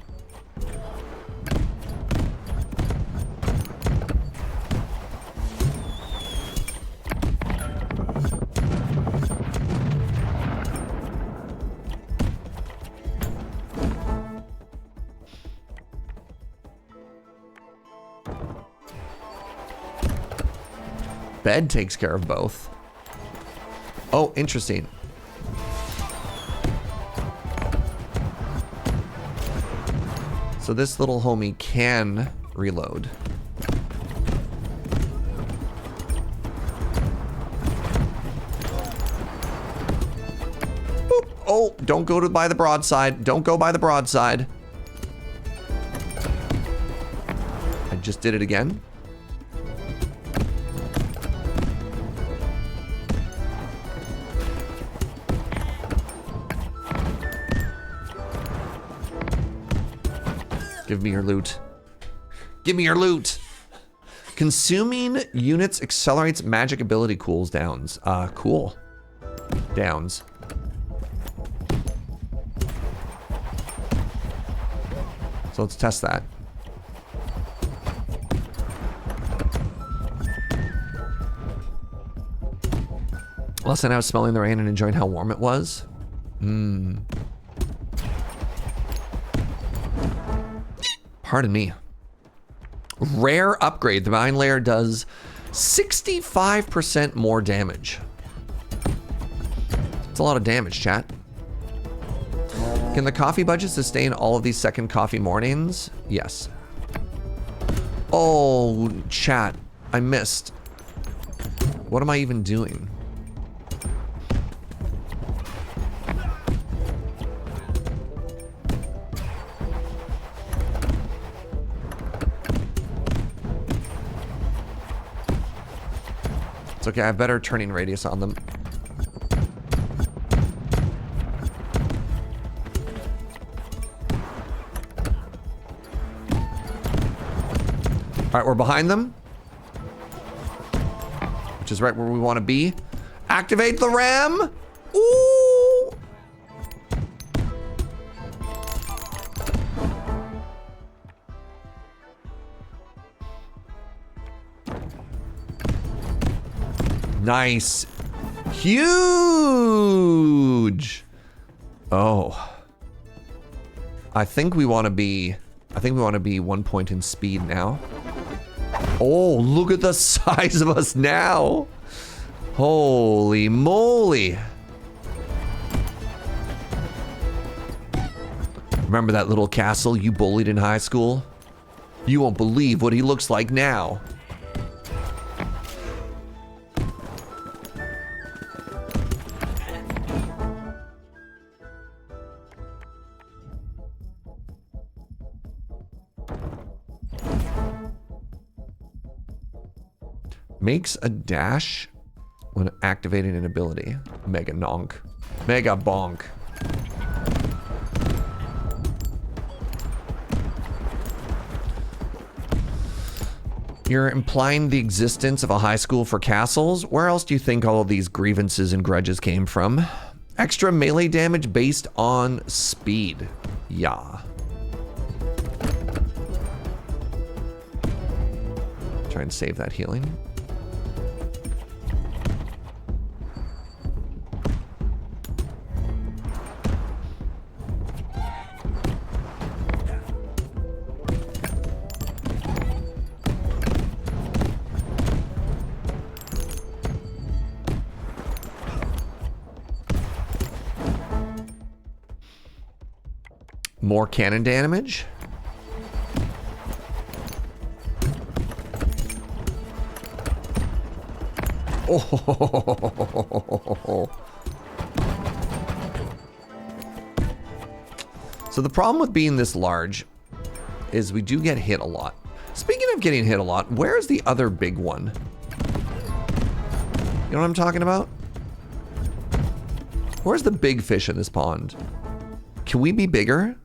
Bed takes care of both. Oh, interesting. So this little homie can reload. Boop. Oh, don't go by the broadside. Don't go by the broadside. I just did it again. Give me your loot. Give me your loot. Consuming units accelerates magic ability cools downs. Cool. Downs. So let's test that. Last night I was smelling the rain and enjoying how warm it was. Pardon me. Rare upgrade. The mine layer does 65% more damage. It's a lot of damage, chat. Can the coffee budget sustain all of these second coffee mornings? Yes. Oh, chat. I missed. What am I even doing? It's okay, I have better turning radius on them. All right, we're behind them. Which is right where we want to be. Activate the ram. Ooh. Nice. Huge. Oh. I think we want to be 1 point in speed now. Oh, look at the size of us now. Holy moly. Remember that little castle you bullied in high school? You won't believe what he looks like now. Makes a dash when activating an ability. Mega Nonk. Mega Bonk. You're implying the existence of a high school for castles? Where else do you think all of these grievances and grudges came from? Extra melee damage based on speed. Yeah. Try and save that healing. More cannon damage. Oh. So the problem with being this large is we do get hit a lot. Speaking of getting hit a lot, where's the other big one? You know what I'm talking about? Where's the big fish in this pond? Can we be bigger?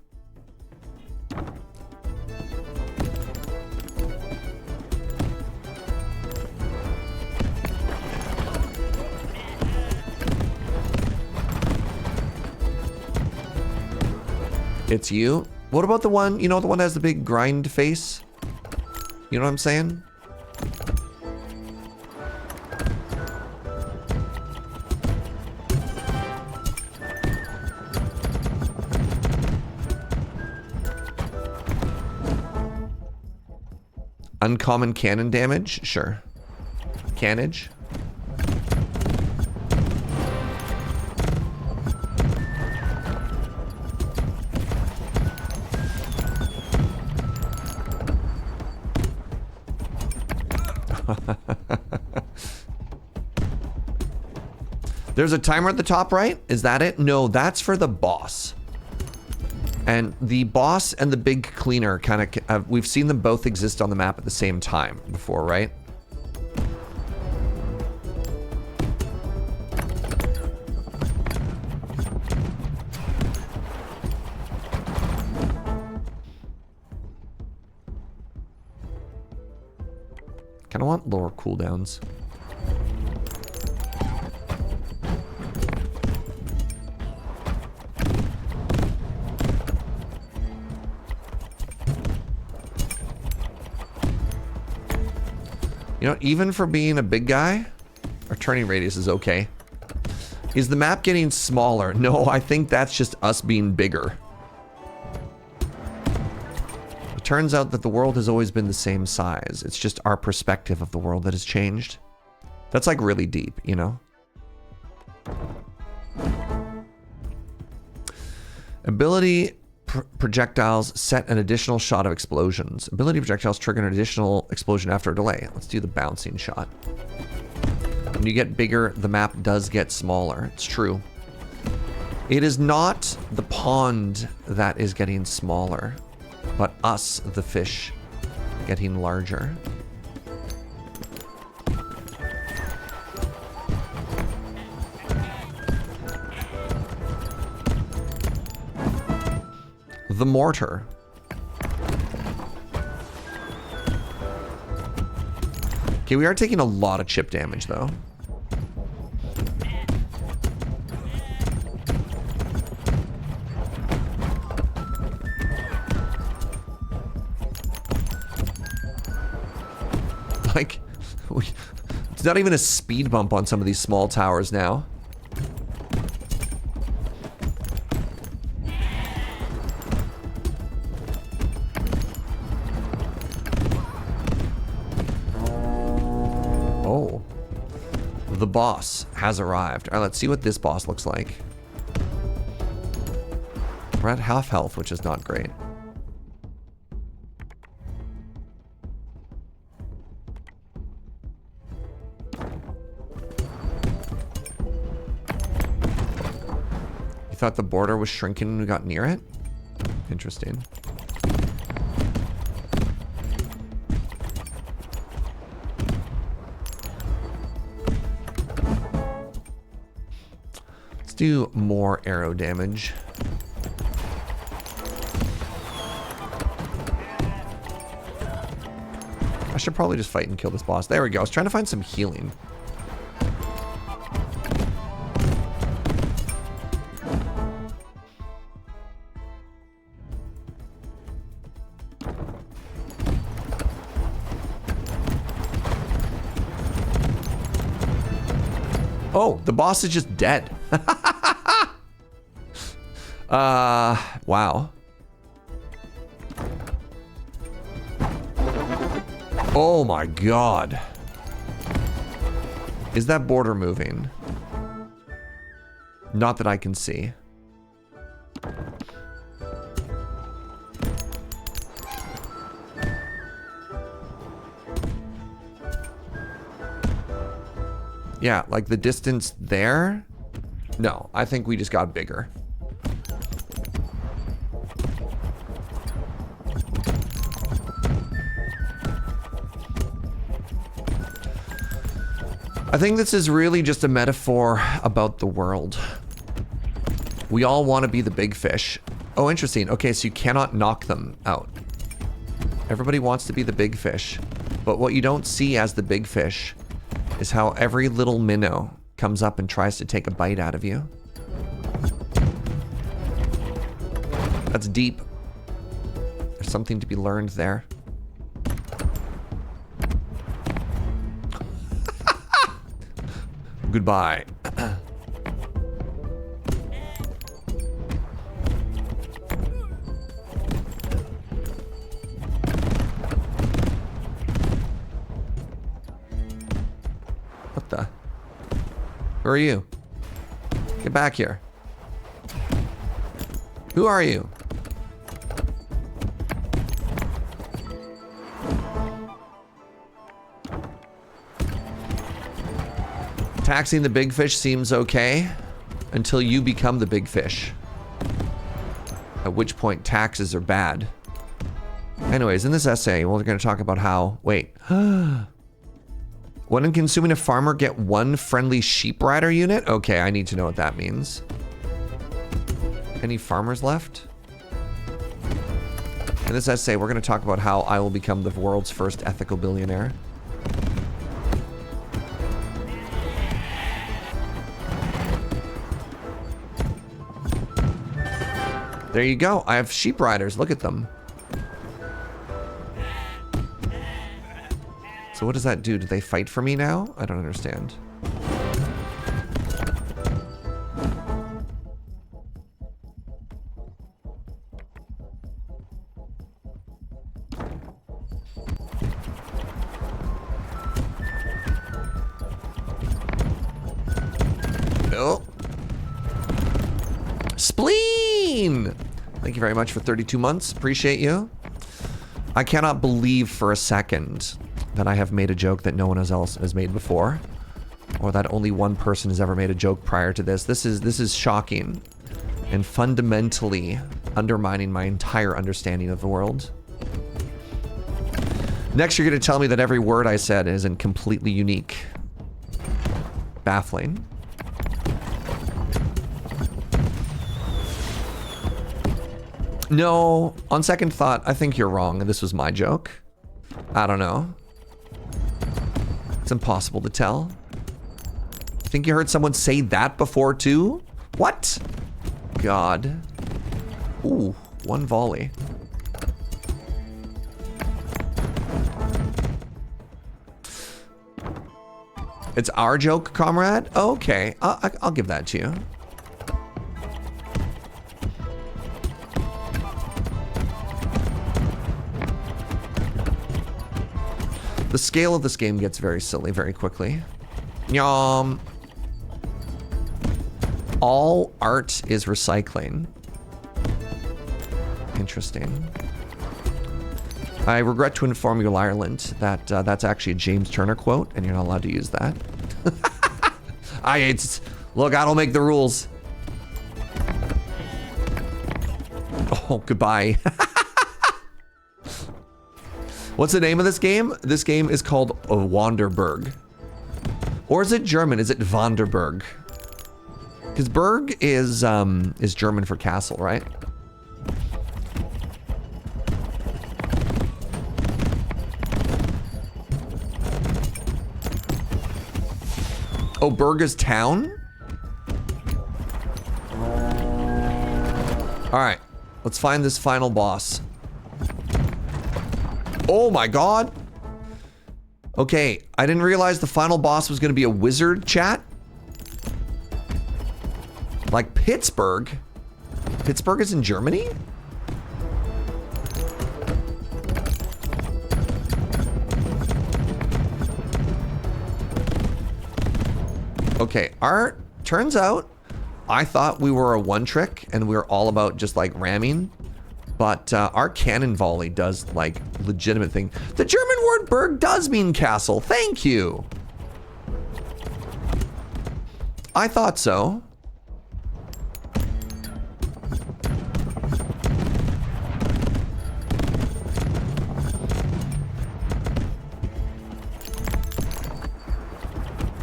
It's you? What about the one, you know, the one that has the big grind face? You know what I'm saying? Uncommon cannon damage? Sure. Cannage? There's a timer at the top right? Is that it? No, that's for the boss. And the boss and the big cleaner kind of, we've seen them both exist on the map at the same time before, right? Kind of want lower cooldowns. You know, even for being a big guy, our turning radius is okay. Is the map getting smaller? No, I think that's just us being bigger. It turns out that the world has always been the same size. It's just our perspective of the world that has changed. That's like really deep, you know? Ability projectiles set an additional shot of explosions. Ability projectiles trigger an additional explosion after a delay. Let's do the bouncing shot. When you get bigger, the map does get smaller. It's true. It is not the pond that is getting smaller, but us, the fish, getting larger. The mortar. Okay, we are taking a lot of chip damage though. Like, it's not even a speed bump on some of these small towers now. The boss has arrived. All right, let's see what this boss looks like. We're at half health, which is not great. You thought the border was shrinking when we got near it? Interesting. do more arrow damage. I should probably just fight and kill this boss. There we go. I was trying to find some healing. Oh, the boss is just dead. Wow. Oh my god. Is that border moving? Not that I can see. Yeah, like the distance there? No, I think we just got bigger. I think this is really just a metaphor about the world. We all want to be the big fish. Oh, interesting. Okay, so you cannot knock them out. Everybody wants to be the big fish. But what you don't see as the big fish is how every little minnow comes up and tries to take a bite out of you. That's deep. There's something to be learned there. Goodbye. What the? Who are you? Get back here. Who are you? Taxing the big fish seems okay until you become the big fish. At which point taxes are bad. Anyways, in this essay, we're going to talk about how... Wait. When consuming a farmer, get one friendly sheep rider unit? Okay, I need to know what that means. Any farmers left? In this essay, we're going to talk about how I will become the world's first ethical billionaire. There you go. I have sheep riders. Look at them. So what does that do? Do they fight for me now? I don't understand. Oh. Spleen! Thank you very much for 32 months. Appreciate you. I cannot believe for a second that I have made a joke that no one else has made before, or that only one person has ever made a joke prior to this. This is shocking and fundamentally undermining my entire understanding of the world. Next, you're going to tell me that every word I said isn't completely unique. Baffling. No, on second thought, I think you're wrong. This was my joke. I don't know. It's impossible to tell. I think you heard someone say that before too? What? God. Ooh, one volley. It's our joke, comrade? Okay, I'll give that to you. The scale of this game gets very silly very quickly. Yum. All art is recycling. Interesting. I regret to inform you, Ireland, that that's actually a James Turner quote, and you're not allowed to use that. Look, I don't make the rules. Oh, goodbye. What's the name of this game? This game is called Wanderburg. Or is it German? Is it Wanderburg? Because Because Berg is German for castle, right? Oh, Berg is town? All right, let's find this final boss. Oh my God. Okay, I didn't realize the final boss was gonna be a wizard, chat. Like Pittsburgh. Pittsburgh is in Germany? Okay, turns out I thought we were a one trick and we were all about just like ramming, but our cannon volley does like legitimate thing. The German word Berg does mean castle. Thank you. I thought so.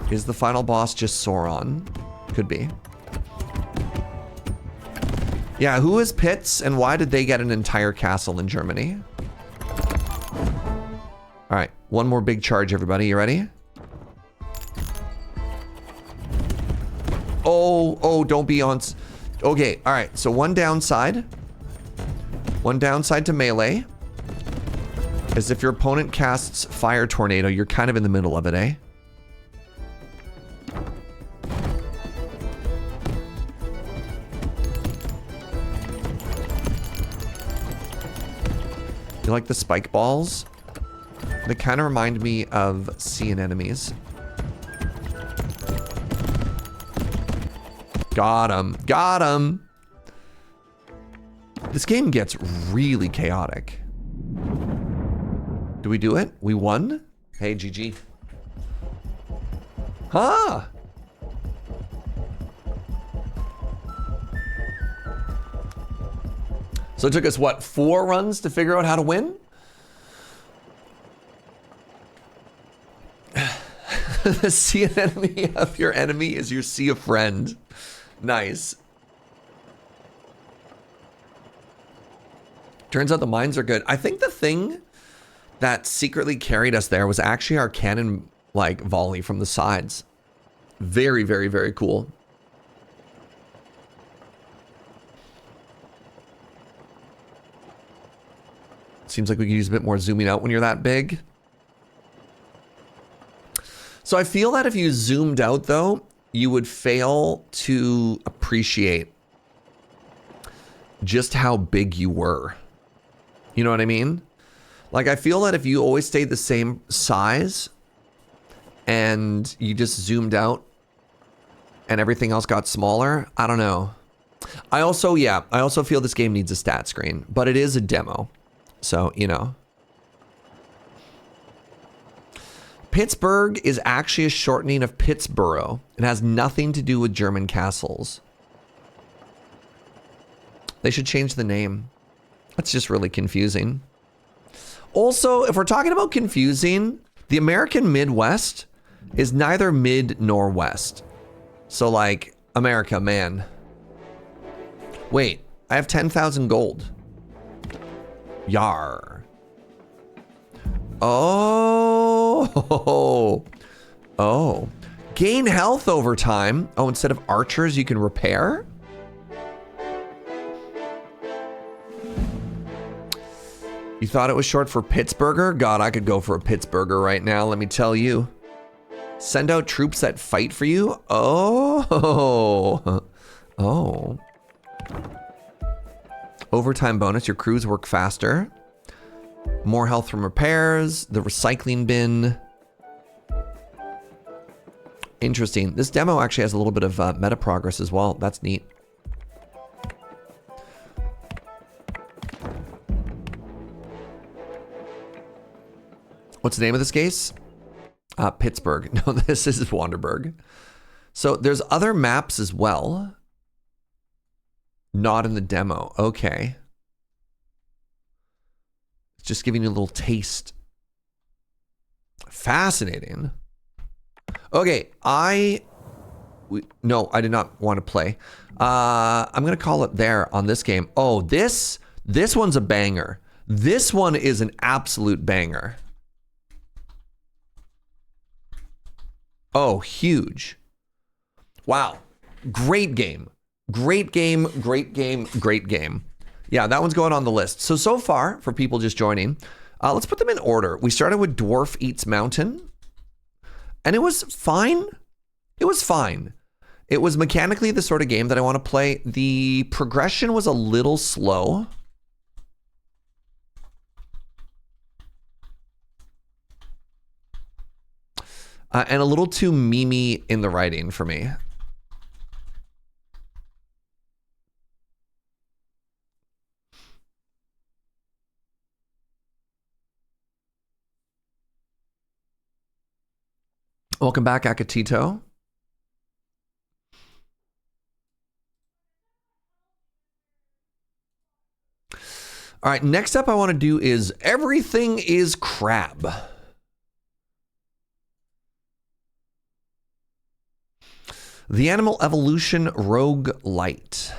Is the final boss just Sauron? Could be. Yeah, who is Pitts and why did they get an entire castle in Germany? All right, one more big charge, everybody. You ready? Oh, don't be on. Okay, all right, so one downside to melee is if your opponent casts Fire Tornado, you're kind of in the middle of it, eh? You like the spike balls? They kind of remind me of sea anemones. Got him. Got him. This game gets really chaotic. Do we do it? We won? Hey, GG. Huh? So it took us, what, 4 runs to figure out how to win? The sea anemone of your enemy is your sea of friend. Nice. Turns out the mines are good. I think the thing that secretly carried us there was actually our cannon, like, volley from the sides. Very, very, very cool. Seems like we could use a bit more zooming out when you're that big. So I feel that if you zoomed out, though, you would fail to appreciate just how big you were. You know what I mean? Like, I feel that if you always stayed the same size and you just zoomed out and everything else got smaller, I don't know. I also feel this game needs a stat screen, but it is a demo. So, you know. Pittsburgh is actually a shortening of Pittsburgh. It has nothing to do with German castles. They should change the name. That's just really confusing. Also, if we're talking about confusing, the American Midwest is neither mid nor west. So, like, America, man. Wait, I have 10,000 gold. Yar. Oh. Oh. Gain health over time. Oh, instead of archers, you can repair? You thought it was short for Pittsburgher? God, I could go for a Pittsburgher right now, let me tell you. Send out troops that fight for you? Oh. Oh. Overtime bonus, your crews work faster. More health from repairs, the recycling bin. Interesting. This demo actually has a little bit of meta progress as well. That's neat. What's the name of this case? Pittsburgh. No, this is Wanderburg. So there's other maps as well. Not in the demo. Okay. It's just giving you a little taste. Fascinating. Okay, I No, I did not want to play. I'm going to call it there on this game. Oh, this one's a banger. This one is an absolute banger. Oh, huge. Wow. Great game. Great game, great game, great game. Yeah, that one's going on the list. So far, for people just joining, let's put them in order. We started with Dwarf Eats Mountain, and it was fine. It was fine. It was mechanically the sort of game that I want to play. The progression was a little slow. And a little too memey in the writing for me. Welcome back, Akatito. All right, next up I want to do is Everything is Crab. The Animal Evolution Rogue Light.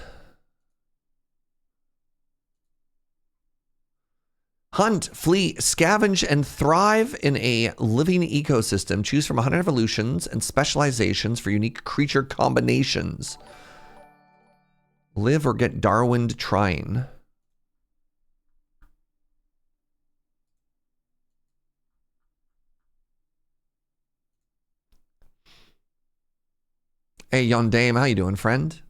Hunt, flee, scavenge, and thrive in a living ecosystem. Choose from 100 evolutions and specializations for unique creature combinations. Live or get Darwined trying. Hey, Yon Dame, how you doing, friend?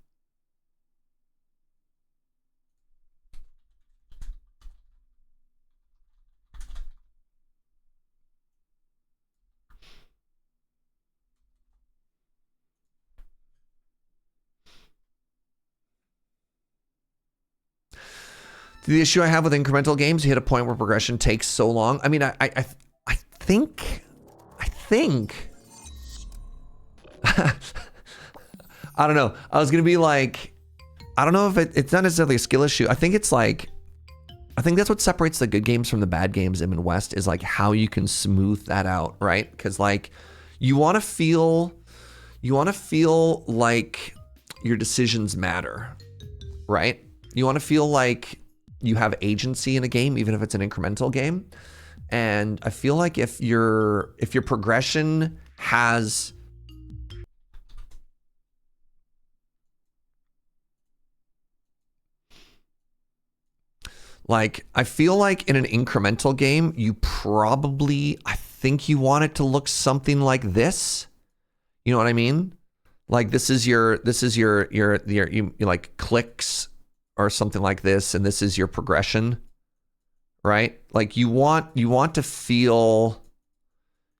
The issue I have with incremental games, you hit a point where progression takes so long. I mean, I think I don't know. I was gonna be like, I don't know if it's not necessarily a skill issue. I think it's like, I think that's what separates the good games from the bad games in West is like how you can smooth that out, right? Because like you want to feel like your decisions matter, right? You want to feel like you have agency in a game, even if it's an incremental game. And I feel like if your progression has like, I feel like in an incremental game, you probably, I think you want it to look something like this. You know what I mean? Like this is your you like clicks or something like this, and this is your progression, right? Like you want to feel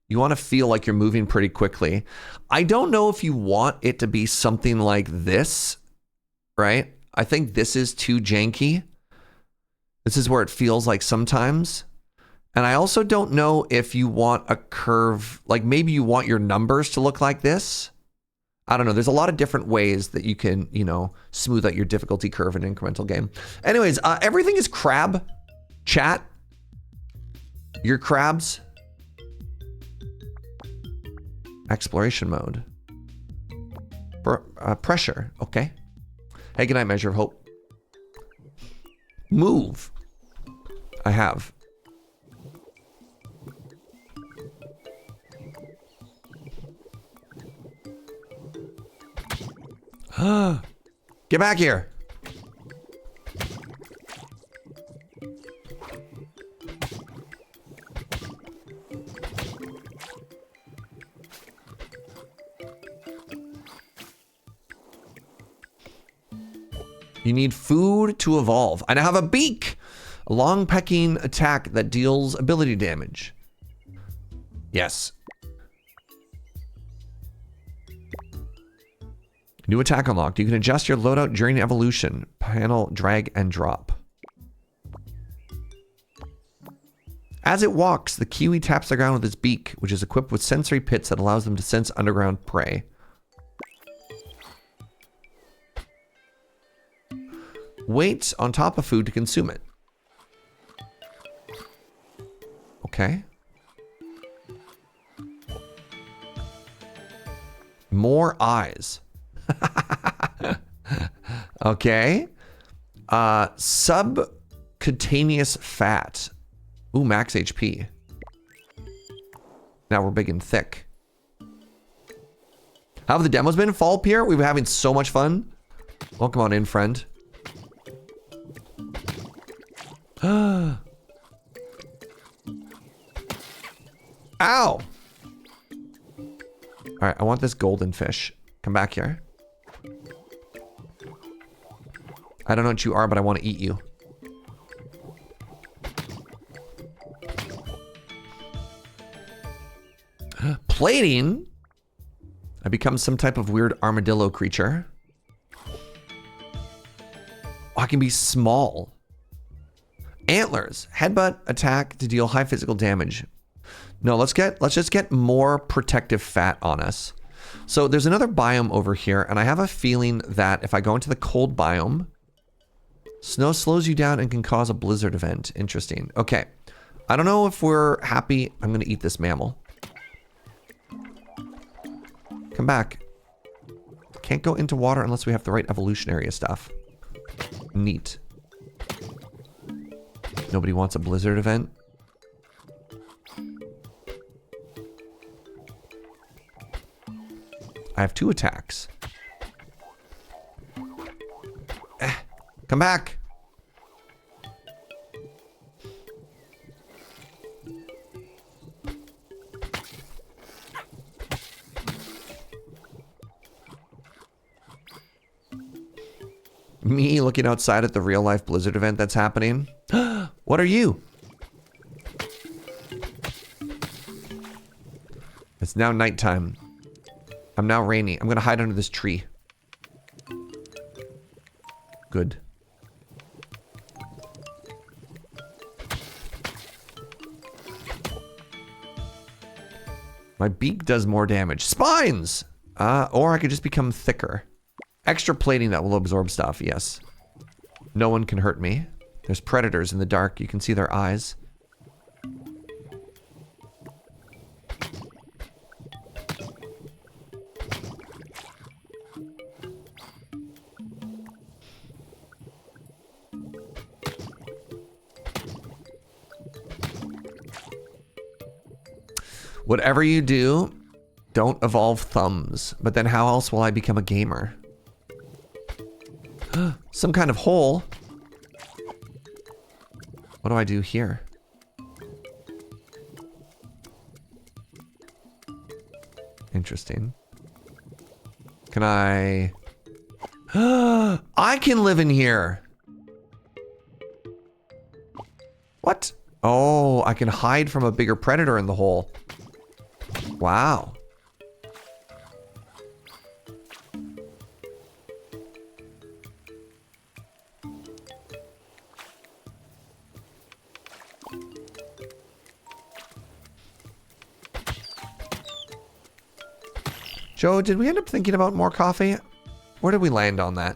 like you're moving pretty quickly. I don't know if you want it to be something like this, right? I think this is too janky. This is where it feels like sometimes. And I also don't know if you want a curve, like maybe you want your numbers to look like this. I don't know. There's a lot of different ways that you can, you know, smooth out your difficulty curve in an incremental game. Anyways, Everything is Crab. Chat. Your crabs. Exploration mode. Pressure. Okay. Hey, good night, Measure of Hope. Move. I have. Get back here. You need food to evolve. And I have a beak. A long pecking attack that deals ability damage. Yes. New attack unlocked. You can adjust your loadout during evolution. Panel, drag, and drop. As it walks, the kiwi taps the ground with its beak, which is equipped with sensory pits that allows them to sense underground prey. Wait on top of food to consume it. Okay. More eyes. Okay. Subcutaneous fat. Ooh, max HP. Now we're big and thick. How have the demos been? Fall Pier? We've been having so much fun. Welcome on in, friend. Ow. All right, I want this golden fish. Come back here. I don't know what you are, but I want to eat you. Plating? I become some type of weird armadillo creature. Oh, I can be small. Antlers. Headbutt attack to deal high physical damage. No, let's just get more protective fat on us. So there's another biome over here, and I have a feeling that if I go into the cold biome, snow slows you down and can cause a blizzard event. Interesting. Okay. I don't know if we're happy. I'm going to eat this mammal. Come back. Can't go into water unless we have the right evolutionary stuff. Neat. Nobody wants a blizzard event. I have 2 attacks. Come back. Me looking outside at the real life blizzard event that's happening. What are you? It's now nighttime. I'm now rainy. I'm gonna hide under this tree. Good. My beak does more damage. Spines! Or I could just become thicker. Extra plating that will absorb stuff, yes. No one can hurt me. There's predators in the dark. You can see their eyes. Whatever you do, don't evolve thumbs. But then how else will I become a gamer? Some kind of hole. What do I do here? Interesting. Can I... I can live in here. What? Oh, I can hide from a bigger predator in the hole. Wow. Joe, did we end up thinking about more coffee? Where did we land on that?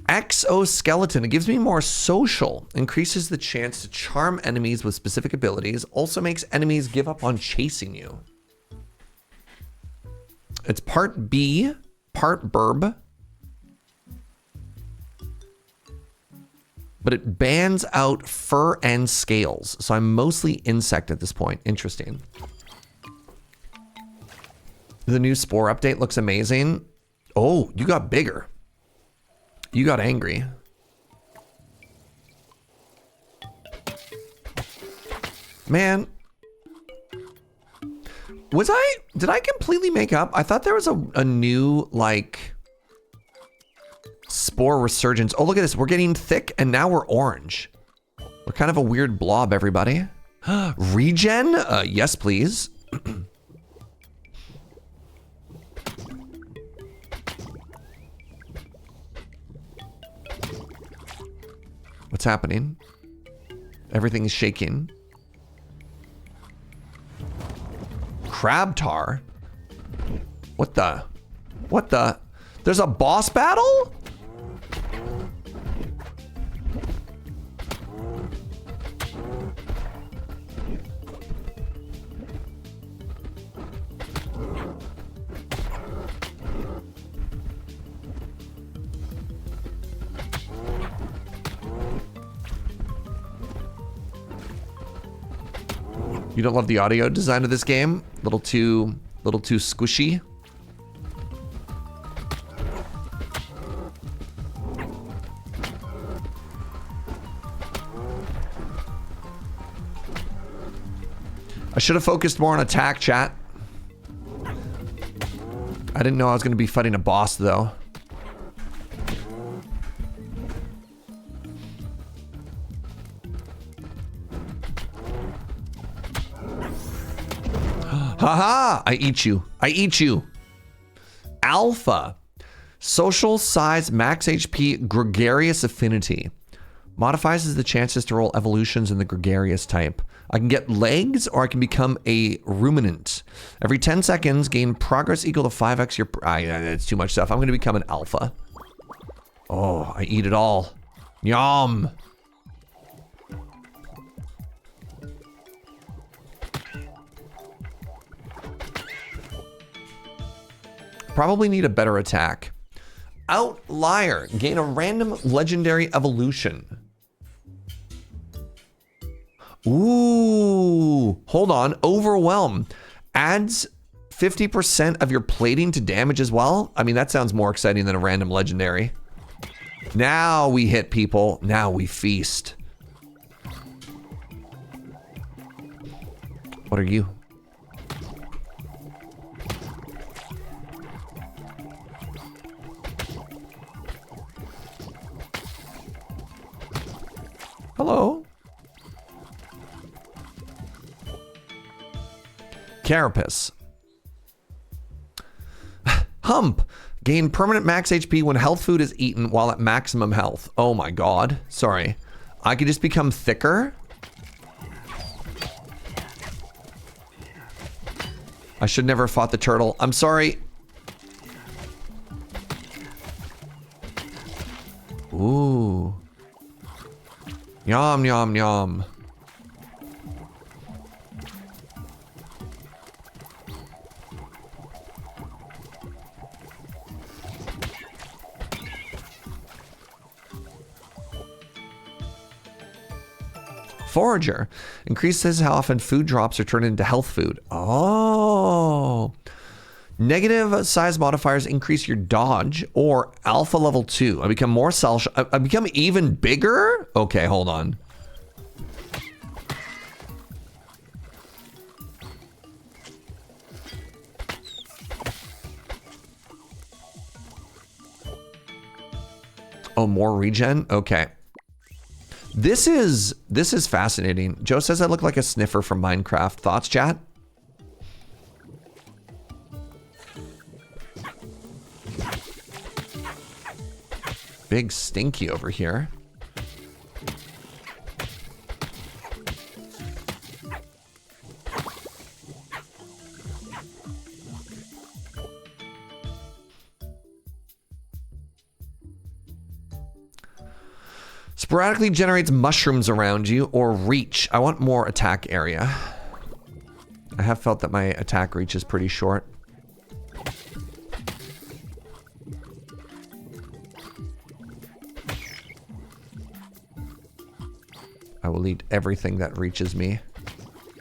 Exoskeleton. It gives me more social. Increases the chance to charm enemies with specific abilities. Also makes enemies give up on chasing you. It's part bee, part burb. But it bans out fur and scales. So I'm mostly insect at this point. Interesting. The new spore update looks amazing. Oh, you got bigger. You got angry. Man. Did I completely make up? I thought there was a new, like, spore resurgence. Oh, look at this. We're getting thick and now we're orange. We're kind of a weird blob, everybody. Regen? Yes, please. What's happening? Everything is shaking. Crab tar? What the? What the? There's a boss battle? You don't love the audio design of this game? Little too squishy. I should have focused more on attack, chat. I didn't know I was going to be fighting a boss, though. Haha! I eat you. I eat you. Alpha. Social size, max HP, gregarious affinity. Modifies the chances to roll evolutions in the gregarious type. I can get legs or I can become a ruminant. Every 10 seconds, gain progress equal to 5x your... it's too much stuff. I'm going to become an alpha. Oh, I eat it all. Yum. Probably need a better attack. Outlier. Gain a random legendary evolution. Ooh, hold on. Overwhelm adds 50% of your plating to damage as well. I mean, that sounds more exciting than a random legendary. Now we hit people. Now we feast. What are you? Hello. Carapace. Hump. Gain permanent max HP when health food is eaten while at maximum health. Oh my god. Sorry. I could just become thicker? I should never have fought the turtle. I'm sorry. Ooh. Yum, yum, yum. Forager. Increases how often food drops are turned into health food. Oh. Negative size modifiers increase your dodge or alpha level 2. I become more I become even bigger? Okay, hold on. Oh, more regen? Okay. This is fascinating. Joe says I look like a sniffer from Minecraft. Thoughts, chat? Big stinky over here. Sporadically generates mushrooms around you or reach. I want more attack area. I have felt that my attack reach is pretty short. I will eat everything that reaches me.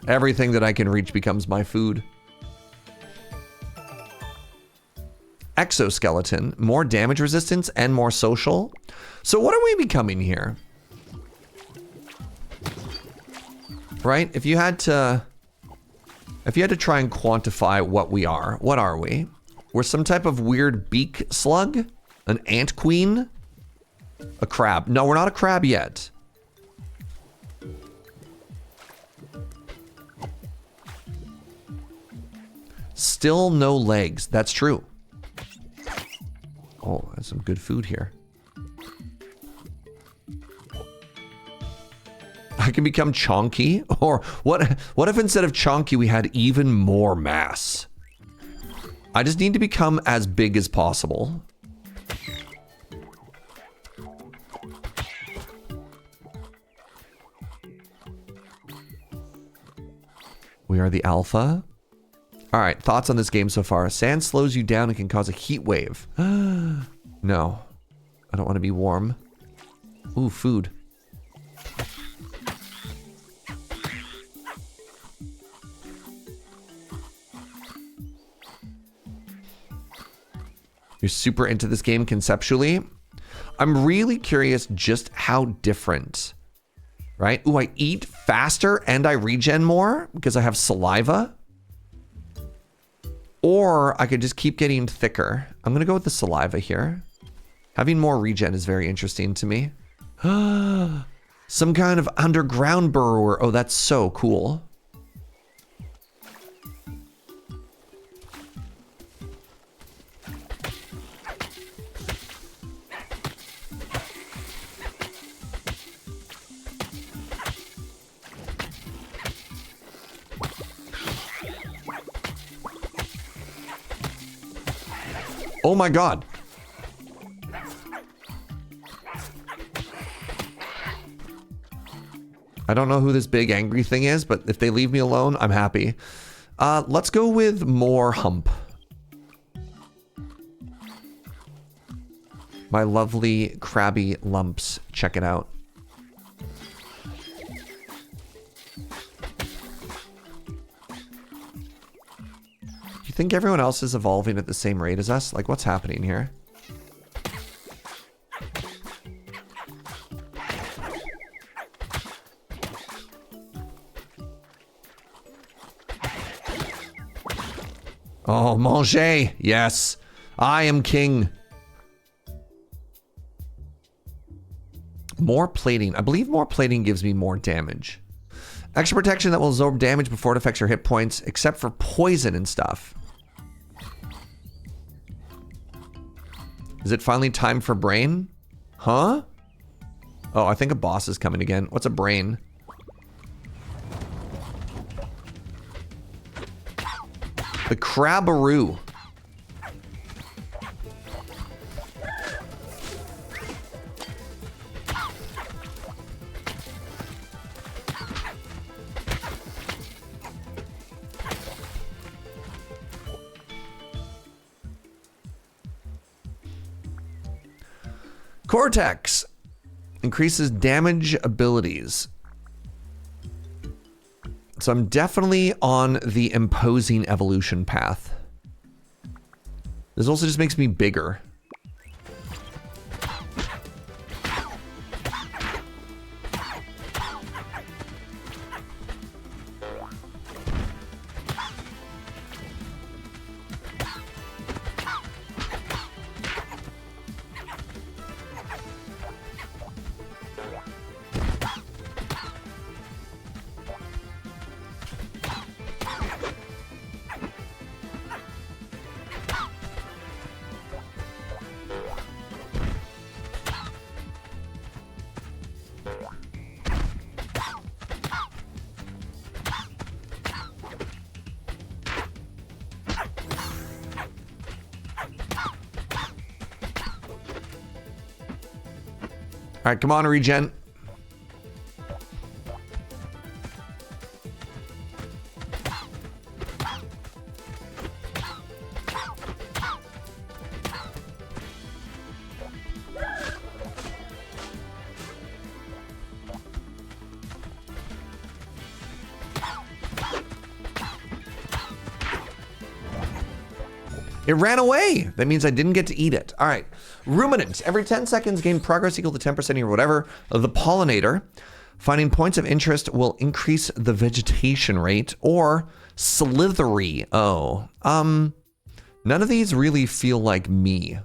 Everything that I can reach becomes my food. Exoskeleton, more damage resistance and more social. So what are we becoming here? Right? If you had to try and quantify what we are, what are we? We're some type of weird beak slug? An ant queen? A crab. No, we're not a crab yet. Still no legs. That's true. Oh, that's some good food here. I can become chonky. Or what if instead of chonky we had even more mass? I just need to become as big as possible. We are the alpha. All right, thoughts on this game so far. Sand slows you down and can cause a heat wave. No, I don't want to be warm. Ooh, food. You're super into this game conceptually. I'm really curious just how different, right? Ooh, I eat faster and I regen more because I have saliva. Or I could just keep getting thicker. I'm gonna go with the saliva here. Having more regen is very interesting to me. Some kind of underground burrower. Oh, that's so cool. Oh my God. I don't know who this big angry thing is, but if they leave me alone, I'm happy. Let's go with more hump. My lovely crabby lumps. Check it out. Do you think everyone else is evolving at the same rate as us? Like, what's happening here? Oh, manger. Yes. I am king. More plating. I believe more plating gives me more damage. Extra protection that will absorb damage before it affects your hit points, except for poison and stuff. Is it finally time for brain? Huh? Oh, I think a boss is coming again. What's a brain? The Crabbaroo. Cortex increases damage abilities. So I'm definitely on the imposing evolution path. This also just makes me bigger. All right, come on, regen. It ran away. That means I didn't get to eat it. All right. Ruminant. Every 10 seconds, gain progress equal to 10% or whatever of the pollinator. Finding points of interest will increase the vegetation rate. Or slithery. Oh. None of these really feel like me.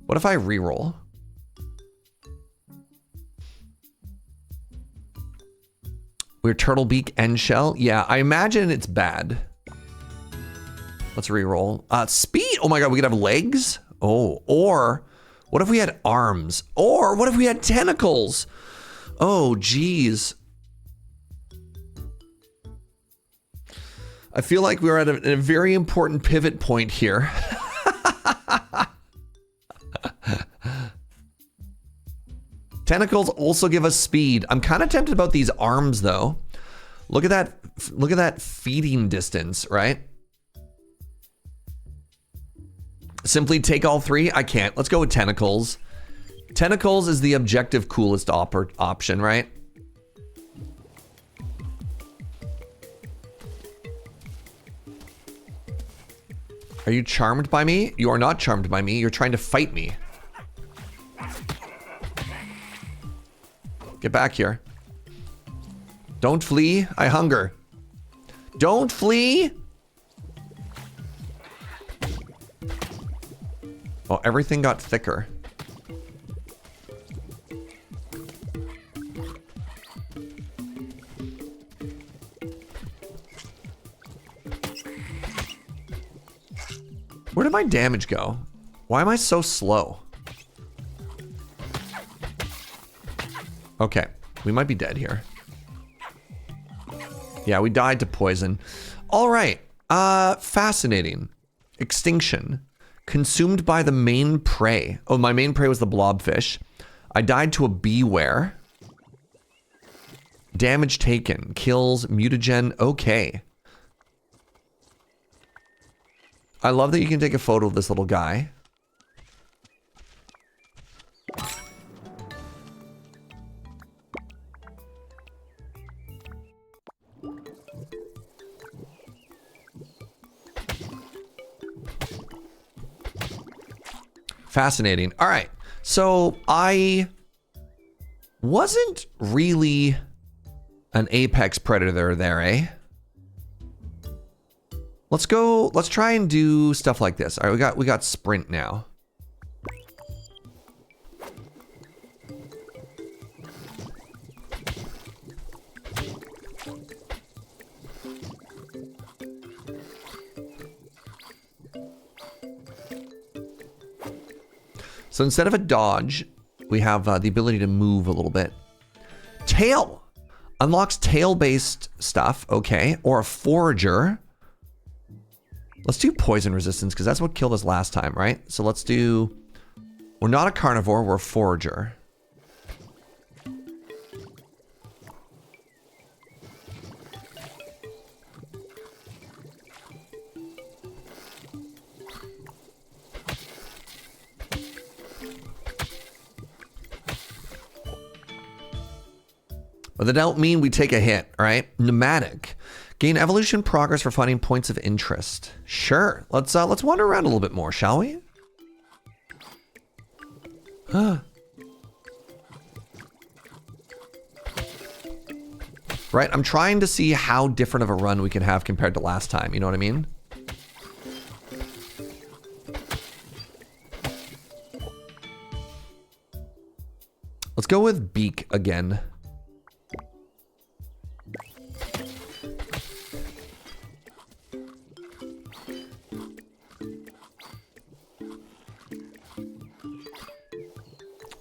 What if I reroll? We're turtle beak and shell. Yeah, I imagine it's bad. Let's reroll. Speed. Oh my God, we could have legs. Oh, or what if we had arms? Or what if we had tentacles? Oh, geez. I feel like we're at a very important pivot point here. Tentacles also give us speed. I'm kind of tempted about these arms though. Look at that. Look at that feeding distance, right? Simply take all three? I can't. Let's go with tentacles. Tentacles is the objective coolest option, right? Are you charmed by me? You are not charmed by me. You're trying to fight me. Get back here. Don't flee. I hunger. Don't flee. Oh, everything got thicker. Where did my damage go? Why am I so slow? Okay, we might be dead here. Yeah, we died to poison. All right, fascinating. Extinction. Consumed by the main prey. Oh, my main prey was the blobfish. I died to a beware. Damage taken. Kills, mutagen. Okay. I love that you can take a photo of this little guy. Fascinating. All right. So I wasn't really an apex predator there, eh? Let's go. Let's try and do stuff like this. All right, we got sprint now. So instead of a dodge, we have the ability to move a little bit. Tail unlocks tail-based stuff. Okay, or a forager. Let's do poison resistance because that's what killed us last time, right? So let's do... We're not a carnivore, we're a forager. But that don't mean we take a hit, right? Pneumatic. Gain evolution progress for finding points of interest. Sure. Let's wander around a little bit more, shall we? Right, I'm trying to see how different of a run we can have compared to last time, you know what I mean? Let's go with beak again.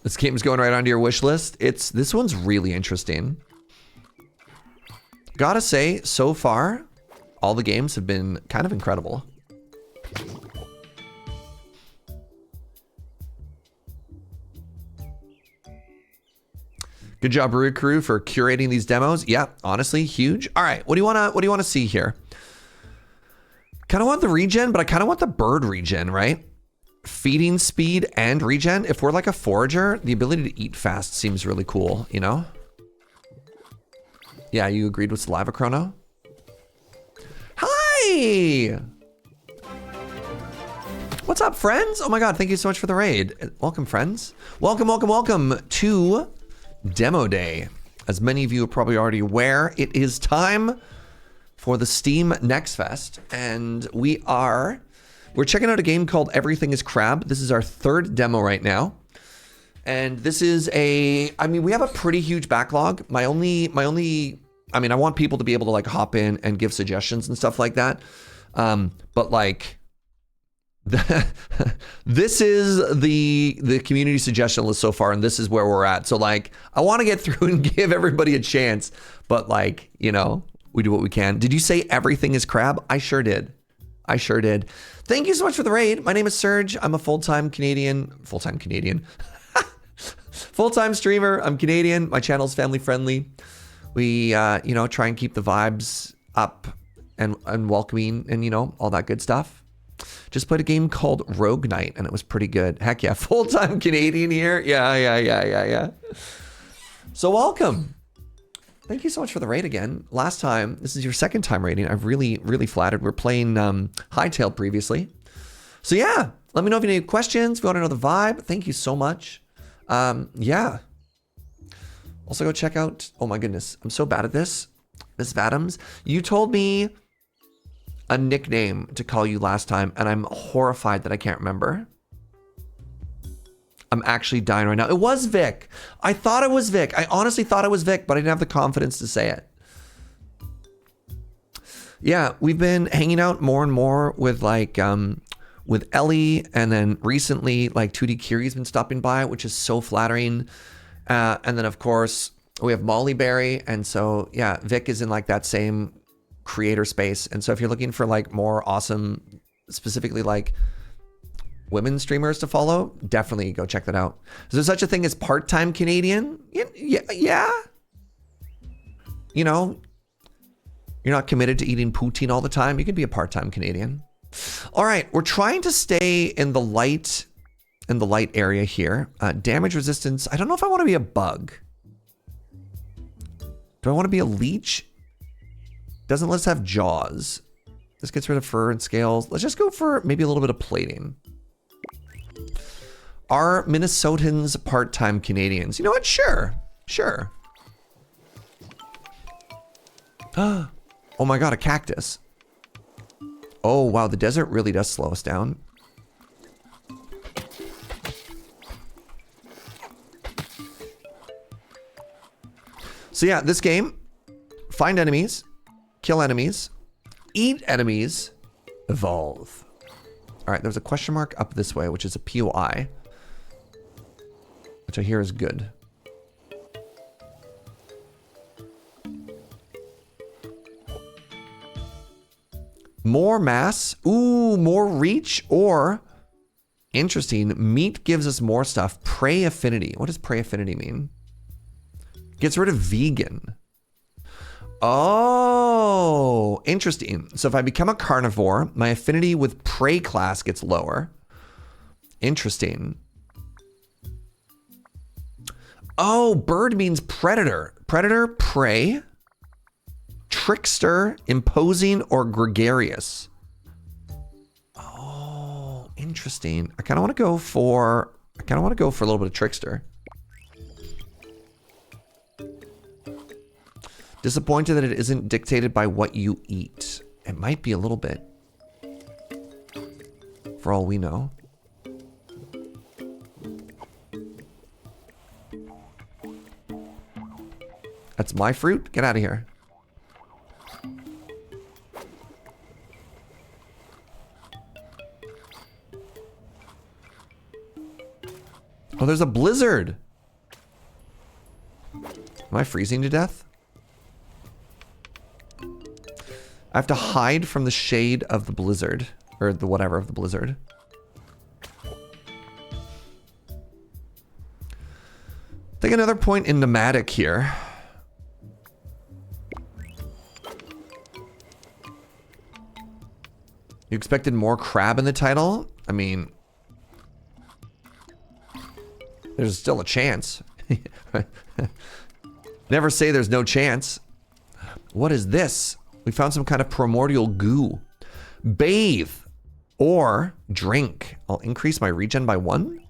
This game's going right onto your wish list. This one's really interesting. Gotta say, so far, all the games have been kind of incredible. Good job, Brew Crew, for curating these demos. Yeah, honestly, huge. All right, what do you wanna see here? Kind of want the regen, but I kind of want the bird regen, right? Feeding speed and regen. If we're like a forager, the ability to eat fast seems really cool, you know? Yeah, you agreed with Saliva Chrono? Hi! What's up, friends? Oh my god, thank you so much for the raid. Welcome, friends. Welcome, welcome, welcome to Demo Day. As many of you are probably already aware, it is time for the Steam Next Fest, and we're checking out a game called Everything is Crab. This is our third demo right now. And this is we have a pretty huge backlog. I want people to be able to like hop in and give suggestions and stuff like that. But like, this is the community suggestion list so far, and this is where we're at. So like, I want to get through and give everybody a chance, but like, you know, we do what we can. Did you say Everything is Crab? I sure did. I sure did. Thank you so much for the raid. My name is Serge. I'm a full-time full-time streamer. I'm Canadian. My channel's family friendly. We, try and keep the vibes up and welcoming and, all that good stuff. Just played a game called Rogue Knight and it was pretty good. Heck yeah. Full-time Canadian here. Yeah. So welcome. Thank you so much for the raid again. Last time, this is your second time raiding. I'm really, really flattered. We're playing Hightail previously. So yeah, let me know if you have any questions, if you want to know the vibe. Thank you so much. Yeah. Also go check out, oh my goodness, I'm so bad at this. Miss Vadams, you told me a nickname to call you last time, and I'm horrified that I can't remember. I'm actually dying right now. It was Vic. I thought it was Vic. I honestly thought it was Vic, but I didn't have the confidence to say it. Yeah, we've been hanging out more and more with like, with Ellie, and then recently like 2D Kiri's been stopping by, which is so flattering. And then of course we have Molly Berry, and so yeah, Vic is in like that same creator space. And so if you're looking for like more awesome, specifically like women streamers to follow, definitely go check that out. Is there such a thing as part-time Canadian? Yeah. You know, you're not committed to eating poutine all the time. You could be a part-time Canadian. All right, we're trying to stay in the light area here. Damage resistance. I don't know if I want to be a bug. Do I want to be a leech? Doesn't let us have jaws. This gets rid of fur and scales. Let's just go for maybe a little bit of plating. Are Minnesotans part-time Canadians? You know what? Sure. Oh my god, a cactus. Oh wow, the desert really does slow us down. So yeah, this game, find enemies, kill enemies, eat enemies, evolve. All right, there's a question mark up this way, which is a POI, which I hear is good. More mass, ooh, more reach, or interesting, meat gives us more stuff. Prey affinity. What does prey affinity mean? Gets rid of vegan. Oh, interesting. So if I become a carnivore, my affinity with prey class gets lower. Interesting. Oh, bird means predator. Predator, prey, trickster, imposing, or gregarious. Oh, interesting. I kind of want to go for a little bit of trickster. Disappointed that it isn't dictated by what you eat. It might be a little bit, for all we know. That's my fruit? Get out of here. Oh, there's a blizzard. Am I freezing to death? I have to hide from the shade of the blizzard, or the whatever of the blizzard. Take another point in nomadic here. You expected more crab in the title? I mean, there's still a chance. Never say there's no chance. What is this? We found some kind of primordial goo. Bathe or drink. I'll increase my regen by 1.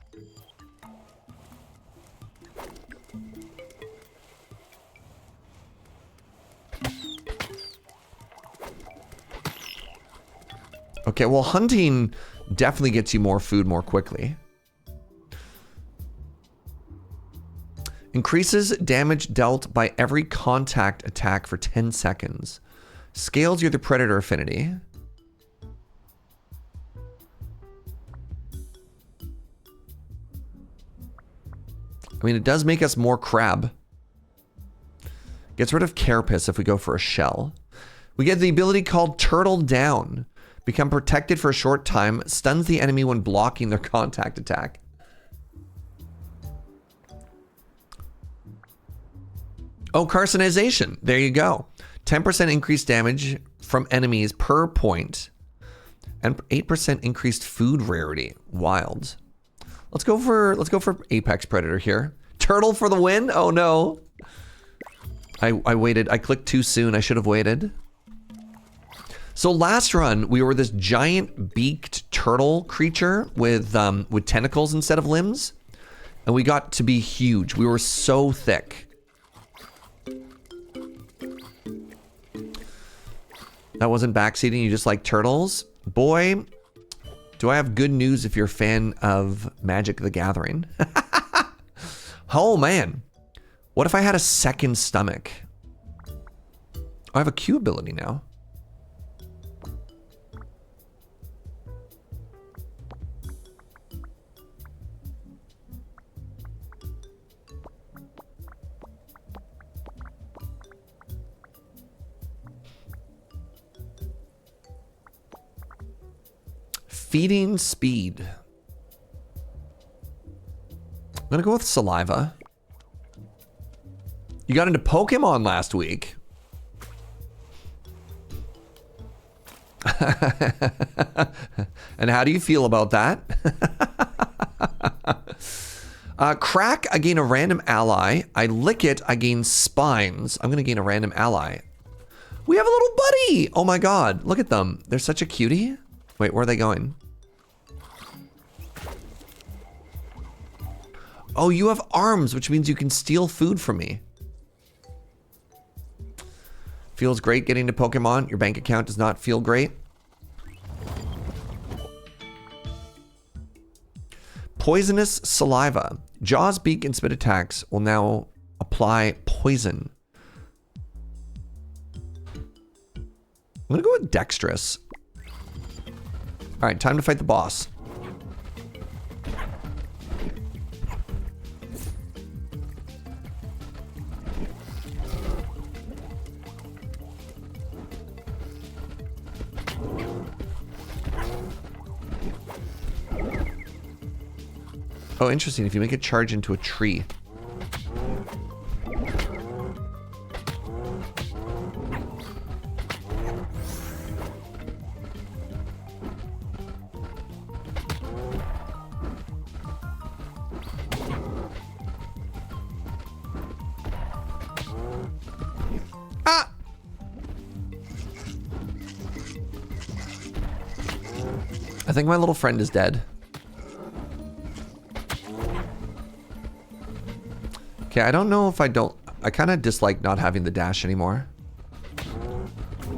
Okay, well, hunting definitely gets you more food more quickly. Increases damage dealt by every contact attack for 10 seconds. Scales your the predator affinity. I mean, it does make us more crab. Gets rid of carapace if we go for a shell. We get the ability called Turtle Down. Become protected for a short time. Stuns the enemy when blocking their contact attack. Oh, carcinization. There you go. 10% increased damage from enemies per point. And 8% increased food rarity. Wild. Let's go for Apex Predator here. Turtle for the win? Oh no. I waited. I clicked too soon. I should have waited. So last run, we were this giant beaked turtle creature with tentacles instead of limbs. And we got to be huge. We were so thick. That wasn't backseating, you just like turtles? Boy, do I have good news if you're a fan of Magic the Gathering. Oh man, what if I had a second stomach? I have a Q ability now. Feeding speed. I'm gonna go with saliva. You got into Pokemon last week. And how do you feel about that? Crack, I gain a random ally. I lick it, I gain spines. I'm gonna gain a random ally. We have a little buddy! Oh my god, look at them. They're such a cutie. Wait, where are they going? Oh, you have arms, which means you can steal food from me. Feels great getting to Pokemon. Your bank account does not feel great. Poisonous saliva. Jaws, beak, and spit attacks will now apply poison. I'm gonna go with dexterous. All right, time to fight the boss. Oh, interesting. If you make it charge into a tree. Ah! I think my little friend is dead. Okay, I don't know if I kind of dislike not having the dash anymore.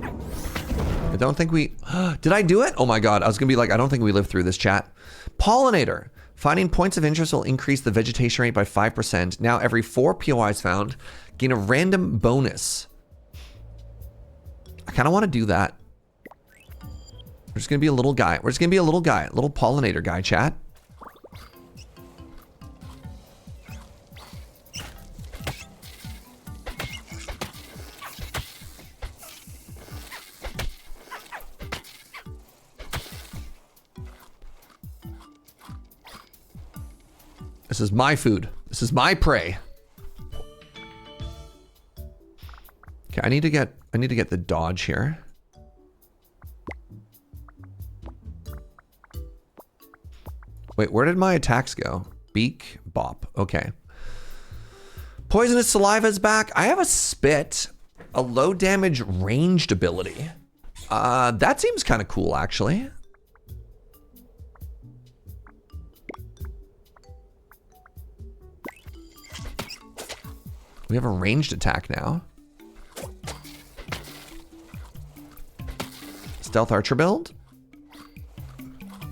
I don't think we, did I do it? Oh my God, I was gonna be like, I don't think we lived through this, chat. Pollinator. Finding points of interest will increase the vegetation rate by 5%. Now every 4 POIs found, gain a random bonus. I kind of want to do that. We're just gonna be a little guy. We're just gonna be a little guy, a little pollinator guy, chat. This is my food. This is my prey. Okay, I need to get the dodge here. Wait, where did my attacks go? Beak, bop. Okay. Poisonous saliva is back. I have a spit, a low damage ranged ability. That seems kind of cool, actually. We have a ranged attack now. Stealth archer build?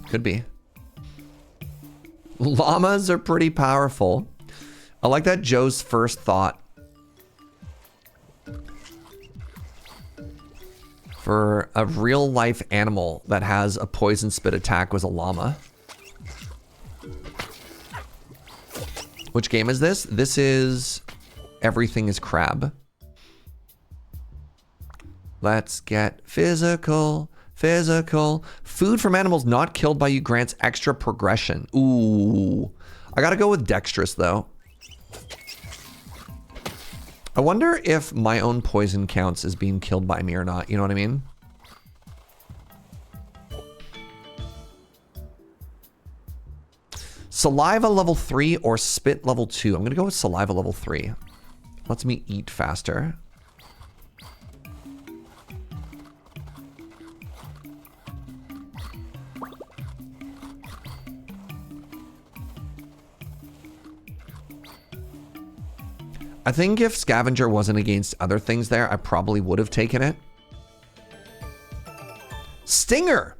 Could be. Llamas are pretty powerful. I like that Joe's first thought for a real life animal that has a poison spit attack was a llama. Which game is this? This is Everything is Crab. Let's get physical. Physical. Food from animals not killed by you grants extra progression. Ooh. I gotta go with dexterous though. I wonder if my own poison counts as being killed by me or not. You know what I mean? Saliva level 3 or spit level 2. I'm gonna go with saliva level 3. Lets me eat faster. I think if Scavenger wasn't against other things there, I probably would have taken it. Stinger!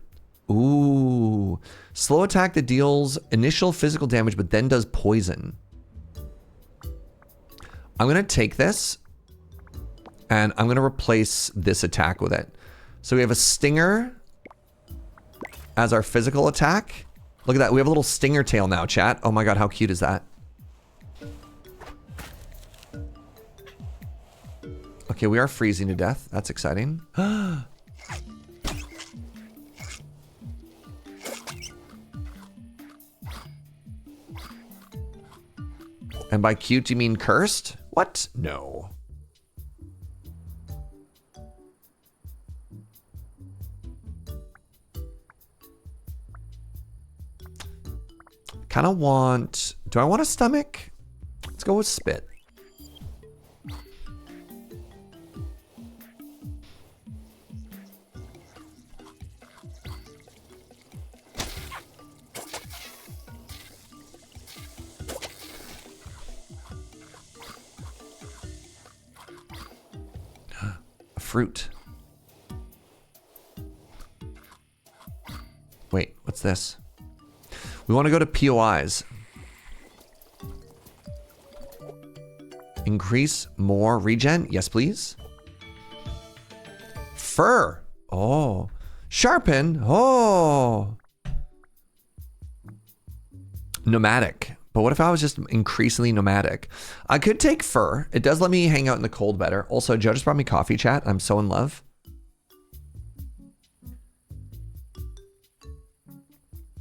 Ooh. Slow attack that deals initial physical damage, but then does poison. I'm going to take this, and I'm going to replace this attack with it. So we have a Stinger as our physical attack. Look at that. We have a little Stinger tail now, chat. Oh my god, how cute is that? Okay, we are freezing to death. That's exciting. And by cute, you mean cursed? What? No. Kind of want... Do I want a stomach? Let's go with spit. Fruit. Wait, what's this? We want to go to POIs. Increase more regen. Yes, please. Fur. Oh. Sharpen. Oh. Nomadic. But what if I was just increasingly nomadic? I could take fur. It does let me hang out in the cold better. Also, Joe just brought me coffee, chat. I'm so in love.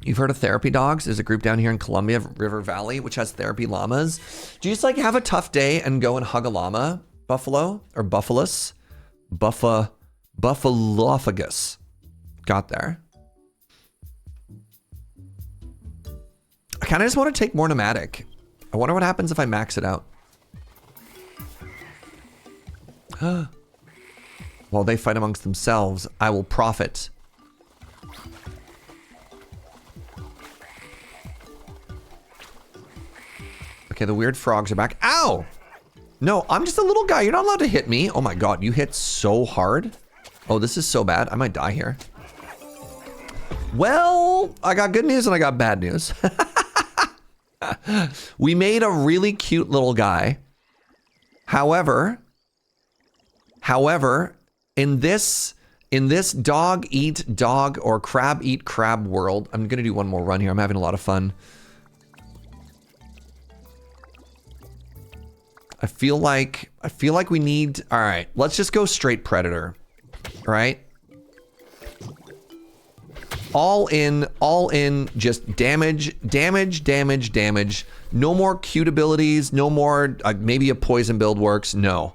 You've heard of therapy dogs? There's a group down here in Columbia River Valley, which has therapy llamas. Do you just like have a tough day and go and hug a llama? Buffalo or buffalus? Buffalophagus. Got there. I kind of just want to take more nomadic. I wonder what happens if I max it out. While they fight amongst themselves, I will profit. Okay, the weird frogs are back. Ow! No, I'm just a little guy. You're not allowed to hit me. Oh my god, you hit so hard. Oh, this is so bad. I might die here. Well, I got good news and I got bad news. We made a really cute little guy. However, in this dog eat dog or crab eat crab world, I'm gonna do one more run here. I'm having a lot of fun. I feel like we need, all right, let's just go straight predator. All right. All in, just damage. No more cute abilities, no more, maybe a poison build works, no.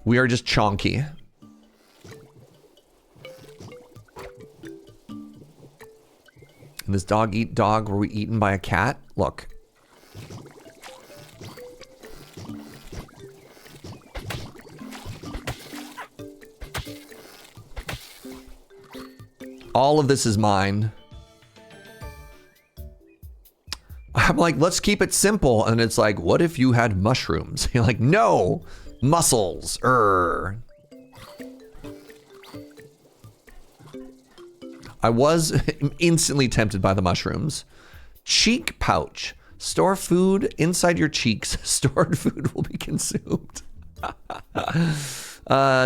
We are just chonky. And this dog eat dog, were we eaten by a cat? Look. All of this is mine. I'm like, let's keep it simple. And it's like, what if you had mushrooms? You're like, no, mussels. I was instantly tempted by the mushrooms. Cheek pouch. Store food inside your cheeks. Stored food will be consumed.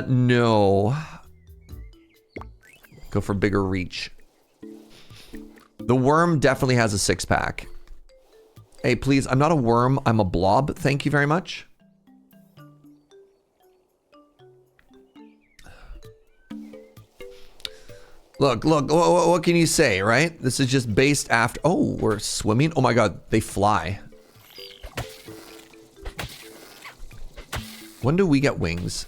No. Go for bigger reach. The worm definitely has a six-pack. Hey, please, I'm not a worm. I'm a blob. Thank you very much. Look, what can you say, right? This is just based after... Oh, we're swimming? Oh my god, they fly. When do we get wings?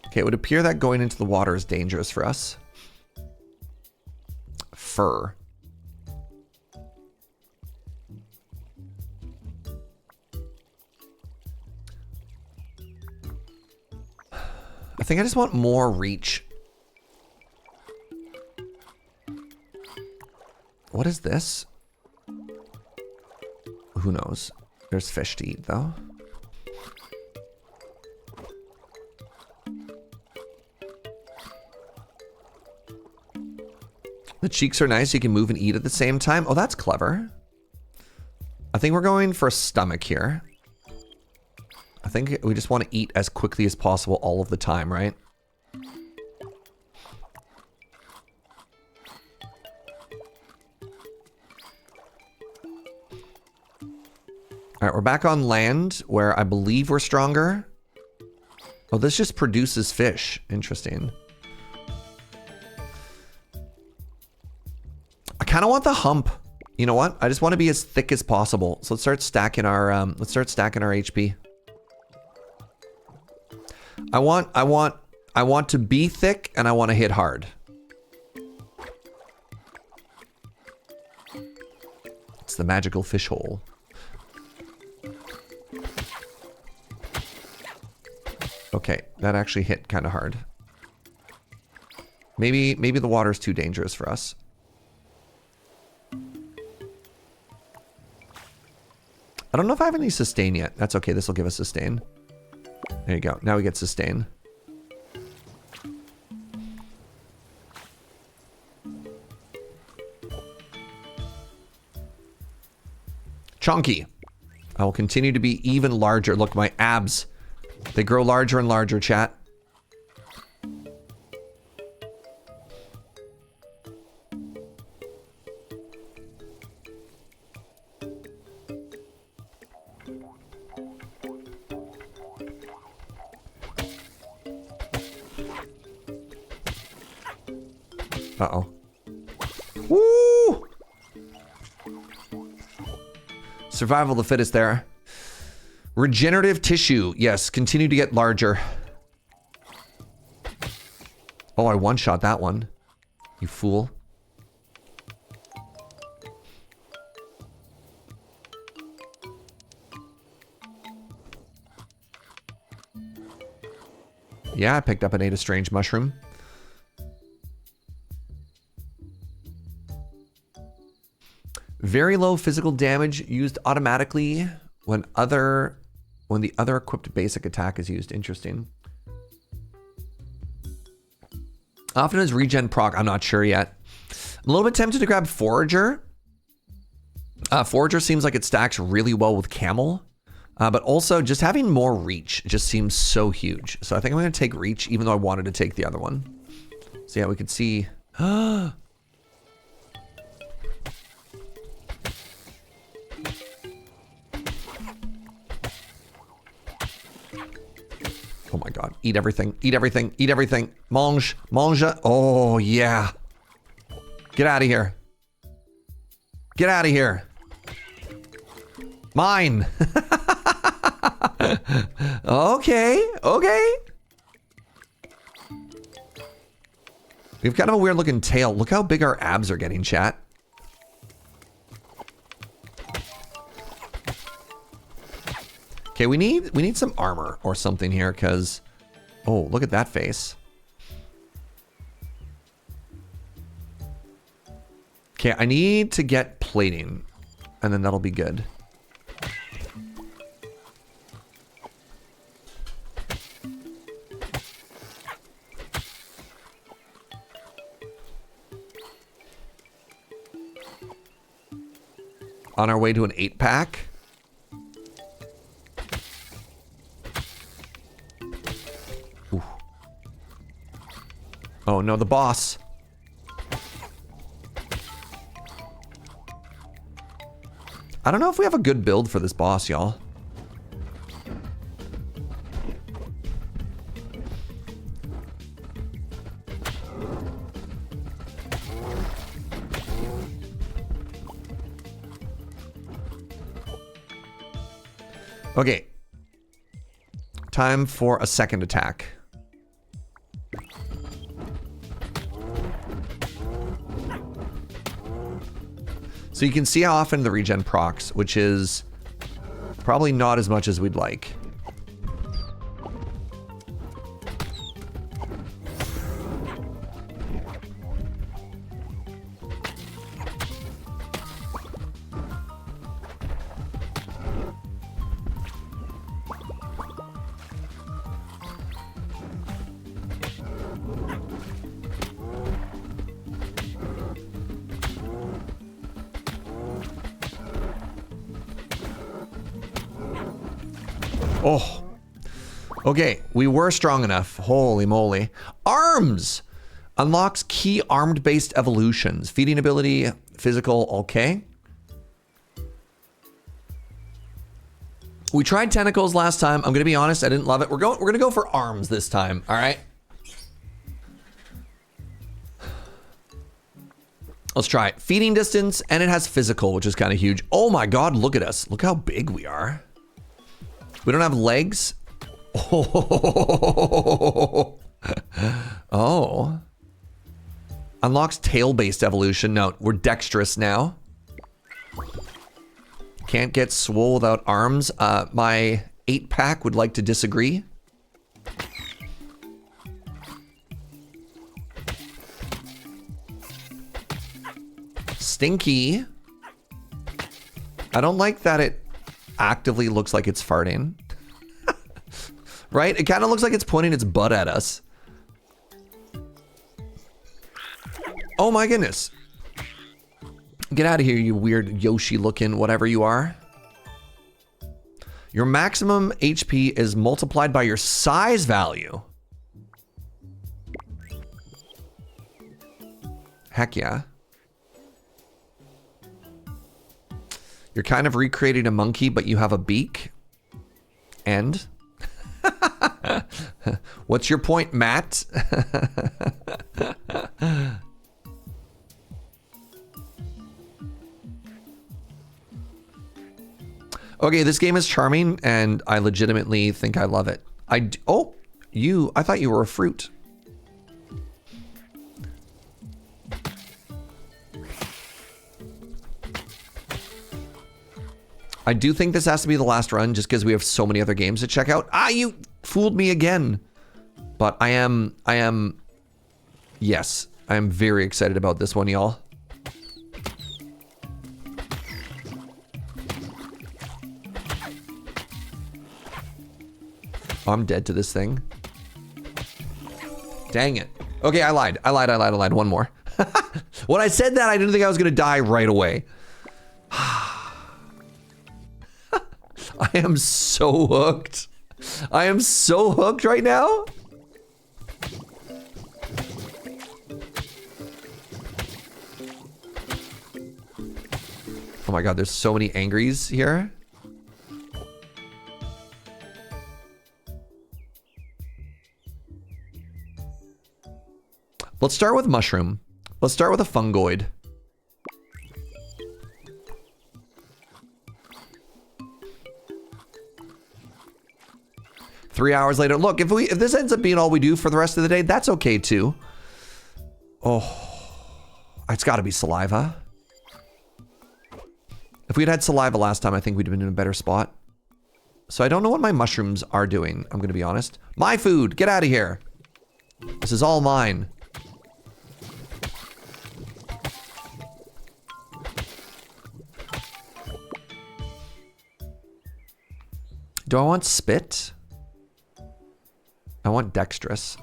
Okay, it would appear that going into the water is dangerous for us. Fur. I think I just want more reach. What is this? Who knows? There's fish to eat, though. The cheeks are nice. You can move and eat at the same time. Oh, that's clever. I think we're going for a stomach here. I think we just want to eat as quickly as possible all of the time, right? All right, we're back on land where I believe we're stronger. Oh, this just produces fish. Interesting. I kind of want the hump. You know what? I just want to be as thick as possible. So let's start stacking our HP. I want to be thick and I want to hit hard. It's the magical fish hole. Okay, that actually hit kind of hard. Maybe the water's too dangerous for us. I don't know if I have any sustain yet. That's okay, this will give us sustain. There you go, now we get sustain. Chunky. I will continue to be even larger. Look, my abs. They grow larger and larger, chat. Uh-oh. Woo! Survival of the fittest there. Regenerative tissue. Yes, continue to get larger. Oh, I one-shot that one. You fool. Yeah, I picked up and ate a strange mushroom. Very low physical damage used automatically when the other equipped basic attack is used. Interesting. Often as regen proc, I'm not sure yet. I'm a little bit tempted to grab Forager. Forager seems like it stacks really well with Camel. But also just having more reach just seems so huge. So I think I'm going to take reach even though I wanted to take the other one. So yeah, we could see... Oh my god. Eat everything. Eat everything. Eat everything. Mange. Mange. Oh, yeah. Get out of here. Get out of here. Mine. Okay. Okay. We have kind of a weird looking tail. Look how big our abs are getting, chat. Okay, we need some armor or something here, because... Oh, look at that face. Okay, I need to get plating, and then that'll be good. On our way to an 8-pack. Oh no, the boss. I don't know if we have a good build for this boss, y'all. Okay. Time for a second attack. So you can see how often the regen procs, which is probably not as much as we'd like. Oh. Okay, we were strong enough. Holy moly. Arms! Unlocks key armed-based evolutions. Feeding ability, physical, okay. We tried tentacles last time. I'm gonna be honest, I didn't love it. We're gonna go for arms this time, all right? Let's try it. Feeding distance, and it has physical, which is kind of huge. Oh my God, look at us. Look how big we are. We don't have legs. Oh. Oh. Unlocks tail-based evolution. No, we're dexterous now. Can't get swole without arms. My 8-pack would like to disagree. Stinky. I don't like that it actively looks like it's farting. Right? It kind of looks like it's pointing its butt at us. Oh my goodness. Get out of here, you weird Yoshi looking whatever you are. Your maximum HP is multiplied by your size value. Heck yeah. You're kind of recreating a monkey, but you have a beak. And? What's your point, Matt? Okay, this game is charming, and I legitimately think I love it. I thought you were a fruit. I do think this has to be the last run just because we have so many other games to check out. Ah, you fooled me again. But yes, I am very excited about this one, y'all. I'm dead to this thing. Dang it. Okay, I lied. One more. When I said that, I didn't think I was gonna die right away. I am so hooked. I am so hooked right now. Oh my God, there's so many angries here. Let's start with mushroom. Let's start with a fungoid. Three hours later. Look, if this ends up being all we do for the rest of the day, that's okay too. Oh, it's got to be saliva. If we'd had saliva last time, I think we'd have been in a better spot. So I don't know what my mushrooms are doing. I'm going to be honest. My food, get out of here. This is all mine. Do I want spit? I want dexterous.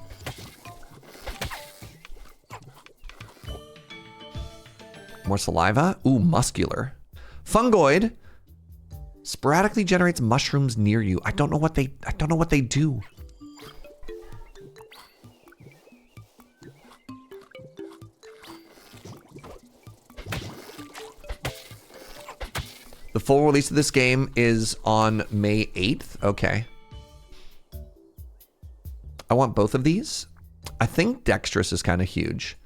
More saliva? Ooh, muscular. Fungoid sporadically generates mushrooms near you. I don't know what they do. The full release of this game is on May 8th. Okay. I want both of these. I think dexterous is kind of huge.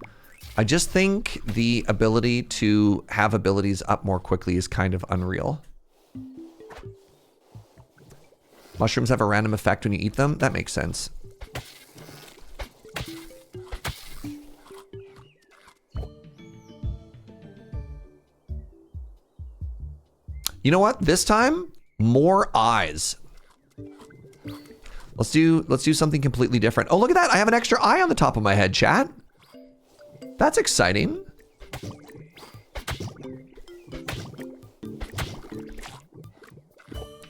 I just think the ability to have abilities up more quickly is kind of unreal. Mushrooms have a random effect when you eat them. That makes sense. You know what? This time, more eyes. Let's do something completely different. Oh, look at that. I have an extra eye on the top of my head, chat. That's exciting.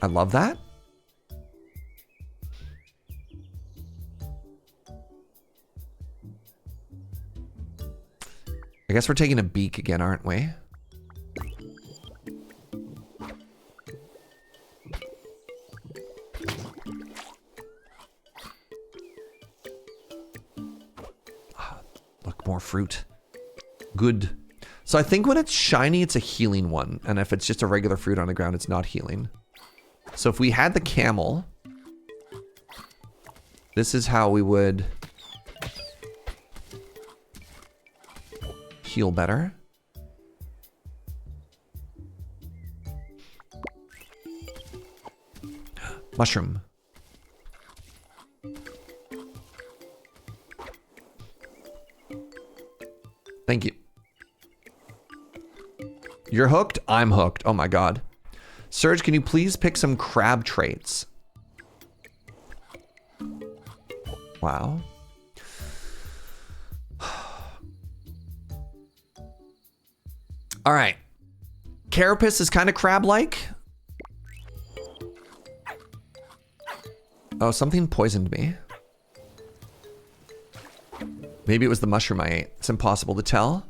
I love that. I guess we're taking a beak again, aren't we? fruit. Good. So I think when it's shiny, it's a healing one. And if it's just a regular fruit on the ground, it's not healing. So if we had the camel, this is how we would heal better. Mushroom. Thank you. You're hooked? I'm hooked. Oh my god. Serge, can you please pick some crab traits? Wow. All right. Carapace is kind of crab-like. Oh, something poisoned me. Maybe it was the mushroom I ate. It's impossible to tell.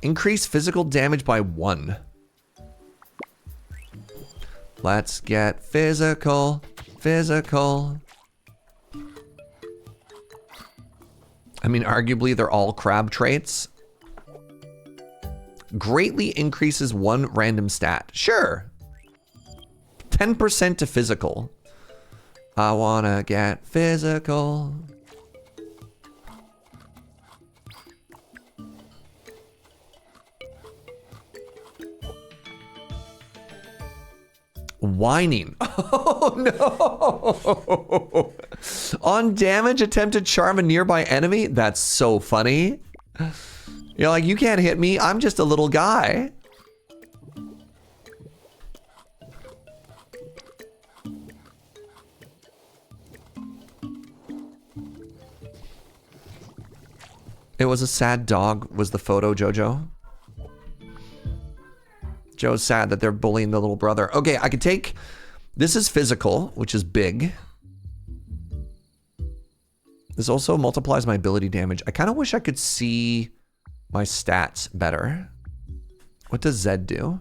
Increase physical damage by 1. Let's get physical. Physical. I mean, arguably, they're all crab traits. Greatly increases 1 random stat. Sure. 10% to physical. I wanna get physical. Whining. Oh no! On damage, attempt to charm a nearby enemy? That's so funny. You're like, you can't hit me. I'm just a little guy. It was a sad dog, was the photo, Jojo. Joe's sad that they're bullying the little brother. Okay, I could take... This is physical, which is big. This also multiplies my ability damage. I kind of wish I could see my stats better. What does Z do?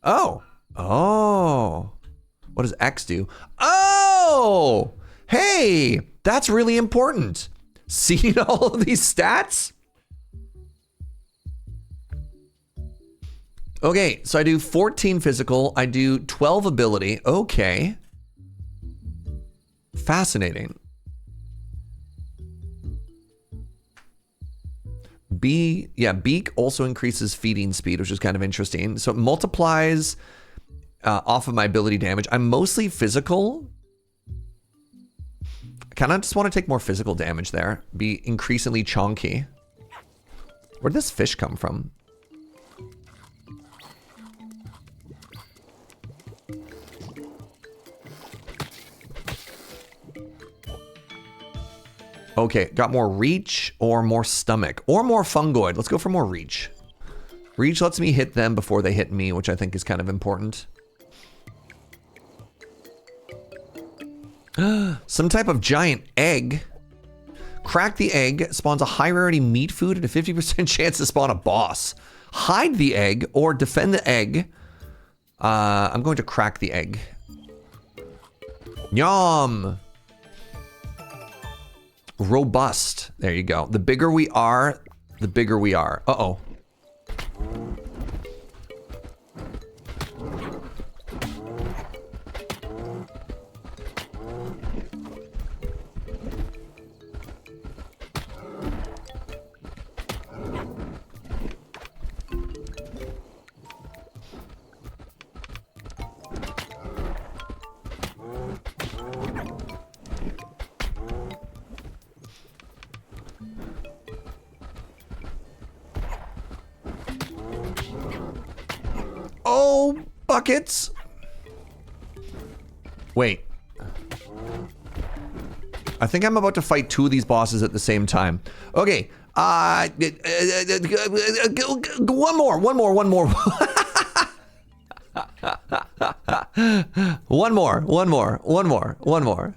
Oh. Oh. What does X do? Oh! Hey! That's really important. Seeing all of these stats? Okay, so I do 14 physical, I do 12 ability. Okay. Fascinating. Beak also increases feeding speed, which is kind of interesting. So it multiplies off of my ability damage. I'm mostly physical. I kind of just want to take more physical damage there. Be increasingly chonky. Where'd this fish come from? Okay, got more reach or more stomach or more fungoid. Let's go for more reach. Reach lets me hit them before they hit me, which I think is kind of important. Some type of giant egg. Crack the egg, spawns a high rarity meat food and a 50% chance to spawn a boss. Hide the egg or defend the egg. I'm going to crack the egg. Yum! Robust. There you go. The bigger we are, the bigger we are. Uh-oh. Oh, buckets. Wait. I think I'm about to fight 2 of these bosses at the same time. Okay. One more. One more. One more. One more. One more. One more. One more.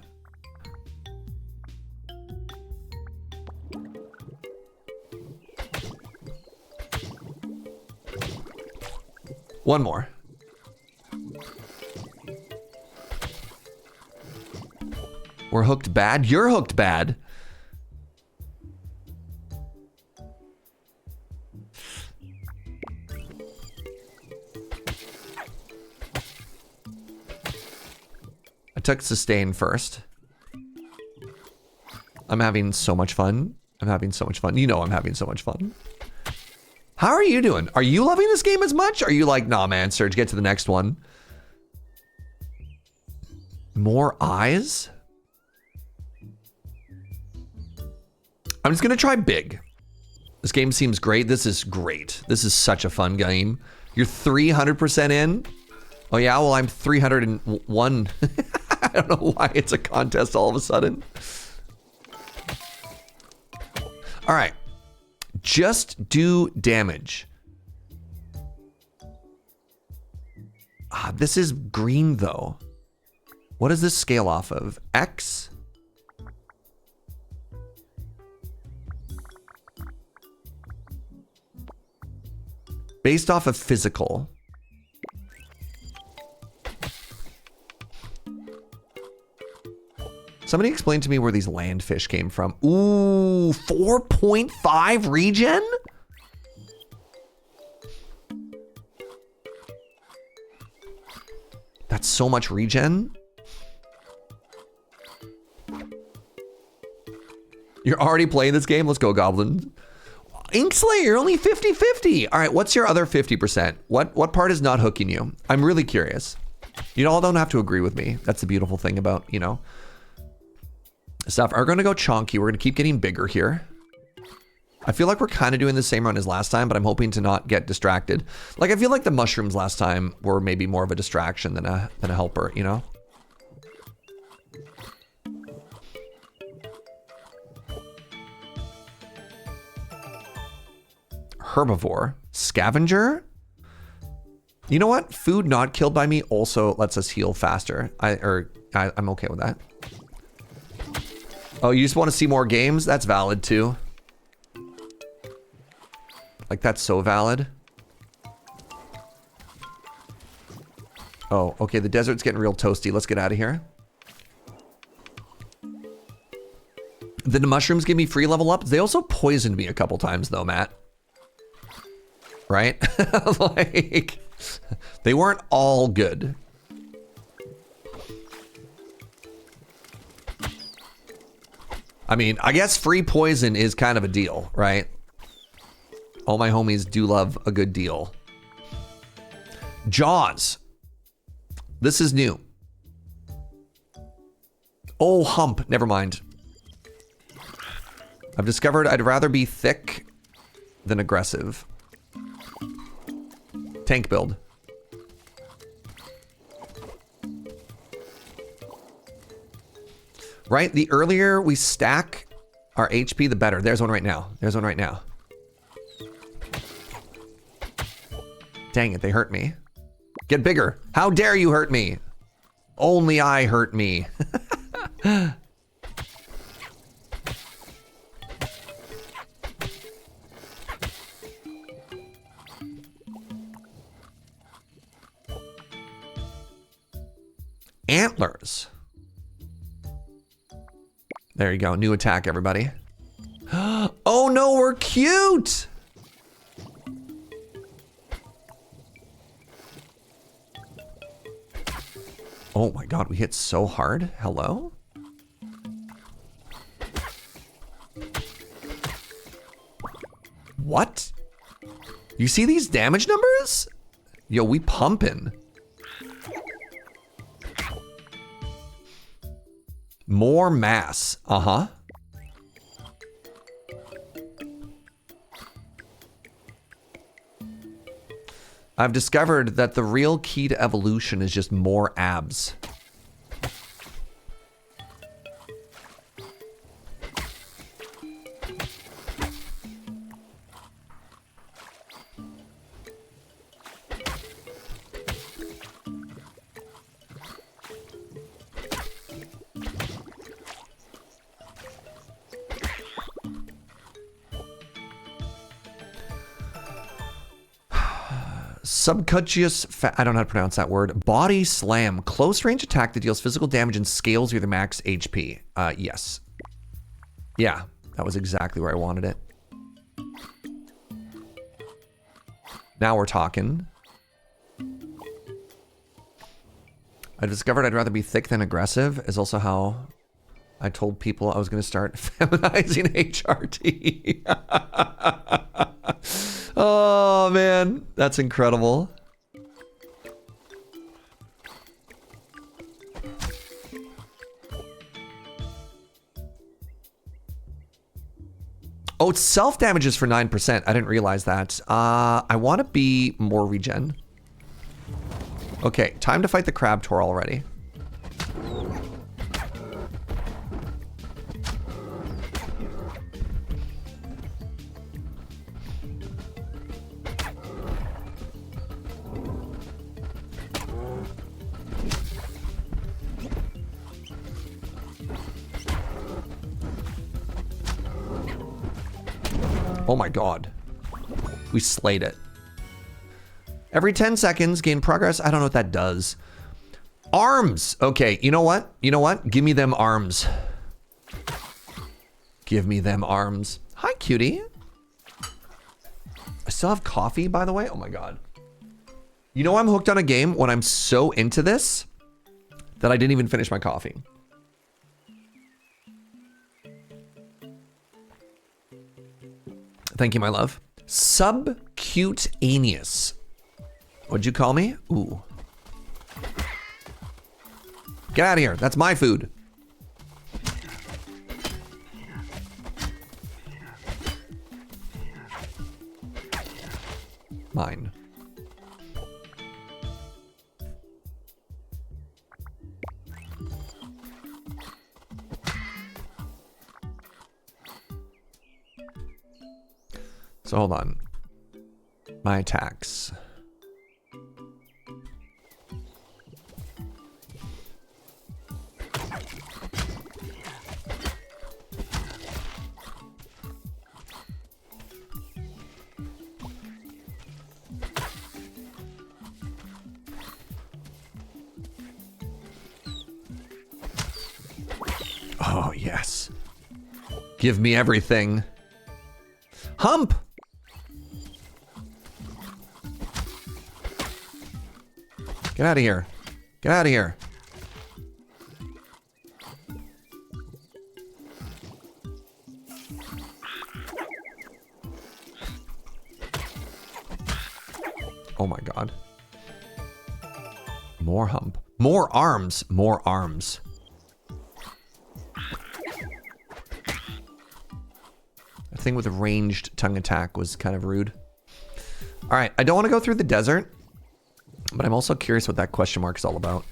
One more. We're hooked bad. You're hooked bad. took sustain first. I'm having so much fun. I'm having so much fun. You know I'm having so much fun. How are you doing? Are you loving this game as much? Are you like, nah, man, Serge, get to the next one? More eyes? I'm just gonna try big. This game seems great. This is great. This is such a fun game. You're 300% in? Oh yeah, well I'm 301. I don't know why it's a contest all of a sudden. All right, just do damage. This is green though. What does this scale off of? X? Based off of physical. Somebody explain to me where these land fish came from. Ooh, 4.5 regen? That's so much regen. You're already playing this game? Let's go, Goblin. Inkslayer, you're only 50-50. All right, what's your other 50%? What part is not hooking you? I'm really curious. You all don't have to agree with me. That's the beautiful thing about, you know, stuff. We're gonna go chonky. We're gonna keep getting bigger here. I feel like we're kind of doing the same run as last time, but I'm hoping to not get distracted. Like, I feel like the mushrooms last time were maybe more of a distraction than a helper, you know? Herbivore. Scavenger? You know what? Food not killed by me also lets us heal faster. I'm okay with that. Oh, you just want to see more games? That's valid too. Like, that's so valid. Oh, okay, the desert's getting real toasty. Let's get out of here. The mushrooms give me free level ups. They also poisoned me a couple times though, Matt. Right? Like, they weren't all good. I mean, I guess free poison is kind of a deal, right? All my homies do love a good deal. Jaws. This is new. Oh, hump. Never mind. I've discovered I'd rather be thick than aggressive. Tank build. Right? The earlier we stack our HP, the better. There's one right now. There's one right now. Dang it, they hurt me. Get bigger. How dare you hurt me? Only I hurt me. Antlers. There you go. New attack, everybody. Oh no, we're cute. Oh my God, we hit so hard. Hello? What? You see these damage numbers? Yo, we pumping. More mass. Uh-huh. I've discovered that the real key to evolution is just more abs. Subcutaneous I don't know how to pronounce that word. Body slam. Close range attack that deals physical damage and scales with your max HP. Yes. Yeah, that was exactly where I wanted it. Now we're talking. I discovered I'd rather be thick than aggressive is also how I told people I was going to start feminizing HRT. Oh, man. That's incredible. Oh, it's self-damages for 9%. I didn't realize that. I want to be more regen. Okay, time to fight the crab tour already. Oh my god. We slayed it. Every 10 seconds, gain progress. I don't know what that does. Arms. Okay, you know what? You know what? Give me them arms. Give me them arms. Hi, cutie. I still have coffee, by the way. Oh my god. You know I'm hooked on a game when I'm so into this that I didn't even finish my coffee. Thank you, my love. Subcutaneous. What'd you call me? Ooh. Get out of here. That's my food. Mine. So hold on. My attacks. Oh, yes. Give me everything. Hump! Get out of here. Get out of here. Oh my god. More hump. More arms. More arms. The thing with a ranged tongue attack was kind of rude. All right, I don't want to go through the desert, but I'm also curious what that question mark is all about.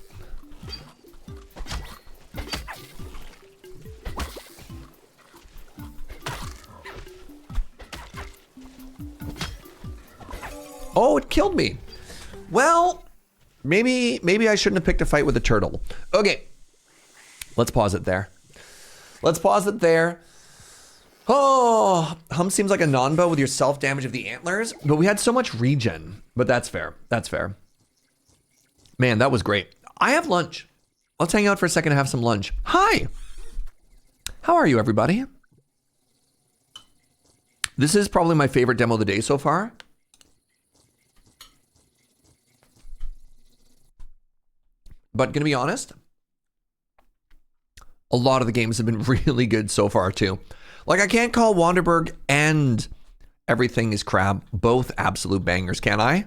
Oh, it killed me. Well, maybe I shouldn't have picked a fight with a turtle. Okay, let's pause it there. Let's pause it there. Oh, Hump seems like a non-bow with your self-damage of the antlers, but we had so much regen. But that's fair. That's fair. Man, that was great. I have lunch. Let's hang out for a second and have some lunch. Hi. How are you, everybody? This is probably my favorite demo of the day so far. But gonna be honest, a lot of the games have been really good so far too. Like, I can't call Wanderburg and Everything is Crab both absolute bangers, can I?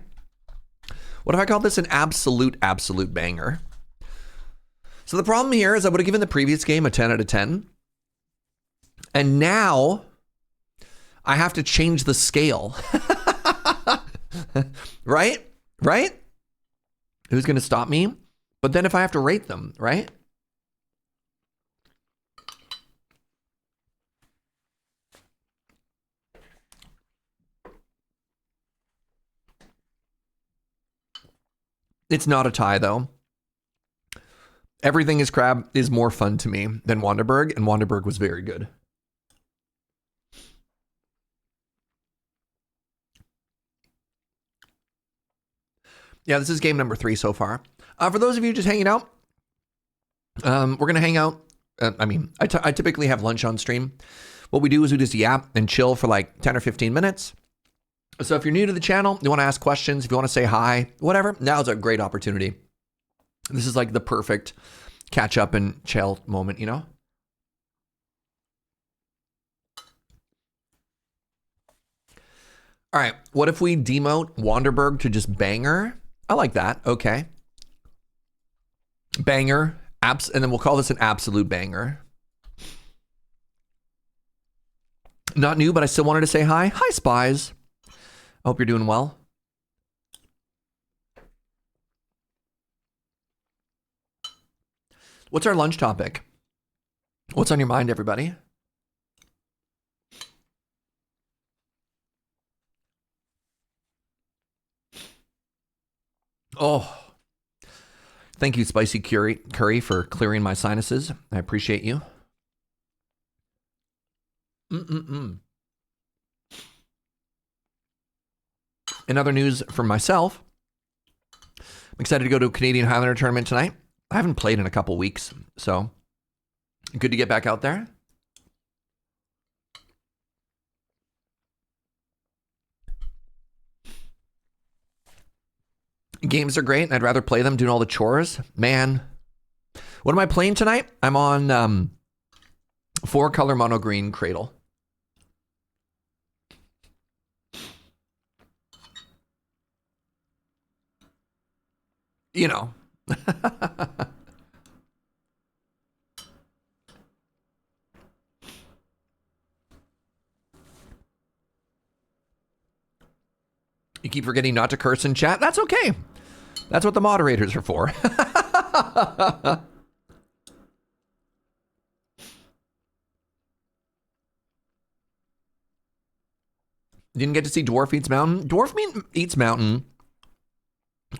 What if I call this an absolute banger? So the problem here is I would have given the previous game a 10 out of 10. And now I have to change the scale. Right? Right? Who's going to stop me? But then if I have to rate them, right? It's not a tie, though. Everything is Crab is more fun to me than Wanderburg, and Wanderburg was very good. Yeah, this is game number 3 so far. For those of you just hanging out, we're going to hang out. I typically have lunch on stream. What we do is we just yap and chill for like 10 or 15 minutes. So if you're new to the channel, you want to ask questions, if you want to say hi, whatever, now's a great opportunity. This is like the perfect catch up and chill moment, you know? All right, what if we demote Wanderburg to just banger? I like that. Okay. Banger, and then we'll call this an absolute banger. Not new, but I still wanted to say hi. Hi, Spies. I hope you're doing well. What's our lunch topic? What's on your mind, everybody? Oh, thank you, Spicy Curry, for clearing my sinuses. I appreciate you. In other news from myself, I'm excited to go to a Canadian Highlander tournament tonight. I haven't played in a couple weeks, so good to get back out there. Games are great, and I'd rather play them doing all the chores. Man, what am I playing tonight? I'm on 4-color mono green Cradle. You know. You keep forgetting not to curse in chat. That's okay. That's what the moderators are for. Didn't get to see Dwarf Eats Mountain. Dwarf Eats Mountain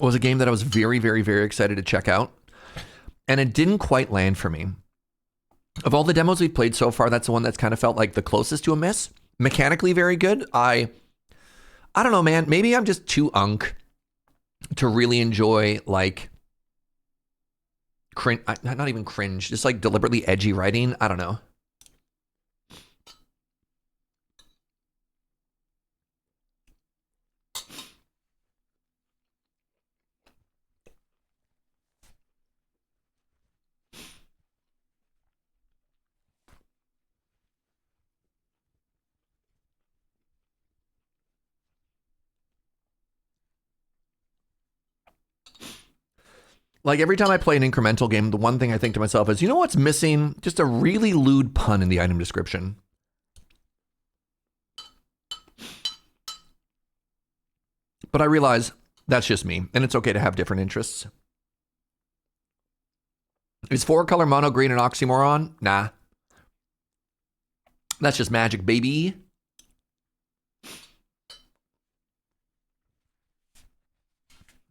was a game that I was very, very, very excited to check out. And it didn't quite land for me. Of all the demos we've played so far, that's the one that's kind of felt like the closest to a miss. Mechanically very good. I don't know, man. Maybe I'm just too unk to really enjoy, like, not even cringe, just like deliberately edgy writing. I don't know. Like, every time I play an incremental game, the one thing I think to myself is, you know what's missing? Just a really lewd pun in the item description. But I realize that's just me, and it's okay to have different interests. Is 4-color mono green an oxymoron? Nah. That's just magic, baby.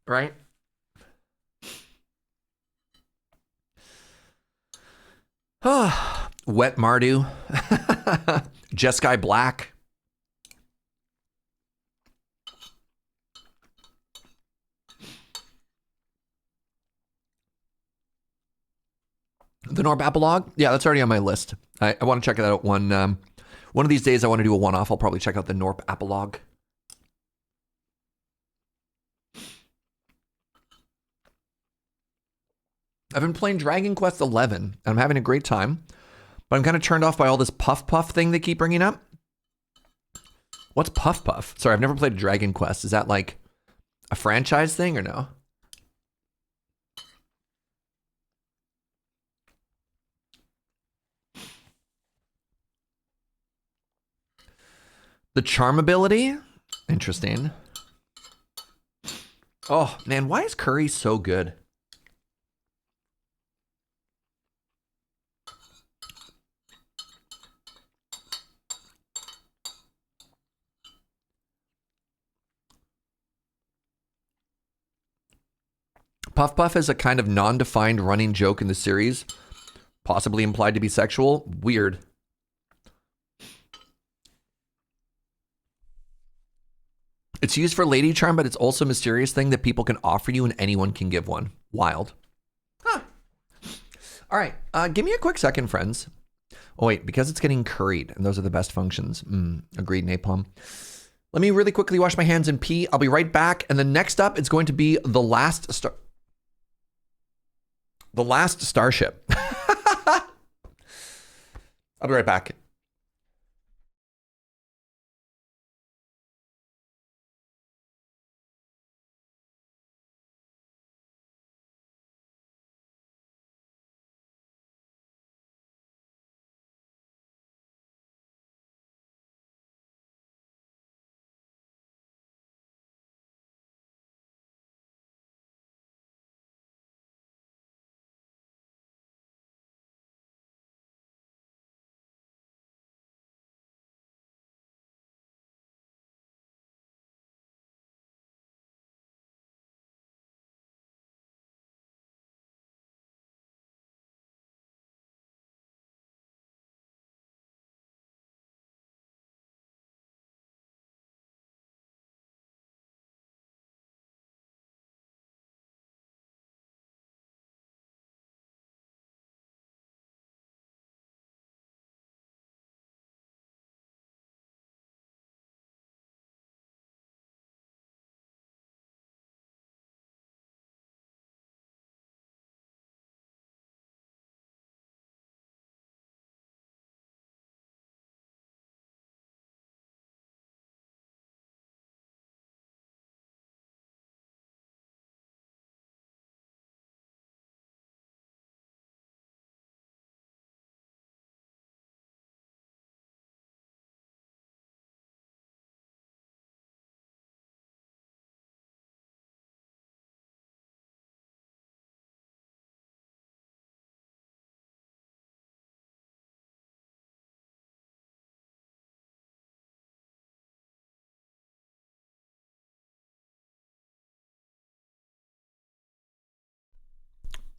Right? Wet Mardu. Jeskai Black. The Norb Apolog? Yeah, that's already on my list. I want to check it out one of these days. I want to do a one-off. I'll probably check out the Norb Apolog. I've been playing Dragon Quest XI, and I'm having a great time. But I'm kind of turned off by all this Puff Puff thing they keep bringing up. What's Puff Puff? Sorry, I've never played a Dragon Quest. Is that like a franchise thing or no? The charm ability? Interesting. Oh, man, why is Curry so good? Puff Puff is a kind of non-defined running joke in the series, possibly implied to be sexual. Weird. It's used for lady charm, but it's also a mysterious thing that people can offer you and anyone can give one. Wild. Huh. All right. Give me a quick second, friends. Oh, wait, because it's getting curried, and those are the best functions. Agreed, Napalm. Let me really quickly wash my hands and pee. I'll be right back. And then next up, it's going to be the Last Star... The Last Starship. I'll be right back.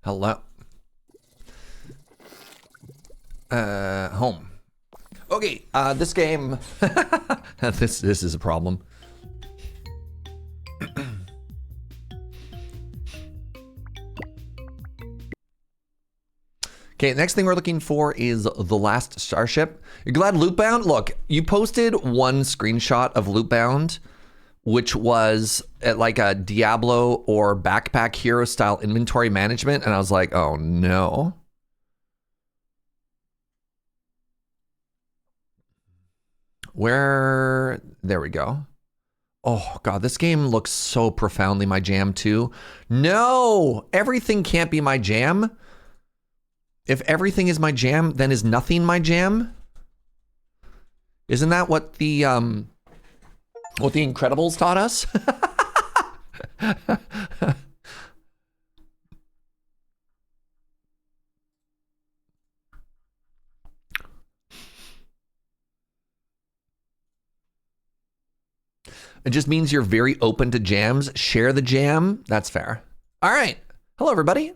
Hello. Home. Okay, this game, this is a problem. Okay, next thing we're looking for is The Last Starship. You're glad Lootbound? Look, you posted one screenshot of Lootbound, which was at like a Diablo or Backpack Hero style inventory management, and I was like, oh no. Where, there we go. Oh God, this game looks so profoundly my jam too. No, everything can't be my jam. If everything is my jam, then is nothing my jam? Isn't that what the Incredibles taught us? It just means you're very open to jams. Share the jam. That's fair. All right. Hello, everybody.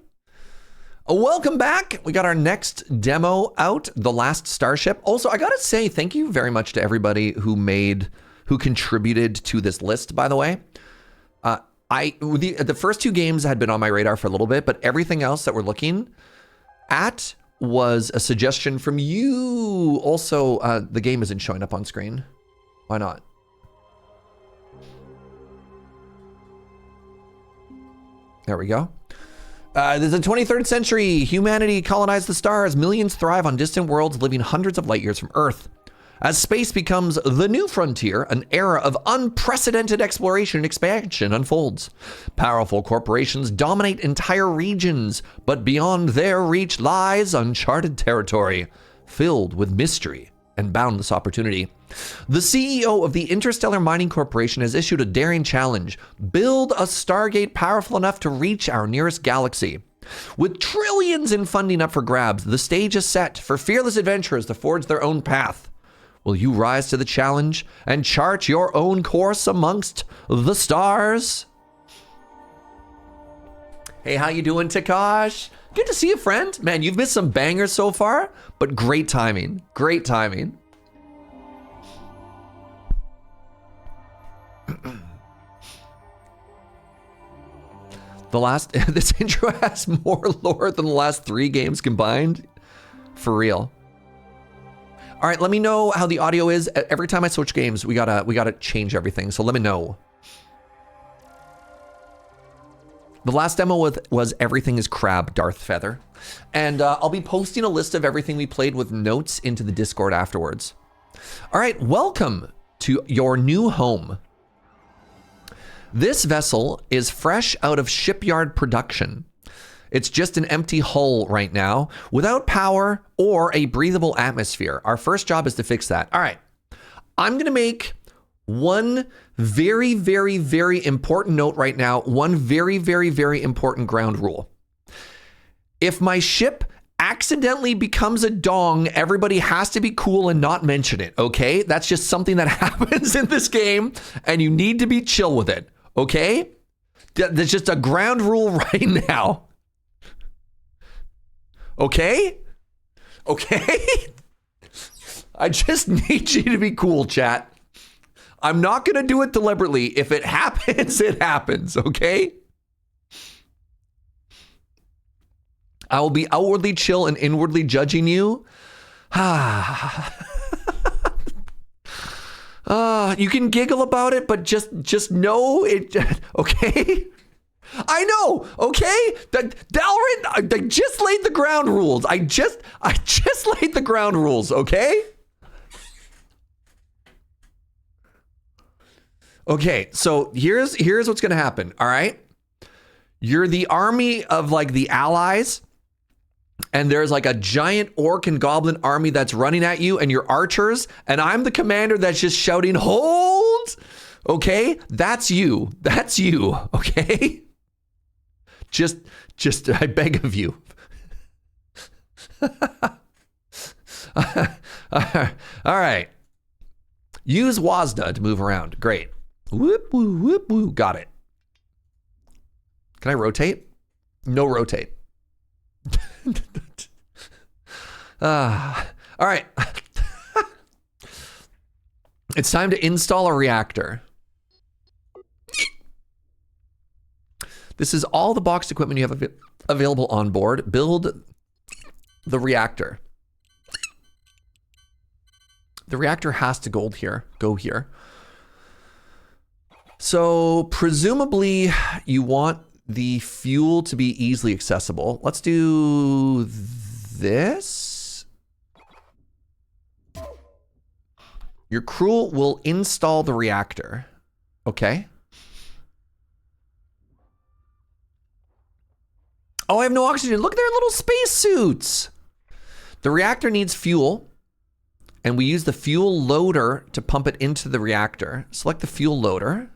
Welcome back. We got our next demo out, The Last Starship. Also, I gotta say thank you very much to everybody who contributed to this list, by the way. The first two games had been on my radar for a little bit, but everything else that we're looking at was a suggestion from you. Also, the game isn't showing up on screen. Why not? There we go. This is the 23rd century. Humanity colonized the stars. Millions thrive on distant worlds living hundreds of light years from Earth. As space becomes the new frontier, an era of unprecedented exploration and expansion unfolds. Powerful corporations dominate entire regions, but beyond their reach lies uncharted territory, filled with mystery and boundless opportunity. The CEO of the Interstellar Mining Corporation has issued a daring challenge: build a Stargate powerful enough to reach our nearest galaxy. With trillions in funding up for grabs, the stage is set for fearless adventurers to forge their own path. Will you rise to the challenge and chart your own course amongst the stars? Hey, how you doing, Takash? Good to see you, friend. Man, you've missed some bangers so far, but great timing. Great timing. This intro has more lore than the last 3 games combined. For real. All right, let me know how the audio is. Every time I switch games, we gotta change everything. So let me know. The last demo was Everything is Crab, Darth Feather. And I'll be posting a list of everything we played with notes into the Discord afterwards. All right, welcome to your new home. This vessel is fresh out of shipyard production. It's just an empty hull right now without power or a breathable atmosphere. Our first job is to fix that. All right, I'm gonna make one very, very, very important note right now. One very, very, very important ground rule. If my ship accidentally becomes a dong, everybody has to be cool and not mention it, okay? That's just something that happens in this game and you need to be chill with it, okay? There's just a ground rule right now. Okay? Okay? I just need you to be cool, chat. I'm not going to do it deliberately. If it happens, it happens, okay? I will be outwardly chill and inwardly judging you. You can giggle about it, but just know it, okay? I know, okay? Dalrin, I just laid the ground rules. I just laid the ground rules, okay? Okay, so here's what's gonna happen, all right? You're the army of like the allies, and there's like a giant orc and goblin army that's running at you, and you're archers, and I'm the commander that's just shouting, hold! Okay, that's you, okay? Just, I beg of you. All right. Use WASDA to move around. Great. Whoop, woo, whoop, woo. Got it. Can I rotate? No rotate. All right. It's time to install a reactor. This is all the boxed equipment you have available on board. Build the reactor. The reactor has to go here. So presumably you want the fuel to be easily accessible. Let's do this. Your crew will install the reactor. Okay. Oh, I have no oxygen. Look at their little space suits. The reactor needs fuel, and we use the fuel loader to pump it into the reactor. Select the fuel loader.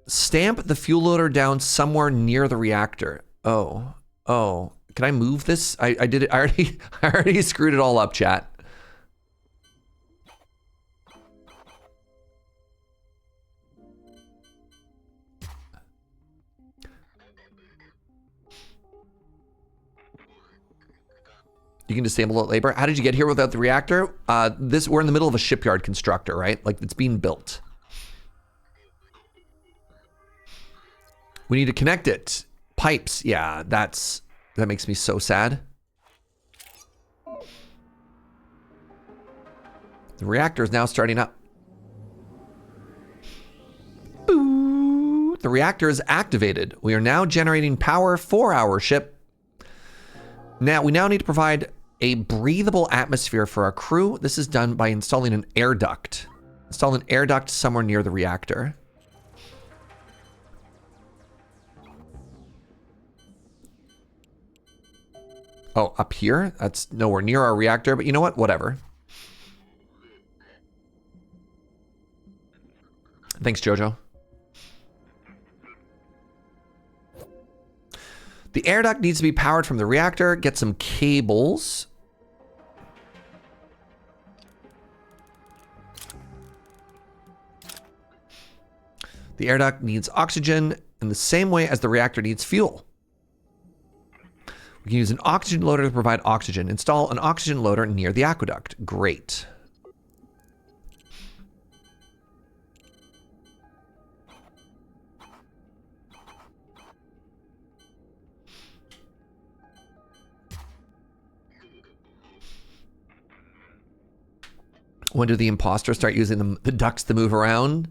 Stamp the fuel loader down somewhere near the reactor. Oh. Can I move this? I did it. I already screwed it all up, chat. You can disable it labor. How did you get here without the reactor? We're in the middle of a shipyard constructor, right? Like it's being built. We need to connect it. Pipes, yeah, that makes me so sad. The reactor is now starting up. Boo! The reactor is activated. We are now generating power for our ship. We now need to provide a breathable atmosphere for our crew. This is done by installing an air duct. Install an air duct somewhere near the reactor. Oh, up here? That's nowhere near our reactor, but you know what? Whatever. Thanks, Jojo. The air duct needs to be powered from the reactor. Get some cables. The air duct needs oxygen in the same way as the reactor needs fuel. We can use an oxygen loader to provide oxygen. Install an oxygen loader near the aqueduct. Great. When do the imposters start using the ducts to move around?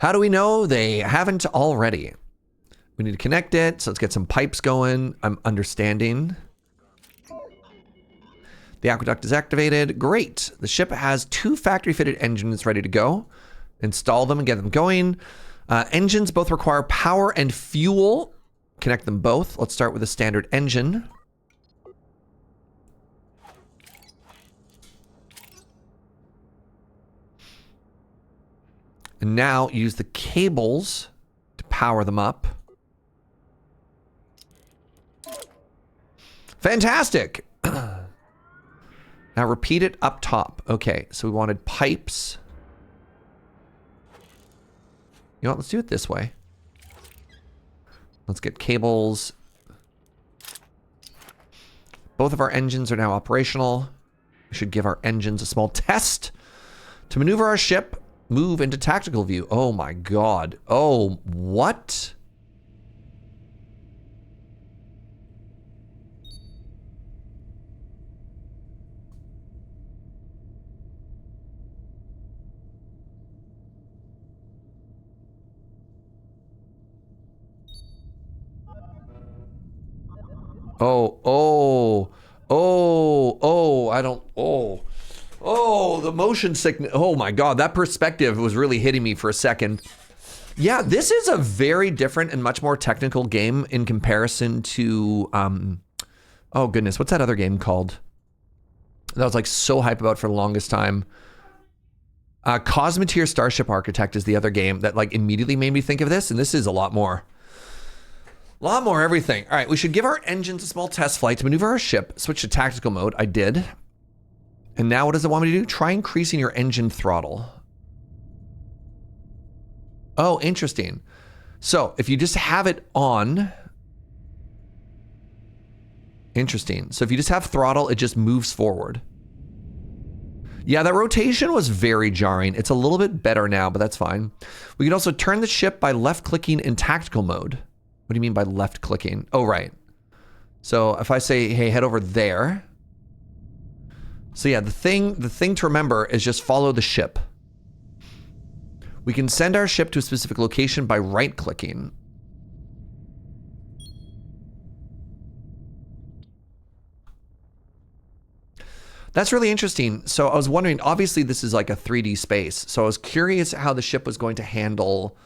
How do we know they haven't already? We need to connect it, so let's get some pipes going. I'm understanding. The aqueduct is activated. Great. The ship has 2 factory-fitted engines ready to go. Install them and get them going. Engines both require power and fuel. Connect them both. Let's start with a standard engine. And now use the cables to power them up. Fantastic. Now repeat it up top. Okay, so we wanted pipes. You know what, let's do it this way. Let's get cables. Both of our engines are now operational. We should give our engines a small test. To maneuver our ship, move into tactical view. Oh my god. Oh, what? Oh, the motion sickness. Oh my god, that perspective was really hitting me for a second. Yeah, this is a very different and much more technical game in comparison to, oh goodness, what's that other game called? That I was like so hype about for the longest time. Cosmeteer Starship Architect is the other game that like immediately made me think of this, and this is a lot more. A lot more everything. All right, we should give our engines a small test flight to maneuver our ship. Switch to tactical mode. I did. And now what does it want me to do? Try increasing your engine throttle. Oh, interesting. So if you just have it on. Interesting. So if you just have throttle, it just moves forward. Yeah, that rotation was very jarring. It's a little bit better now, but that's fine. We can also turn the ship by left clicking in tactical mode. What do you mean by left clicking? Oh, right. So if I say, hey, head over there. So yeah, the thing to remember is just follow the ship. We can send our ship to a specific location by right clicking. That's really interesting. So I was wondering, obviously this is like a 3D space. So I was curious how the ship was going to handle,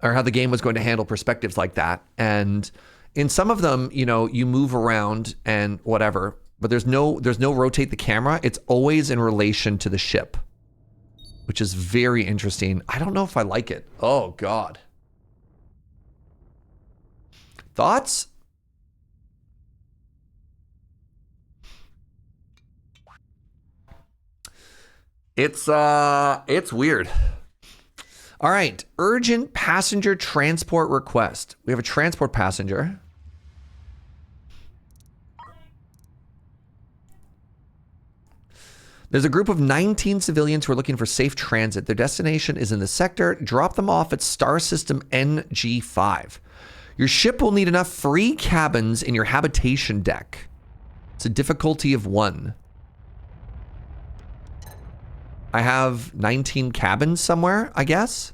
or how the game was going to handle perspectives like that. And in some of them, you know, you move around and whatever, but there's no rotate the camera. It's always in relation to the ship, which is very interesting. I don't know if I like it. Oh God. Thoughts? It's weird. All right, urgent passenger transport request. We have a transport passenger. There's a group of 19 civilians who are looking for safe transit. Their destination is in the sector. Drop them off at Star System NG5. Your ship will need enough free cabins in your habitation deck. It's a difficulty of 1. I have 19 cabins somewhere, I guess.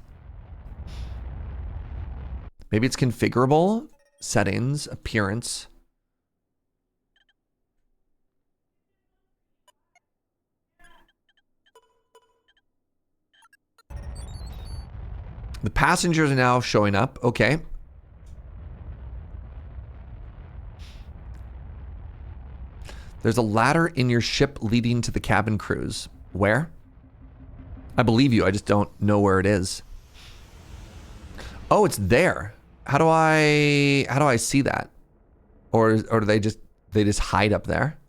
Maybe it's configurable. Settings, appearance. The passengers are now showing up. Okay. There's a ladder in your ship leading to the cabin crews. Where? I believe you. I just don't know where it is. Oh, it's there. How do I see that? Or do they just hide up there?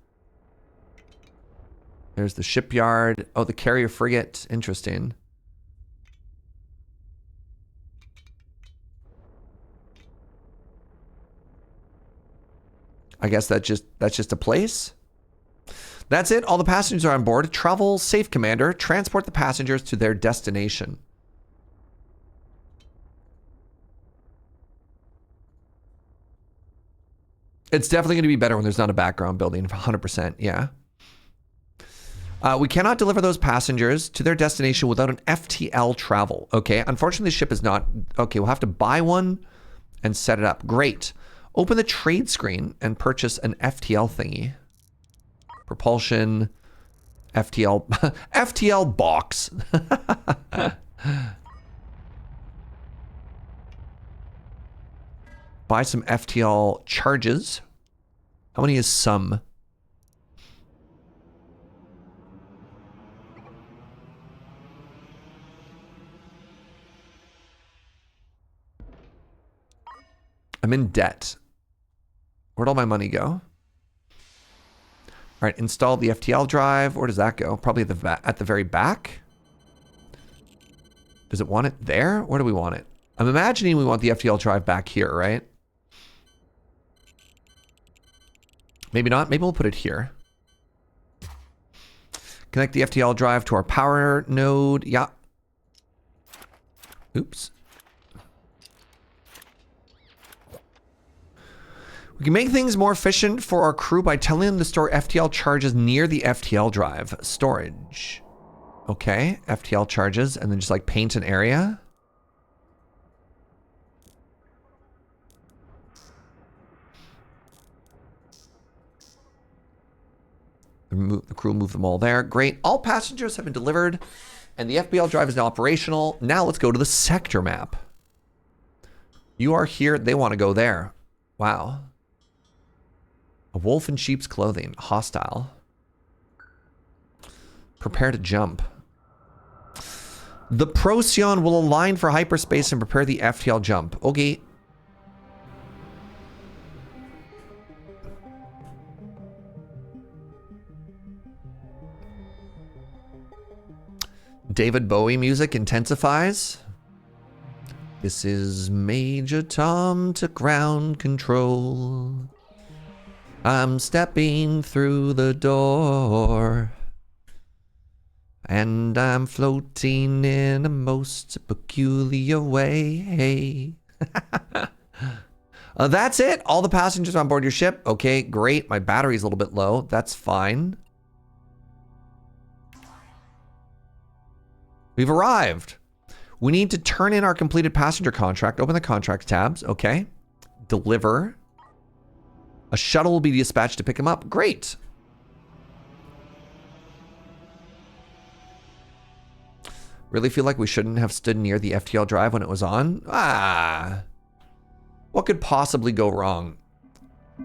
There's the shipyard. Oh, the carrier frigate. Interesting. I guess that's just a place. That's it. All the passengers are on board. Travel safe, Commander. Transport the passengers to their destination. It's definitely going to be better when there's not a background building. 100%. Yeah. We cannot deliver those passengers to their destination without an FTL travel. Okay, unfortunately, the ship is not. Okay, we'll have to buy one and set it up. Great. Open the trade screen and purchase an FTL thingy. Propulsion, FTL, FTL box. Buy some FTL charges. How many is some? I'm in debt. Where'd all my money go? All right, install the FTL drive. Where does that go? Probably at the very back. Does it want it there? Where do we want it? I'm imagining we want the FTL drive back here, right? Maybe not. Maybe we'll put it here. Connect the FTL drive to our power node. Yeah. Oops. We can make things more efficient for our crew by telling them to store FTL charges near the FTL drive. Storage. Okay, FTL charges, and then just like paint an area. The crew will move them all there. Great. All passengers have been delivered, and the FTL drive is now operational. Now let's go to the sector map. You are here. They want to go there. Wow. A wolf in sheep's clothing. Hostile. Prepare to jump. The Procyon will align for hyperspace and prepare the FTL jump. Okay. David Bowie music intensifies. This is Major Tom to ground control. I'm stepping through the door. And I'm floating in a most peculiar way. That's it. All the passengers on board your ship. Okay, great. My battery's a little bit low. That's fine. We've arrived. We need to turn in our completed passenger contract. Open the contracts tabs. Okay. Deliver. A shuttle will be dispatched to pick him up. Great. Really feel like we shouldn't have stood near the FTL drive when it was on. Ah. What could possibly go wrong?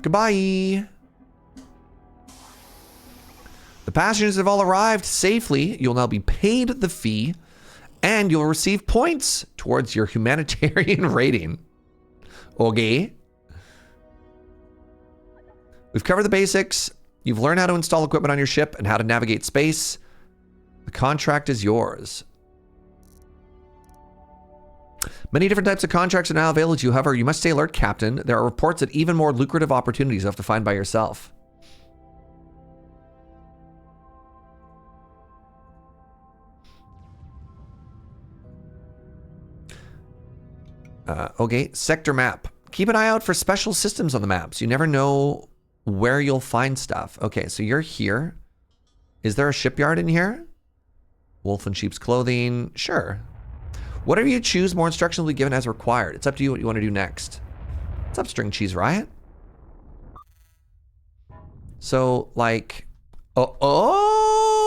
Goodbye. The passengers have all arrived safely. You'll now be paid the fee, and you'll receive points towards your humanitarian rating. Okay. We've covered the basics. You've learned how to install equipment on your ship and how to navigate space. The contract is yours. Many different types of contracts are now available to you. However, you must stay alert, Captain. There are reports that even more lucrative opportunities you have to find by yourself. Okay, sector map. Keep an eye out for special systems on the maps. You never know where you'll find stuff. Okay, so you're here. Is there a shipyard in here? Wolf in sheep's clothing. Sure. Whatever you choose, more instructions will be given as required. It's up to you what you want to do next. What's up, String Cheese Riot? So, like... Oh,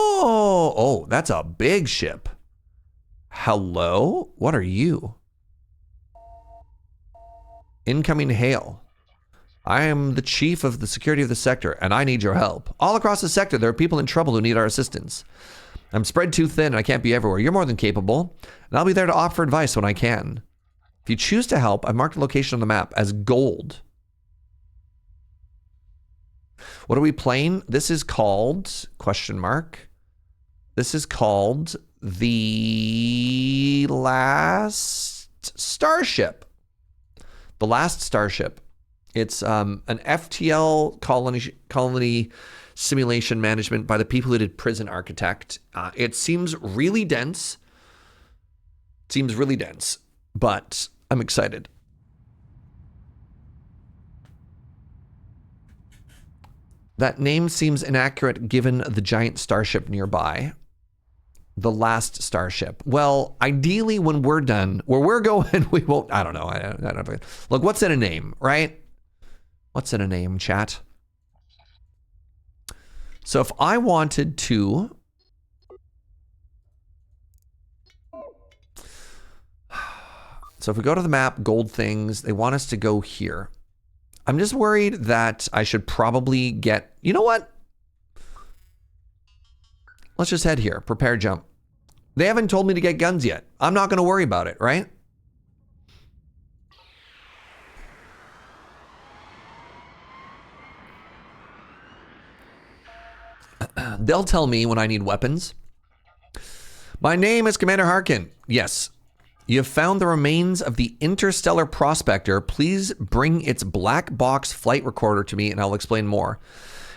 that's a big ship. Hello? What are you? Incoming hail. I am the chief of the security of the sector, and I need your help. All across the sector, there are people in trouble who need our assistance. I'm spread too thin, and I can't be everywhere. You're more than capable, and I'll be there to offer advice when I can. If you choose to help, I've marked the location on the map as gold. What are we playing? This is called, question mark. This is called the Last Starship. The Last Starship. It's an FTL colony simulation management by the people who did Prison Architect. It seems really dense. But I'm excited. That name seems inaccurate given the giant starship nearby. The Last Starship. Well, ideally when we're done, where we're going, we won't, I don't know. I don't know. Look, what's in a name, right? What's in a name, chat? So if I wanted to... So if we go to the map, gold things, they want us to go here. I'm just worried that I should probably get, you know what? Let's just head here, prepare jump. They haven't told me to get guns yet. I'm not gonna worry about it, right? They'll tell me when I need weapons. My name is Commander Harkin. Yes. You have found the remains of the Interstellar Prospector. Please bring its black box flight recorder to me and I'll explain more.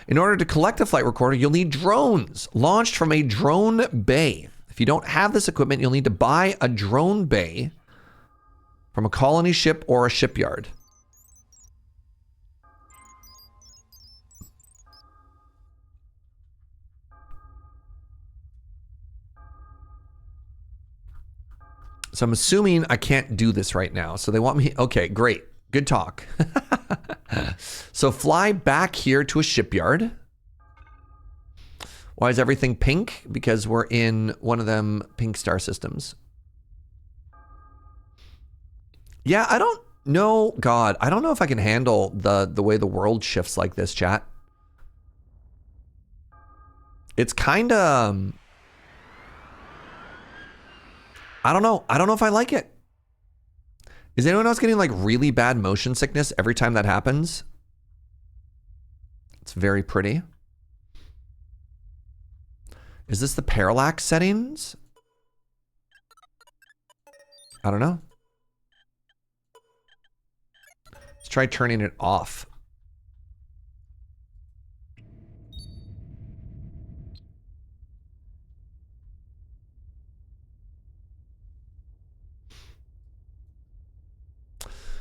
In order to collect the flight recorder, you'll need drones launched from a drone bay. If you don't have this equipment, you'll need to buy a drone bay from a colony ship or a shipyard. So I'm assuming I can't do this right now. So they want me, okay, great. Good talk. So fly back here to a shipyard. Why is everything pink? Because we're in one of them pink star systems. Yeah, I don't know. God, I don't know if I can handle the way the world shifts like this, chat. It's kind of... I don't know. I don't know if I like it. Is anyone else getting like really bad motion sickness every time that happens? It's very pretty. Is this the parallax settings? I don't know. Let's try turning it off.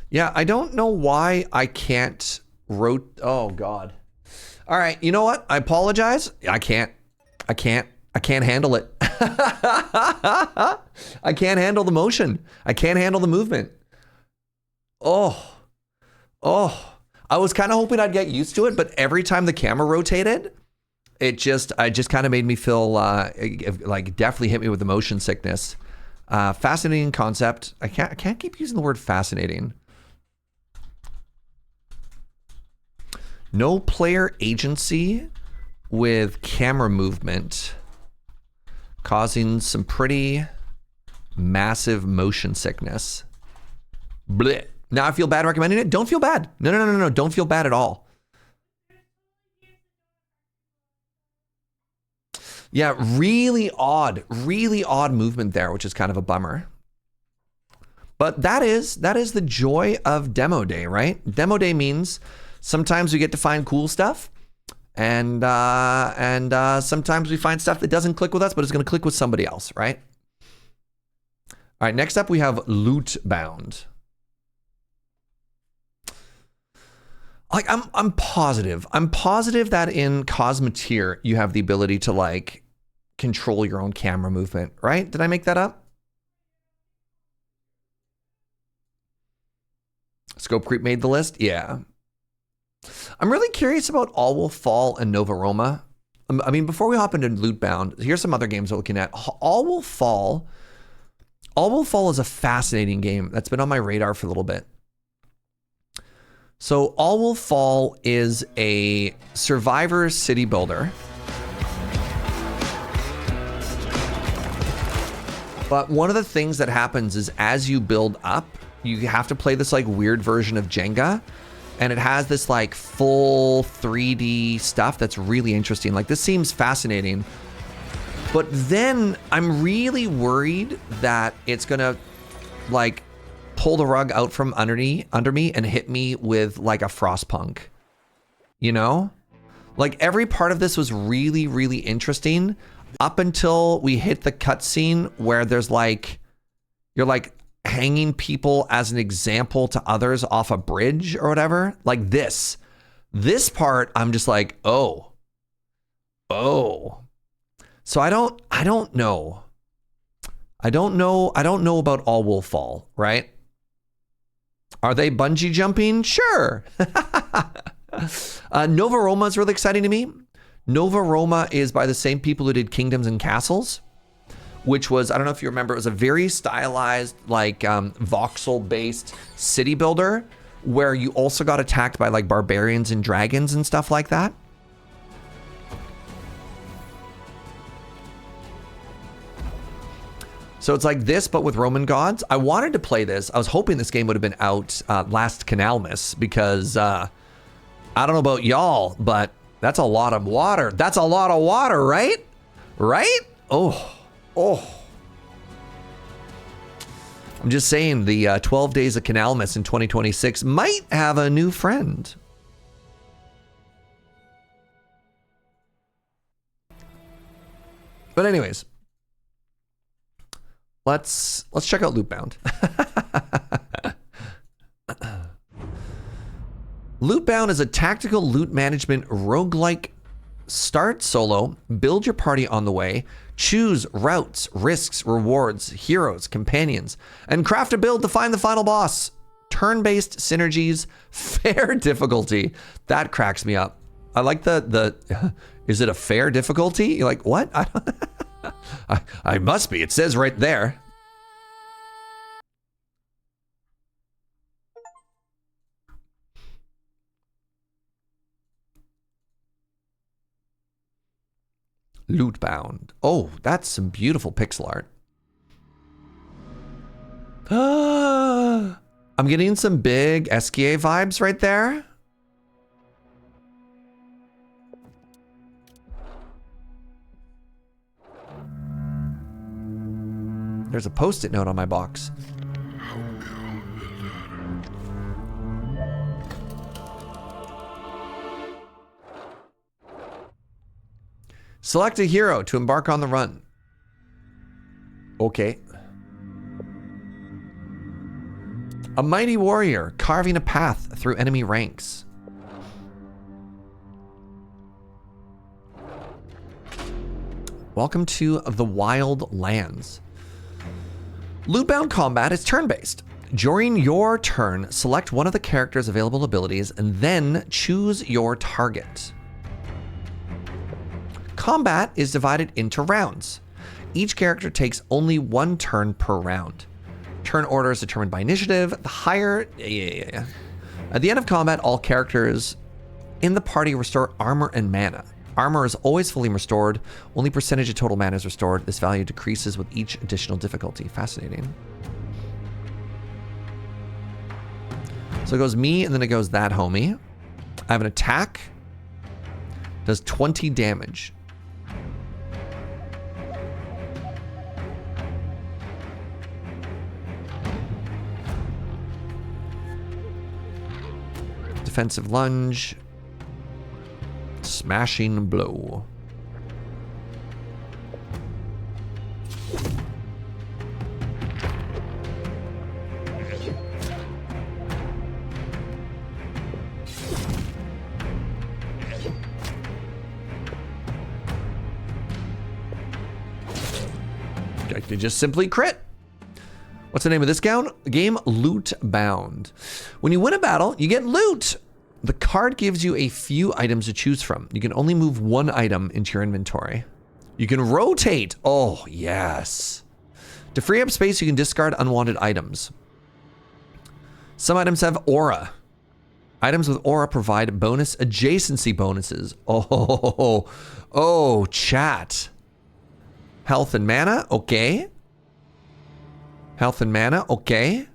Yeah, I don't know why I can't oh God. All right, you know what? I apologize. I can't handle it. I can't handle the motion. I can't handle the movement. Oh. I was kind of hoping I'd get used to it, but every time the camera rotated, it just kind of made me feel like definitely hit me with the motion sickness. Fascinating concept. I can't keep using the word fascinating. No player agency with camera movement causing some pretty massive motion sickness. Blech. Now I feel bad recommending it. Don't feel bad. No. Don't feel bad at all. Yeah, really odd movement there, which is kind of a bummer. But that is the joy of demo day, right? Demo day means sometimes we get to find cool stuff, and sometimes we find stuff that doesn't click with us, but it's going to click with somebody else, right? All right, next up we have Lootbound. Like I'm positive that in Cosmeteer you have the ability to like control your own camera movement, right? Did I make that up? Scope Creep made the list? Yeah. I'm really curious about All Will Fall and Nova Roma. I mean, before we hop into Lootbound, here's some other games we're looking at. All Will Fall is a fascinating game that's been on my radar for a little bit. So All Will Fall is a survivor city builder. But one of the things that happens is as you build up, you have to play this like weird version of Jenga. And it has this like full 3D stuff that's really interesting. Like this seems fascinating. But then I'm really worried that it's gonna like pull the rug out from under me and hit me with like a Frostpunk. You know? Like every part of this was really, really interesting up until we hit the cutscene where there's like, you're like hanging people as an example to others off a bridge or whatever. Like this This part, I'm just like, oh. So I don't know. I don't know about All Will Fall, right? Are they bungee jumping? Sure. Nova Roma is really exciting to me. Nova Roma is by the same people who did Kingdoms and Castles, which was, I don't know if you remember, it was a very stylized, like voxel-based city builder where you also got attacked by like barbarians and dragons and stuff like that. So it's like this, but with Roman gods. I wanted to play this. I was hoping this game would have been out last Canalmas because I don't know about y'all, but that's a lot of water. That's a lot of water, right? Right? Oh. I'm just saying the 12 days of Canalmas in 2026 might have a new friend. But anyways, let's check out Lootbound. Lootbound is a tactical loot management roguelike. Start solo, build your party on the way, choose routes, risks, rewards, heroes, companions, and craft a build to find the final boss. Turn-based synergies, fair difficulty. That cracks me up. I like the is it a fair difficulty? You're like, what? I must be. It says right there. Lootbound. Oh, that's some beautiful pixel art. I'm getting some big SKA vibes right there. There's a post-it note on my box. Select a hero to embark on the run. Okay. A mighty warrior carving a path through enemy ranks. Welcome to the Wild Lands. Lootbound combat is turn-based. During your turn, select one of the character's available abilities and then choose your target. Combat is divided into rounds. Each character takes only one turn per round. Turn order is determined by initiative. The higher... At the end of combat, all characters in the party restore armor and mana. Armor is always fully restored. Only percentage of total mana is restored. This value decreases with each additional difficulty. Fascinating. So it goes me, and then it goes that homie. I have an attack. Does 20 damage. Defensive lunge. Smashing blow. I could just simply crit. What's the name of this game? Lootbound. When you win a battle, you get loot. The card gives you a few items to choose from. You can only move one item into your inventory. You can rotate. Oh, yes. To free up space, you can discard unwanted items. Some items have aura. Items with aura provide bonus adjacency bonuses. Oh, chat. Health and mana, okay. Health and mana, okay.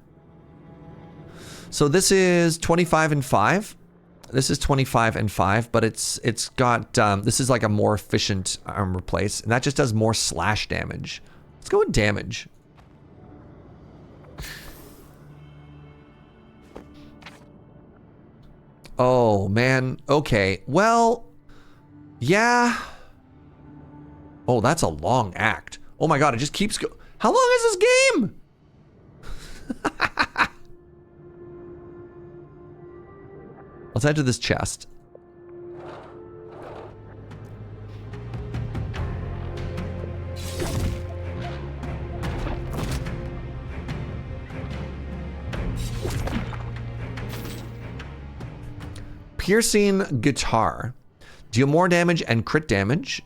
So this is 25 and 5. This is 25 and 5, but it's got, this is like a more efficient armor place, and that just does more slash damage. Let's go with damage. Oh, man. Okay. Well, yeah. Oh, that's a long act. Oh my God, it just keeps going. How long is this game? Let's head to this chest. Piercing guitar. Deal more damage and crit damage.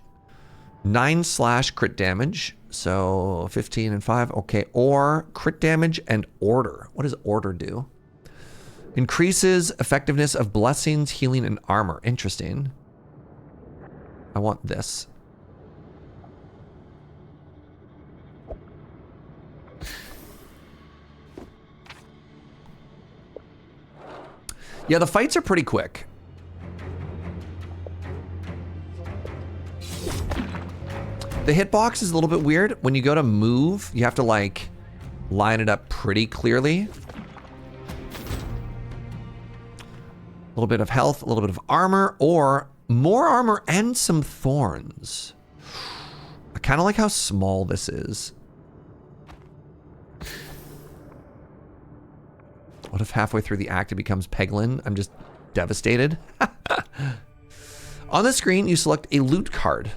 9/ crit damage. So 15 and 5. Okay. Or crit damage and order. What does order do? Increases effectiveness of blessings, healing, and armor. Interesting. I want this. Yeah, the fights are pretty quick. The hitbox is a little bit weird. When you go to move, you have to like line it up pretty clearly. A little bit of health, a little bit of armor, or more armor and some thorns. I kind of like how small this is. What if halfway through the act it becomes Peglin? I'm just devastated. On the screen, you select a loot card.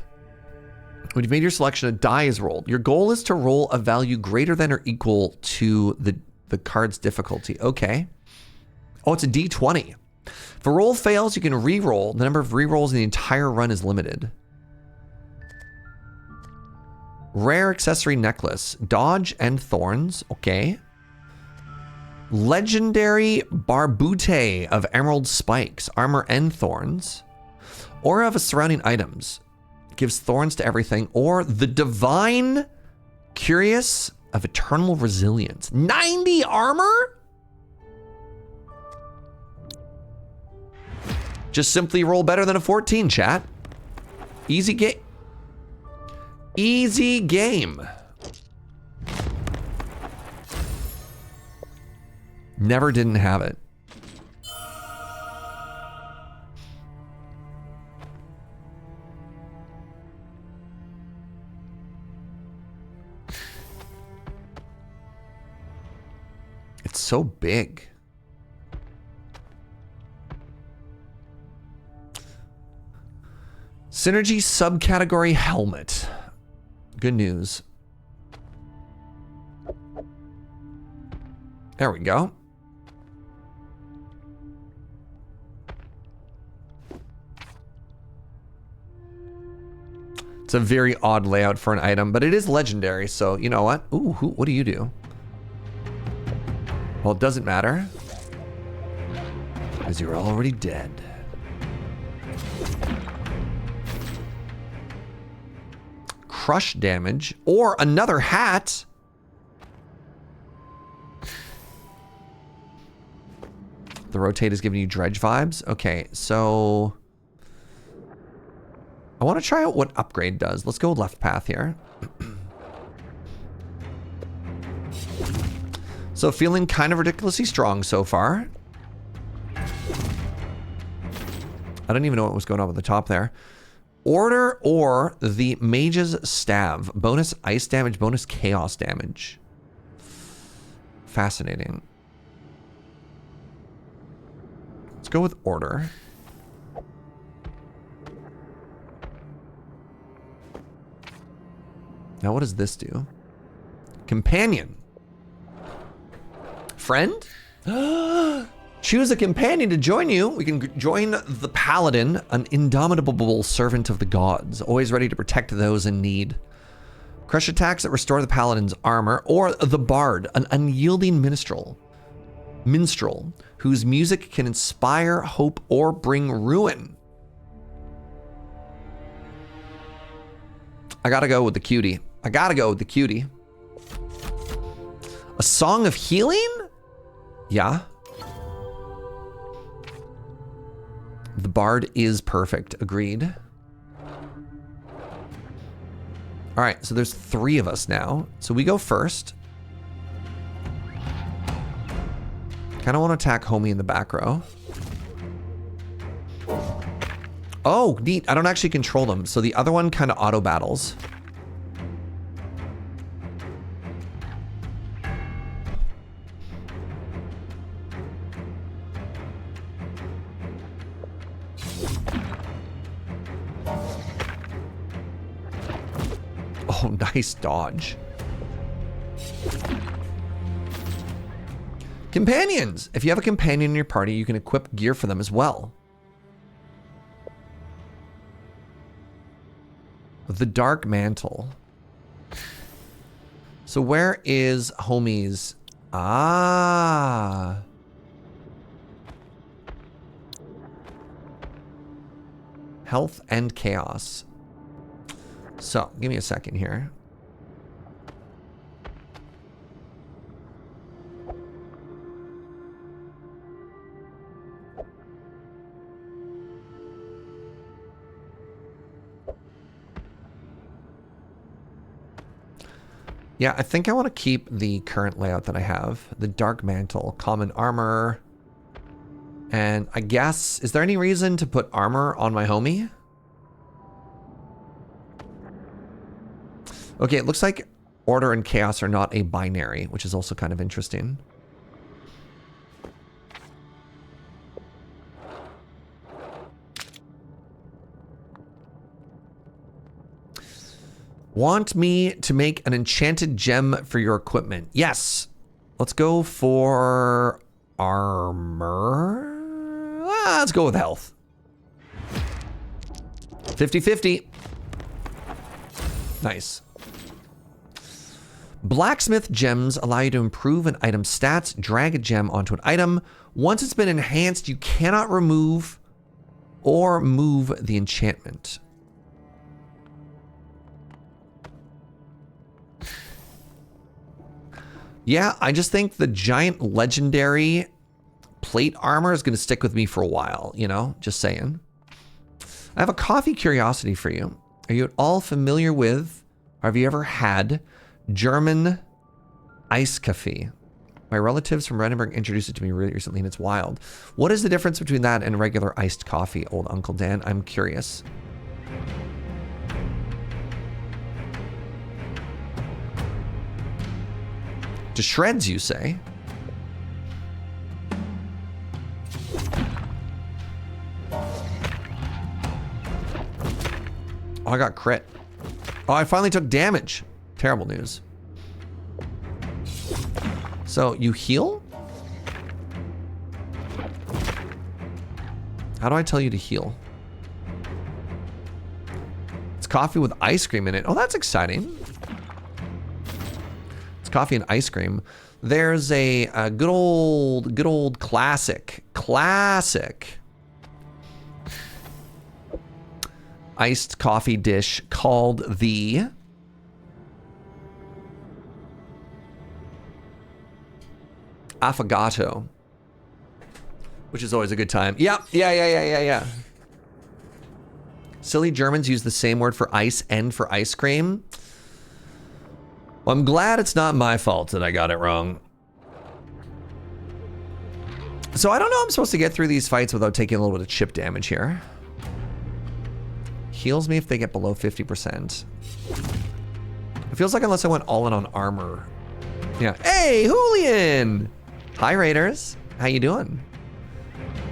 When you've made your selection, a die is rolled. Your goal is to roll a value greater than or equal to the card's difficulty. Okay. Oh, it's a D20. If a roll fails, you can re-roll. The number of re-rolls in the entire run is limited. Rare accessory necklace. Dodge and thorns. Okay. Legendary Barbute of emerald spikes, armor and thorns. Aura of surrounding items. Gives thorns to everything. Or the divine curious of eternal resilience. 90 armor? Just simply roll better than a 14, chat. Easy game. Easy game. Never didn't have it. It's so big. Synergy subcategory helmet. Good news. There we go. It's a very odd layout for an item, but it is legendary, so you know what? Ooh, what do you do? Well, it doesn't matter, because you're already dead. Crush damage, or another hat. The rotate is giving you dredge vibes. Okay, so I want to try out what upgrade does. Let's go left path here. So feeling kind of ridiculously strong so far. I don't even know what was going on at the top there. Order or the Mage's Staff. Bonus ice damage, bonus chaos damage. Fascinating. Let's go with order. Now what does this do? Companion. Friend? Choose a companion to join you. We can join the Paladin, an indomitable servant of the gods, always ready to protect those in need. Crush attacks that restore the Paladin's armor, or the Bard, an unyielding minstrel, whose music can inspire hope or bring ruin. I gotta go with the cutie. A song of healing? Yeah. The Bard is perfect. Agreed. All right, so there's 3 of us now. So we go first. Kind of want to attack homie in the back row. Oh, neat. I don't actually control them. So the other one kind of auto battles. Oh, nice dodge. Companions. If you have a companion in your party, you can equip gear for them as well. The Dark Mantle. So where is homies? Ah. Health and chaos. So, give me a second here. Yeah, I think I want to keep the current layout that I have. The Dark Mantle, common armor. And I guess, is there any reason to put armor on my homie? Okay, it looks like order and chaos are not a binary, which is also kind of interesting. Want me to make an enchanted gem for your equipment? Yes. Let's go for armor. Let's go with health. 50-50. Nice. Blacksmith gems allow you to improve an item's stats. Drag a gem onto an item. Once it's been enhanced, you cannot remove or move the enchantment. Yeah, I just think the giant legendary plate armor is going to stick with me for a while, you know? Just saying. I have a coffee curiosity for you. Are you at all familiar with, or have you ever had German ice coffee? My relatives from Wanderburg introduced it to me really recently, and it's wild. What is the difference between that and regular iced coffee, old Uncle Dan? I'm curious. To shreds, you say? Oh, I got crit. Oh, I finally took damage. Terrible news. So, you heal? How do I tell you to heal? It's coffee with ice cream in it. Oh, that's exciting. It's coffee and ice cream. There's a good old classic iced coffee dish called the affogato, which is always a good time. Yeah. Silly Germans use the same word for ice and for ice cream. Well, I'm glad it's not my fault that I got it wrong. So I don't know I'm supposed to get through these fights without taking a little bit of chip damage here. Heals me if they get below 50%. It feels like unless I went all in on armor. Yeah. Hey, Julian! Hi, Raiders. How you doing?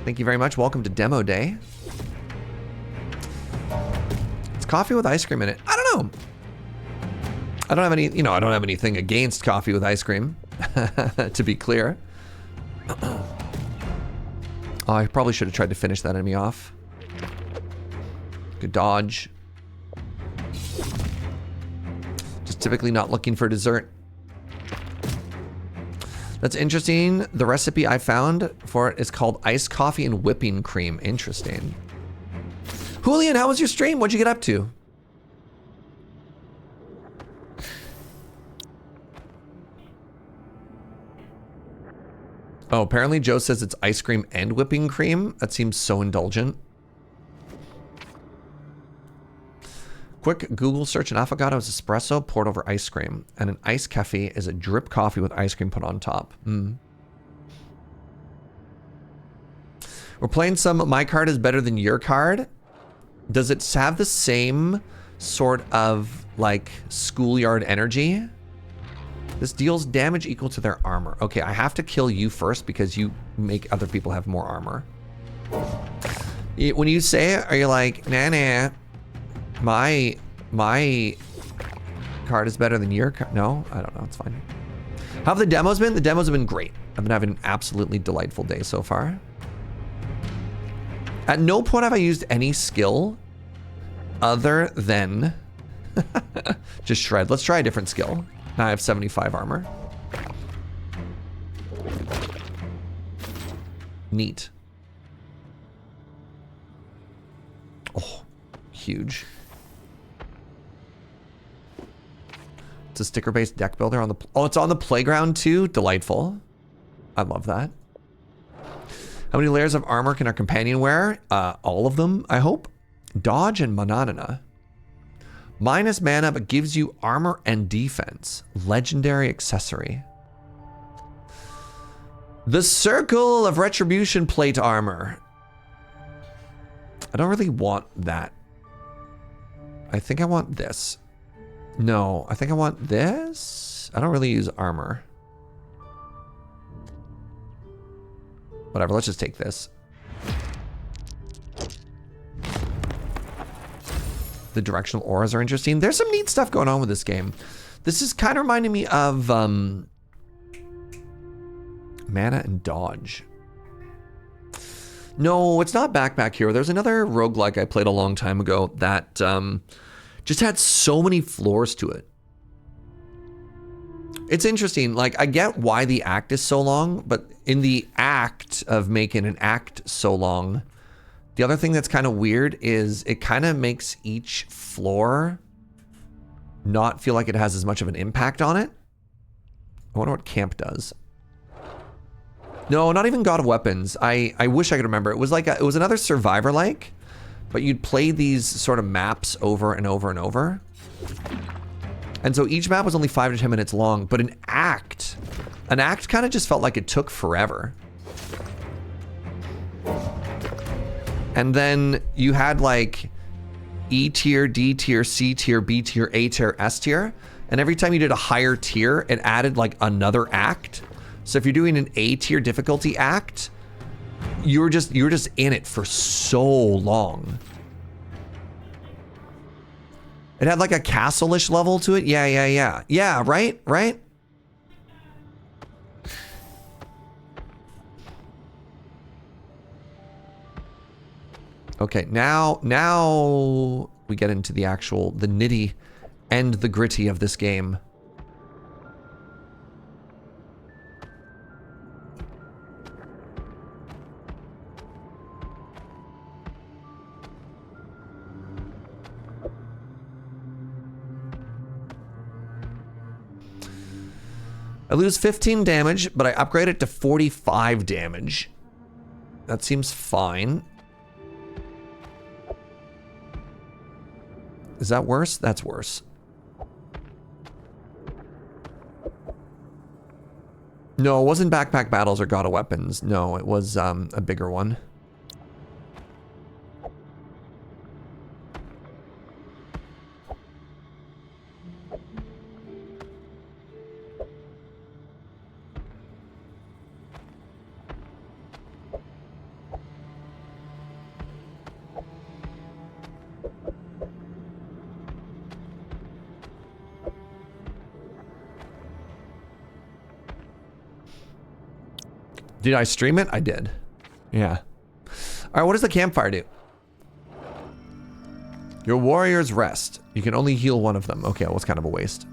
Thank you very much. Welcome to Demo Day. It's coffee with ice cream in it. I don't know. I don't have any, I don't have anything against coffee with ice cream, to be clear. Oh, I probably should have tried to finish that enemy off. Good dodge. Just typically not looking for dessert. That's interesting. The recipe I found for it is called iced coffee and whipping cream. Interesting. Julian, how was your stream? What'd you get up to? Oh, apparently Joe says it's ice cream and whipping cream. That seems so indulgent. Quick Google search: an affogato is espresso poured over ice cream, and an iced cafe is a drip coffee with ice cream put on top. We're playing some My Card is Better Than Your Card. Does it have the same sort of like schoolyard energy? This deals damage equal to their armor. Okay, I have to kill you first because you make other people have more armor. When you say it, are you like, nah, my card is better than your card? No, I don't know, it's fine. How have the demos been? The demos have been great. I've been having an absolutely delightful day so far. At no point have I used any skill other than just shred. Let's try a different skill. Now I have 75 armor. Neat. Oh, huge. It's a sticker-based deck builder on the... Oh, it's on the playground too? Delightful. I love that. How many layers of armor can our companion wear? All of them, I hope. Dodge and Monadona. Minus mana, but gives you armor and defense. Legendary accessory. The Circle of Retribution plate armor. I don't really want that. I think I want this. No, I think I want this. I don't really use armor. Whatever, let's just take this. The directional auras are interesting. There's some neat stuff going on with this game. This is kind of reminding me of mana and dodge. No, it's not Backpack Hero. There's another roguelike I played a long time ago that just had so many floors to it. It's interesting. Like, I get why the act is so long, but in the act of making an act so long, the other thing that's kind of weird is it kind of makes each floor not feel like it has as much of an impact on it. I wonder what camp does. No, not even God of Weapons. I wish I could remember. It was like it was another Survivor-like, but you'd play these sort of maps over and over and over. And so each map was only 5 to 10 minutes long, but an act kind of just felt like it took forever. And then you had like E tier, D tier, C tier, B tier, A tier, S tier. And every time you did a higher tier, it added like another act. So if you're doing an A tier difficulty act, you're just in it for so long. It had like a castle-ish level to it. Yeah. Yeah, right? Okay, now we get into the nitty and the gritty of this game. I lose 15 damage, but I upgrade it to 45 damage. That seems fine. Is that worse? That's worse. No, it wasn't Backpack Battles or God of Weapons. No, it was a bigger one. Did I stream it? I did. Yeah. All right, what does the campfire do? Your warriors rest. You can only heal one of them. Okay, well, it's kind of a waste.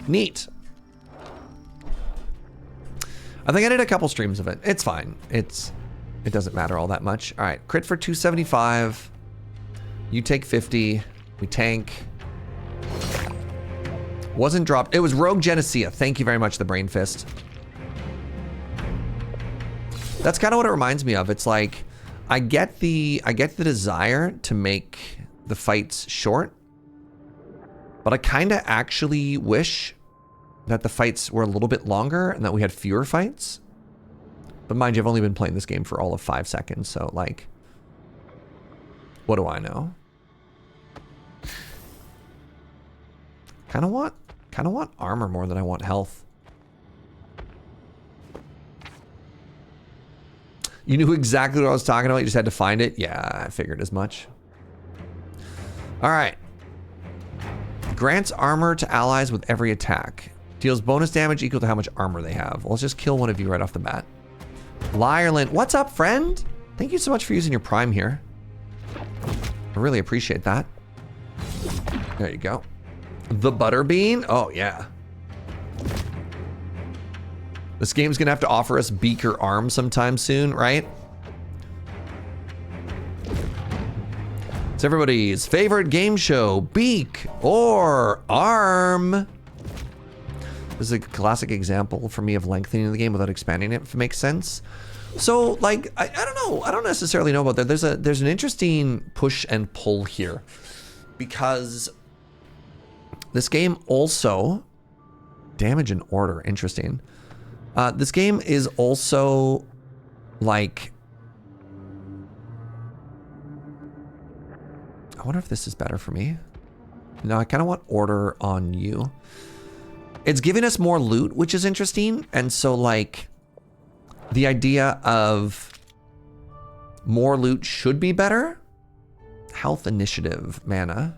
Neat. I think I did a couple streams of it. It's fine. It doesn't matter all that much. All right, crit for 275. You take 50. We tank. Wasn't dropped. It was Rogue Genesea. Thank you very much, the Brain Fist. That's kind of what it reminds me of. It's like I get the desire to make the fights short, but I kind of actually wish that the fights were a little bit longer and that we had fewer fights. But mind you, I've only been playing this game for all of 5 seconds, so like, what do I know? Kind of want armor more than I want health. You knew exactly what I was talking about. You just had to find it. Yeah, I figured as much. All right. Grants armor to allies with every attack. Deals bonus damage equal to how much armor they have. Well, let's just kill one of you right off the bat. Lyerland, what's up, friend? Thank you so much for using your Prime here. I really appreciate that. There you go. The Butterbean? Oh, yeah. This game's gonna have to offer us Beaker Arm sometime soon, right? It's everybody's favorite game show, Beak or Arm. This is a classic example for me of lengthening the game without expanding it, if it makes sense. So, like, I don't know. I don't necessarily know about that. There's an interesting push and pull here. Because this game also... Damage and order. Interesting. This game is also, like... I wonder if this is better for me. No, I kind of want order on you. It's giving us more loot, which is interesting. And so, like, the idea of more loot should be better. Health, initiative, mana.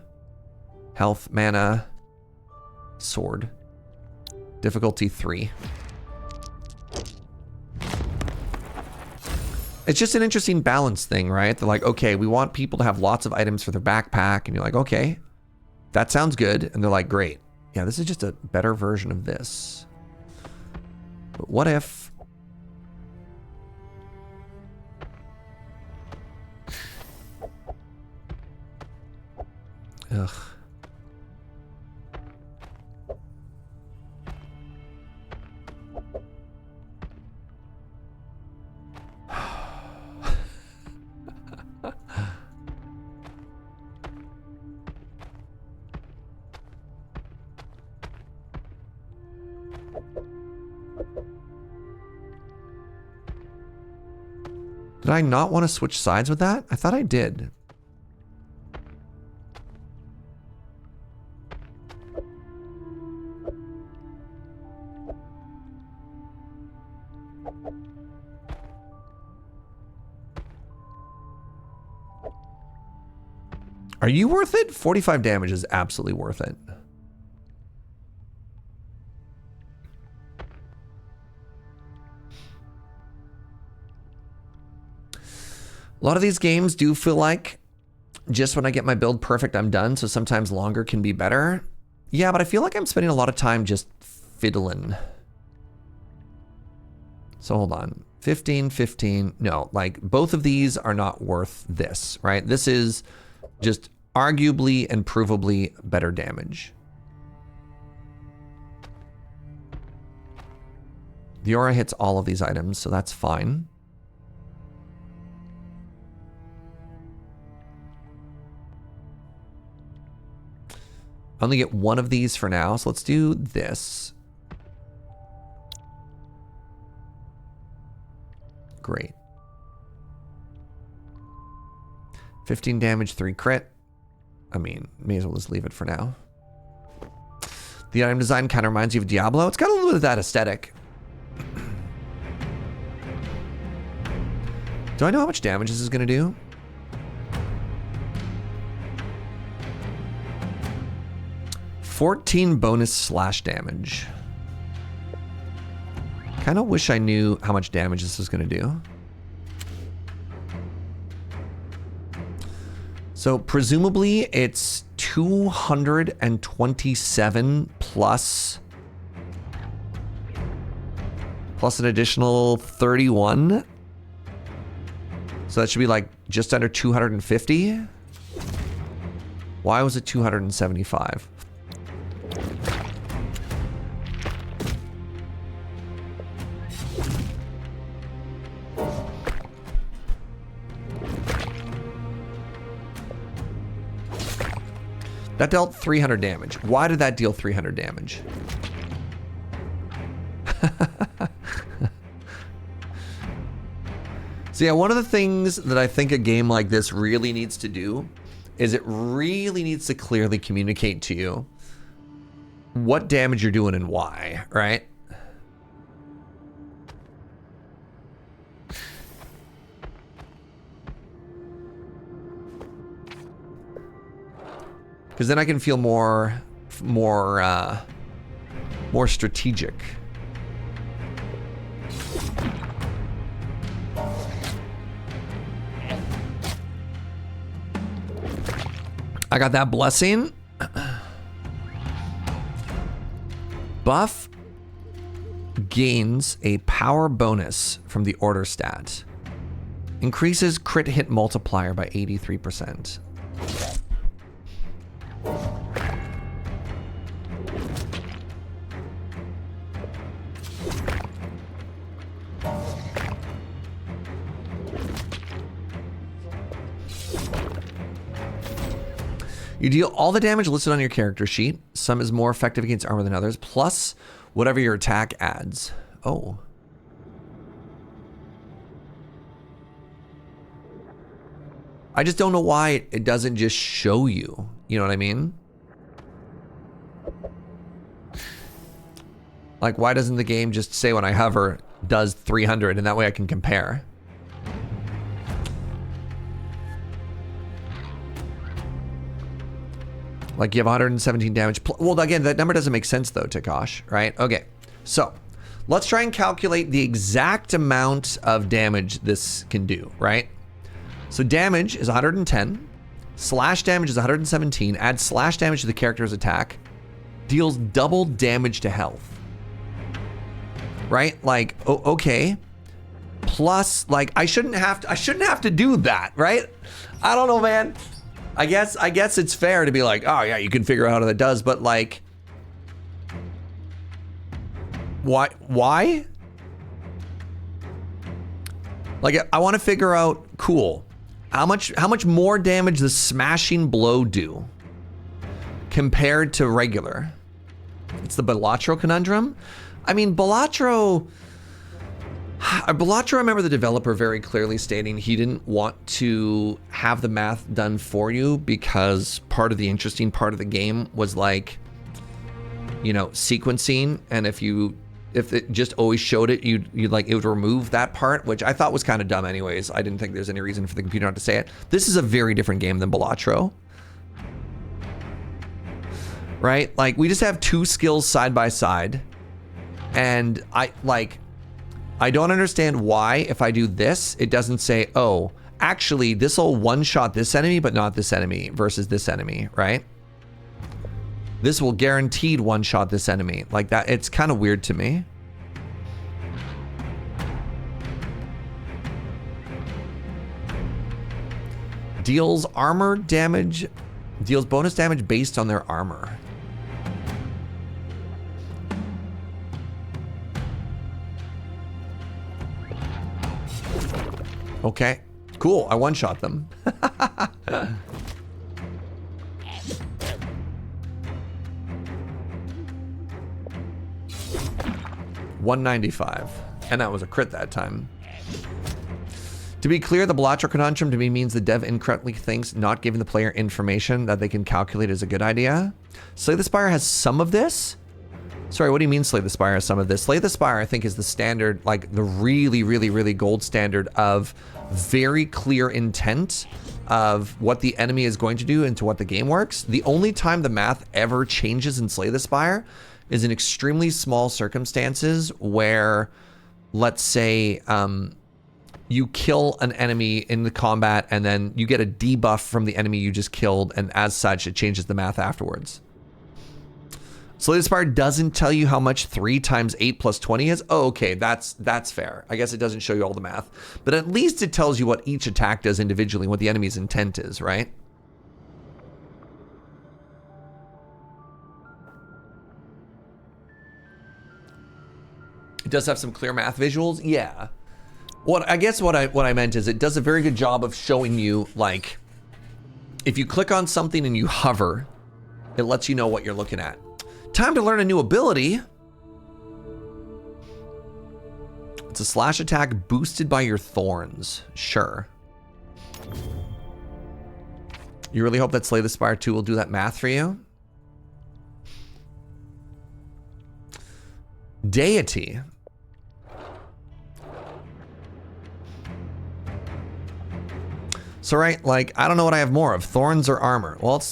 Health, mana, sword. Difficulty 3. It's just an interesting balance thing, right? They're like, okay, we want people to have lots of items for their backpack. And you're like, okay, that sounds good. And they're like, great. Yeah, this is just a better version of this. But what if... Ugh. Did I not want to switch sides with that? I thought I did. Are you worth it? 45 damage is absolutely worth it. A lot of these games do feel like just when I get my build perfect, I'm done. So sometimes longer can be better. Yeah, but I feel like I'm spending a lot of time just fiddling. So hold on. 15, 15. No, like both of these are not worth this, right? This is just arguably and provably better damage. The aura hits all of these items, so that's fine. I only get one of these for now, so let's do this. Great. 15 damage, 3 crit. I mean, may as well just leave it for now. The item design kind of reminds you of Diablo. It's got a little bit of that aesthetic. Do I know how much damage this is going to do? $14 bonus slash damage. Kind of wish I knew how much damage this was going to do. So presumably it's 227 plus an additional 31. So that should be like just under 250. Why was it 275? That dealt 300 damage. Why did that deal 300 damage? So yeah, one of the things that I think a game like this really needs to do is it really needs to clearly communicate to you what damage you're doing and why, right? Because then I can feel more more strategic. I got that blessing. Buff gains a power bonus from the order stat. Increases crit hit multiplier by 83%. You deal all the damage listed on your character sheet. Some is more effective against armor than others, plus whatever your attack adds. Oh. I just don't know why it doesn't just show you. You know what I mean? Like, why doesn't the game just say when I hover does 300 and that way I can compare? Like, you have 117 damage. Well, again, that number doesn't make sense though, Takash, right? Okay, so let's try and calculate the exact amount of damage this can do, right? So damage is 110, slash damage is 117, add slash damage to the character's attack, deals double damage to health, right? Like, okay, plus, like, I shouldn't have to do that, right? I don't know, man. I guess it's fair to be like, oh yeah, you can figure out how that does, but like, why? Like, I want to figure out, cool, how much more damage does smashing blow do compared to regular? It's the Balatro conundrum. I mean, Balatro, I remember the developer very clearly stating he didn't want to have the math done for you because part of the interesting part of the game was like, you know, sequencing, and if it just always showed it, you'd like, it would remove that part, which I thought was kind of dumb anyways. I didn't think there's any reason for the computer not to say it. This is a very different game than Balatro. Right? Like, we just have two skills side by side, and I don't understand why, if I do this, it doesn't say, oh, actually, this will one-shot this enemy, but not this enemy versus this enemy, right? This will guaranteed one-shot this enemy. Like that, it's kind of weird to me. Deals armor damage, deals bonus damage based on their armor. Okay, cool. I one-shot them. 195, and that was a crit that time. To be clear, the Balatro conundrum to me means the dev incorrectly thinks not giving the player information that they can calculate is a good idea. Slay the Spire has some of this. Sorry, what do you mean Slay the Spire has some of this? Slay the Spire, I think, is the standard, like the really, really, really gold standard of very clear intent of what the enemy is going to do and to what the game works. The only time the math ever changes in Slay the Spire is in extremely small circumstances where, let's say, you kill an enemy in the combat and then you get a debuff from the enemy you just killed, and as such, it changes the math afterwards. Slay the Spire doesn't tell you how much 3 times 8 plus 20 is. Oh, okay, that's fair. I guess it doesn't show you all the math, but at least it tells you what each attack does individually, what the enemy's intent is, right? It does have some clear math visuals, yeah. What I meant is it does a very good job of showing you, like, if you click on something and you hover, it lets you know what you're looking at. Time to learn a new ability. It's a slash attack boosted by your thorns. Sure. You really hope that Slay the Spire 2 will do that math for you? Deity. So right, like, I don't know what I have more of, thorns or armor. Well,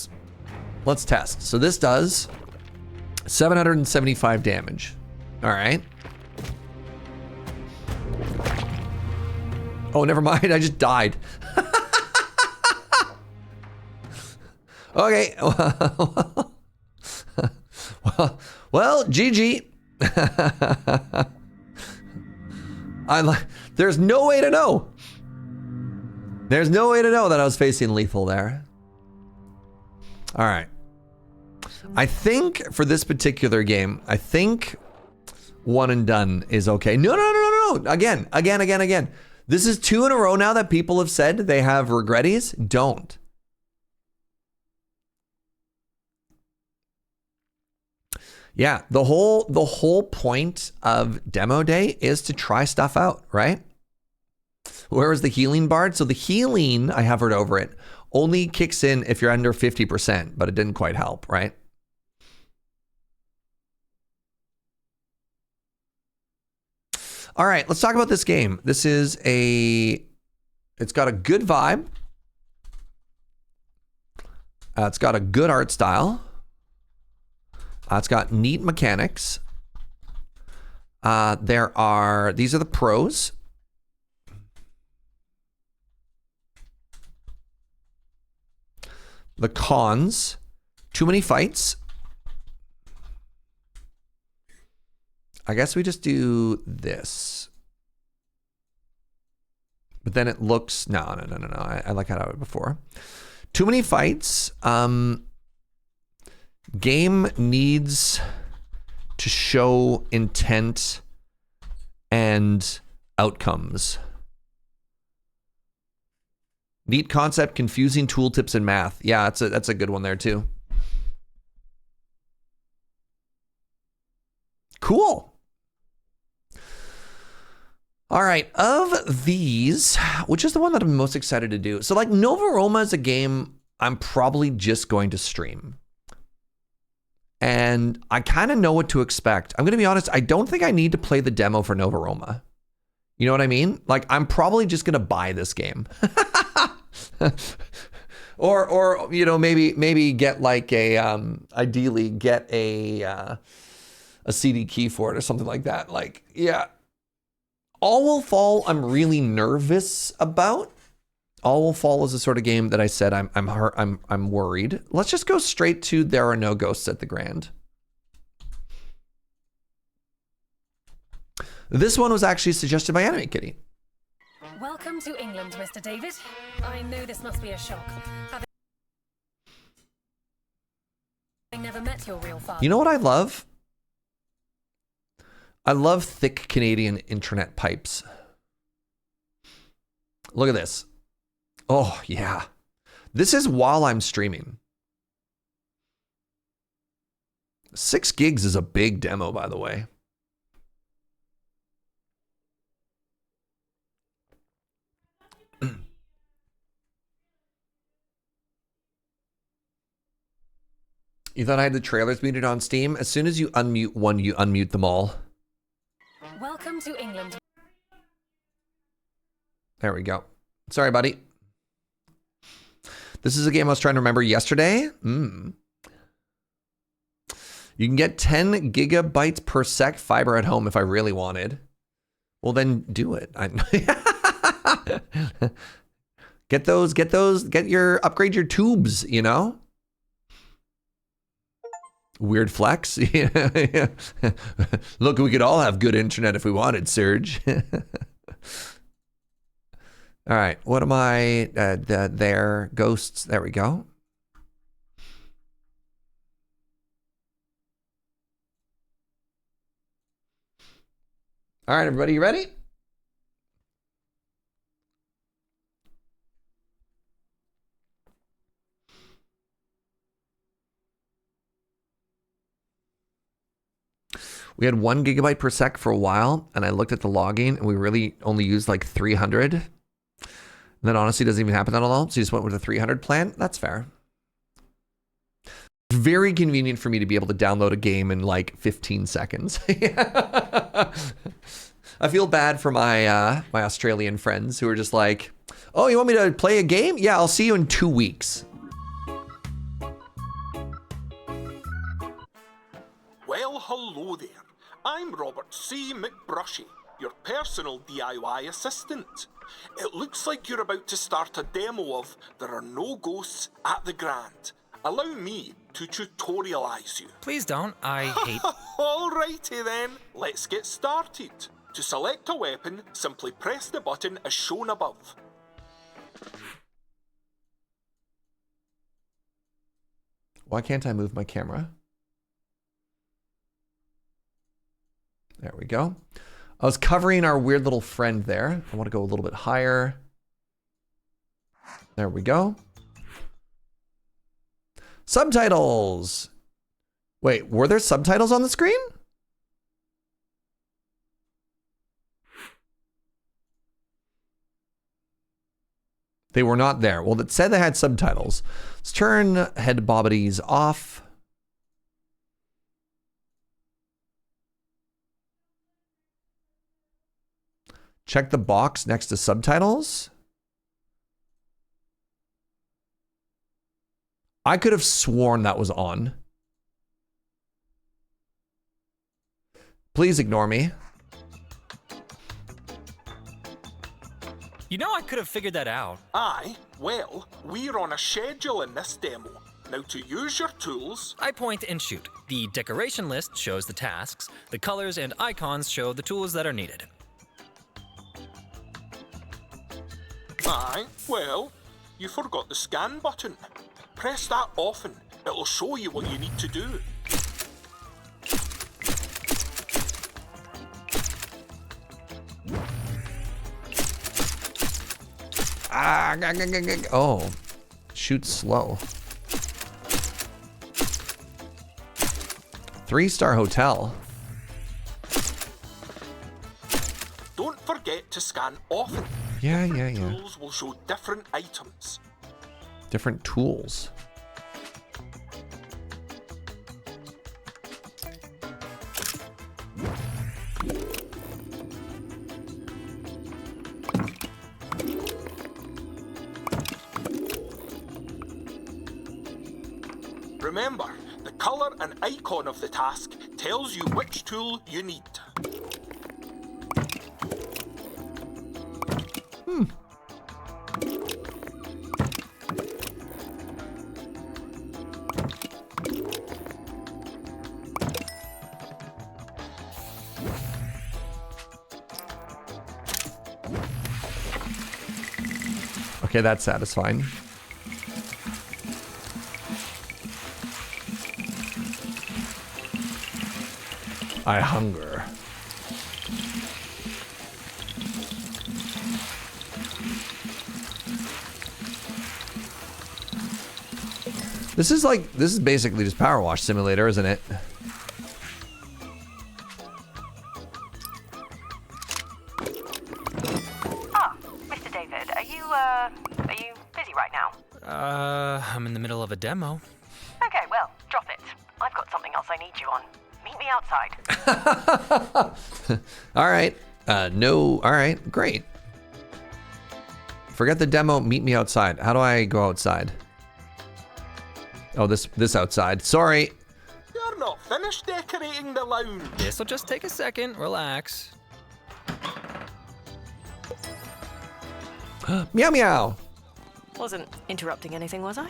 let's test. So this does 775 damage. All right. Oh, never mind. I just died. Okay. Well, GG. There's no way to know. There's no way to know that I was facing lethal there. All right. I think for this particular game, I think one and done is okay. No. Again. This is 2 in a row now that people have said they have regretties. Don't. Yeah, the whole point of demo day is to try stuff out, right? Where was the healing bard? So the healing, I hovered over it, only kicks in if you're under 50%, but it didn't quite help, right? All right, let's talk about this game. This is it's got a good vibe. It's got a good art style. It's got neat mechanics. These are the pros. The cons, too many fights. I guess we just do this. But then it looks, no. I like how I did before. Too many fights. Game needs to show intent and outcomes. Neat concept, confusing tooltips and math. Yeah, that's a good one there too. Cool. All right, of these, which is the one that I'm most excited to do? So like Nova Roma is a game I'm probably just going to stream. And I kind of know what to expect. I'm going to be honest, I don't think I need to play the demo for Nova Roma. You know what I mean? Like I'm probably just going to buy this game. or you know, maybe get like ideally get a CD key for it or something like that. Like, yeah. All Will Fall, I'm really nervous about. All Will Fall is the sort of game that I said I'm worried. Let's just go straight to There Are No Ghosts at the Grand. This one was actually suggested by Anime Kitty. Welcome to England, Mr. David. I know this must be a shock. I never met your real father. You know what I love? I love thick Canadian internet pipes. Look at this. Oh, yeah. This is while I'm streaming. 6 gigs is a big demo, by the way. You thought I had the trailers muted on Steam? As soon as you unmute one, you unmute them all. Welcome to England. There we go. Sorry, buddy. This is a game I was trying to remember yesterday. You can get 10 gigabytes per sec fiber at home if I really wanted. Well, then do it. Upgrade your tubes, you know? Weird flex. Look, we could all have good internet if we wanted, Serge. All right, what am I? There, ghosts. There we go. All right, everybody, you ready? We had 1 gigabyte per sec for a while, and I looked at the logging, and we really only used like 300. And that honestly doesn't even happen that long, so you just went with the 300 plan. That's fair. Very convenient for me to be able to download a game in like 15 seconds. I feel bad for my my Australian friends who are just like, oh, you want me to play a game? Yeah, I'll see you in 2 weeks. I'm Robert C. McBrushy, your personal DIY assistant. It looks like you're about to start a demo of There Are No Ghosts at the Grand. Allow me to tutorialize you. Please don't. I hate... Alrighty then, let's get started. To select a weapon, simply press the button as shown above. Why can't I move my camera? There we go. I was covering our weird little friend there. I want to go a little bit higher. There we go. Subtitles. Wait, were there subtitles on the screen? They were not there. Well, it said they had subtitles. Let's turn head bobbities off. Check the box next to subtitles. I could have sworn that was on. Please ignore me. You know, I could have figured that out. Aye, well, we're on a schedule in this demo. Now to use your tools... I point and shoot. The decoration list shows the tasks. The colors and icons show the tools that are needed. Aye, well, you forgot the scan button. Press that often. It'll show you what you need to do. Oh, shoot slow. 3-star hotel. Don't forget to scan often. Yeah. Tools will show different items. Different tools. Remember, the color and icon of the task tells you which tool you need. Okay, that's satisfying. I hunger. This is basically just Power Wash Simulator, isn't it? Mr. David, are you busy right now? I'm in the middle of a demo. Okay, well, drop it. I've got something else I need you on. Meet me outside. All right. No. All right. Great. Forget the demo. Meet me outside. How do I go outside? Oh, this outside. Sorry. You're not finished decorating the lounge. This'll just take a second. Relax. Meow meow. Wasn't interrupting anything, was I?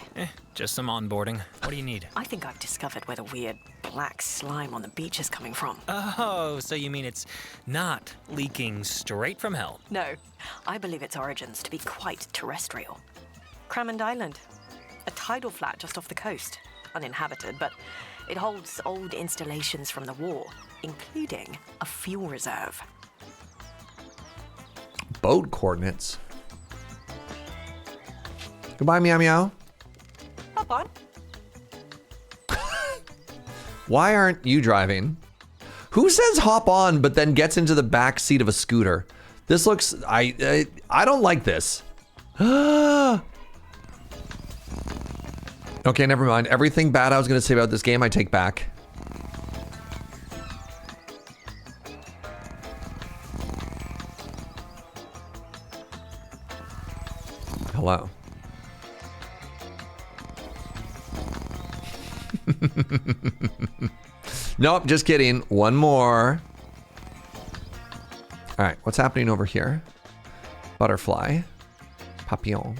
Just some onboarding. What do you need? I think I've discovered where the weird black slime on the beach is coming from. Oh, so you mean it's not leaking straight from hell? No, I believe its origins to be quite terrestrial. Cramond Island, a tidal flat just off the coast, uninhabited, but it holds old installations from the war, including a fuel reserve. Boat coordinates. Goodbye, meow meow. Hop on. Why aren't you driving? Who says hop on but then gets into the back seat of a scooter? This looks... I don't like this. Okay, never mind. Everything bad I was going to say about this game, I take back. Hello. Nope, just kidding. One more. All right, what's happening over here? Butterfly. Papillon.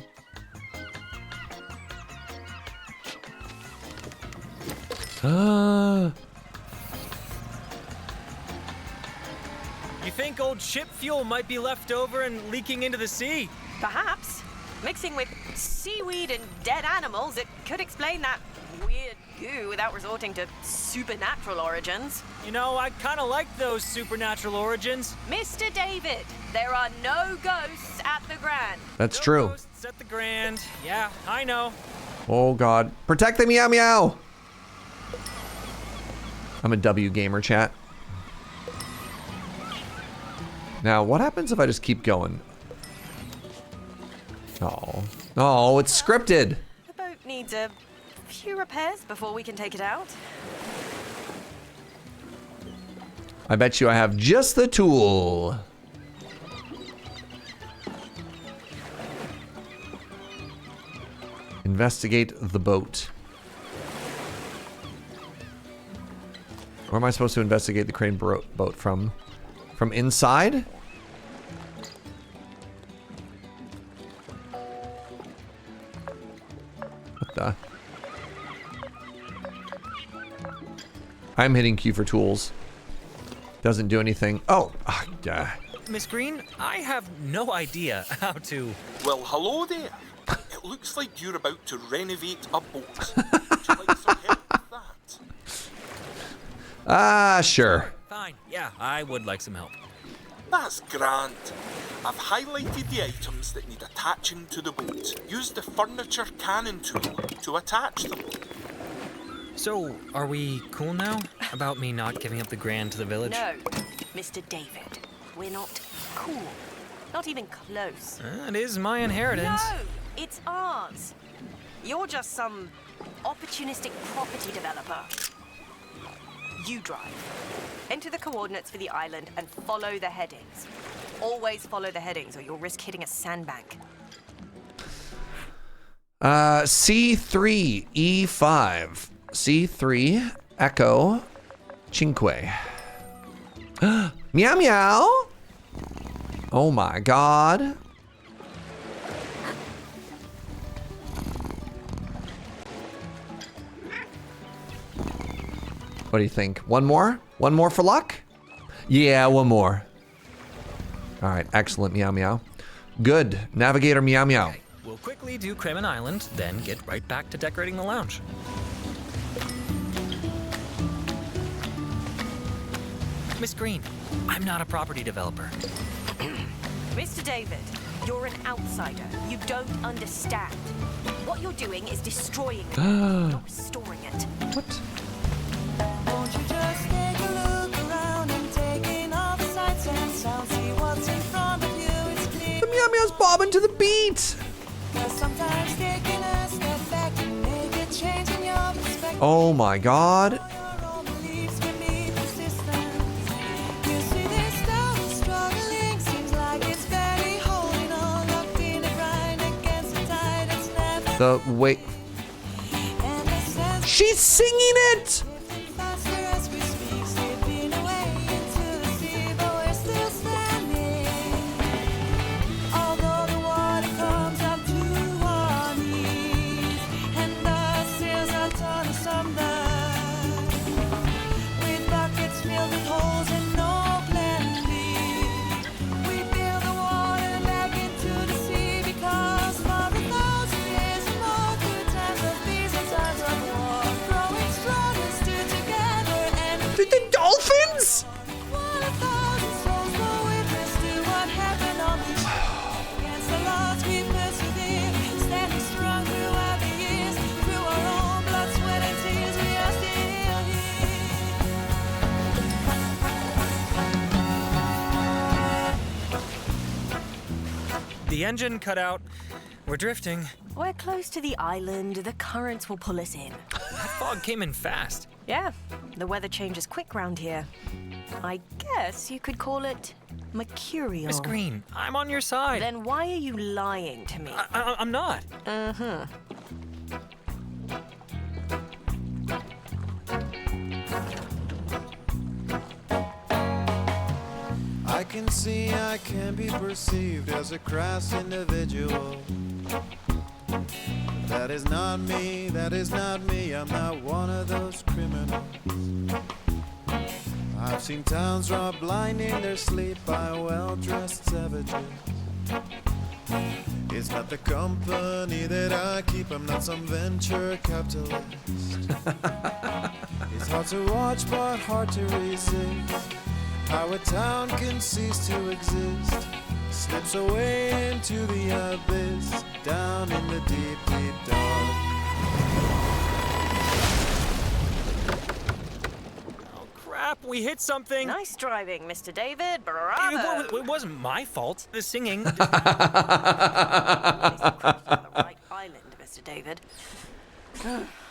You think old ship fuel might be left over and leaking into the sea? Perhaps. Mixing with seaweed and dead animals, it could explain that weird goo without resorting to supernatural origins. You know, I kind of like those supernatural origins. Mr. David, there are no ghosts at the Grand. That's No true. ghosts at the Grand. Yeah, I know. Oh God. Protect the meow meow. I'm a W gamer chat. Now, what happens if I just keep going? Oh. Oh, it's scripted. The boat needs a few repairs before we can take it out. I bet you I have just the tool. Investigate the boat. Where am I supposed to investigate the crane boat from? From inside? What the? I'm hitting Q for tools. Doesn't do anything. Oh, Miss Green, I have no idea how to... Well, hello there. It looks like you're about to renovate a boat. Would you like some help with that? Sure. Fine, yeah, I would like some help. That's grand. I've highlighted the items that need attaching to the boat. Use the furniture cannon tool to attach them. So, are we cool now about me not giving up the Grand to the village? No, Mr. David, we're not cool. Not even close. It is my inheritance. No, it's ours. You're just some opportunistic property developer. You drive. Enter the coordinates for the island and follow the headings. Always follow the headings or you'll risk hitting a sandbank. C3, E5. C3, Echo, Cinque. Meow meow. Oh my God. What do you think? One more? One more for luck? Yeah, one more. All right, excellent, meow meow. Good, navigator meow meow. Okay, we'll quickly do Kremen Island, then get right back to decorating the lounge. Miss Green, I'm not a property developer. Mr. David, you're an outsider. You don't understand. What you're doing is destroying it, not restoring it. What? Won't you just take a look around and take in all the sights and sounds? See what's in front of you, it's clear. The meow meow's bobbing to the beat. 'Cause sometimes taking a step back can make a change in your perspective. Oh my God. Your own beliefs can be persistent. You see this town struggling, seems like it's barely holding on, locked in a grind against the tide. It's never The wait. and the sense She's singing it. faster as we speak, slipping away into the sea, but we're still standing. Although the water comes up to our knees, and the sails are torn asunder, with buckets filled with holes and no plan B. We build the water back into the sea because for 1,000 years and more, through times of peace and times of war, growing stronger, still together, and The dolphins? 1,000 souls bore witness to what happened on this ship. Against the odds we persevere, standing strong throughout the years. Through our own blood, sweat, and tears, we are still here. The engine cut out. We're drifting. We're close to the island. The currents will pull us in. That fog came in fast. Yeah, the weather changes quick round here. I guess you could call it mercurial. Miss Green, I'm on your side. Then why are you lying to me? I'm not. I can see I can be perceived as a crass individual. That is not me, that is not me, I'm not one of those criminals. I've seen towns robbed blind in their sleep by well-dressed savages. It's not the company that I keep, I'm not some venture capitalist. It's hard to watch but hard to resist. How a town can cease to exist, slips away into the abyss, down in the deep, deep dark. Oh, crap, we hit something. Nice driving, Mr. David. It, Bravo. it wasn't my fault. The singing. At least you cruised on the right island, Mr. David.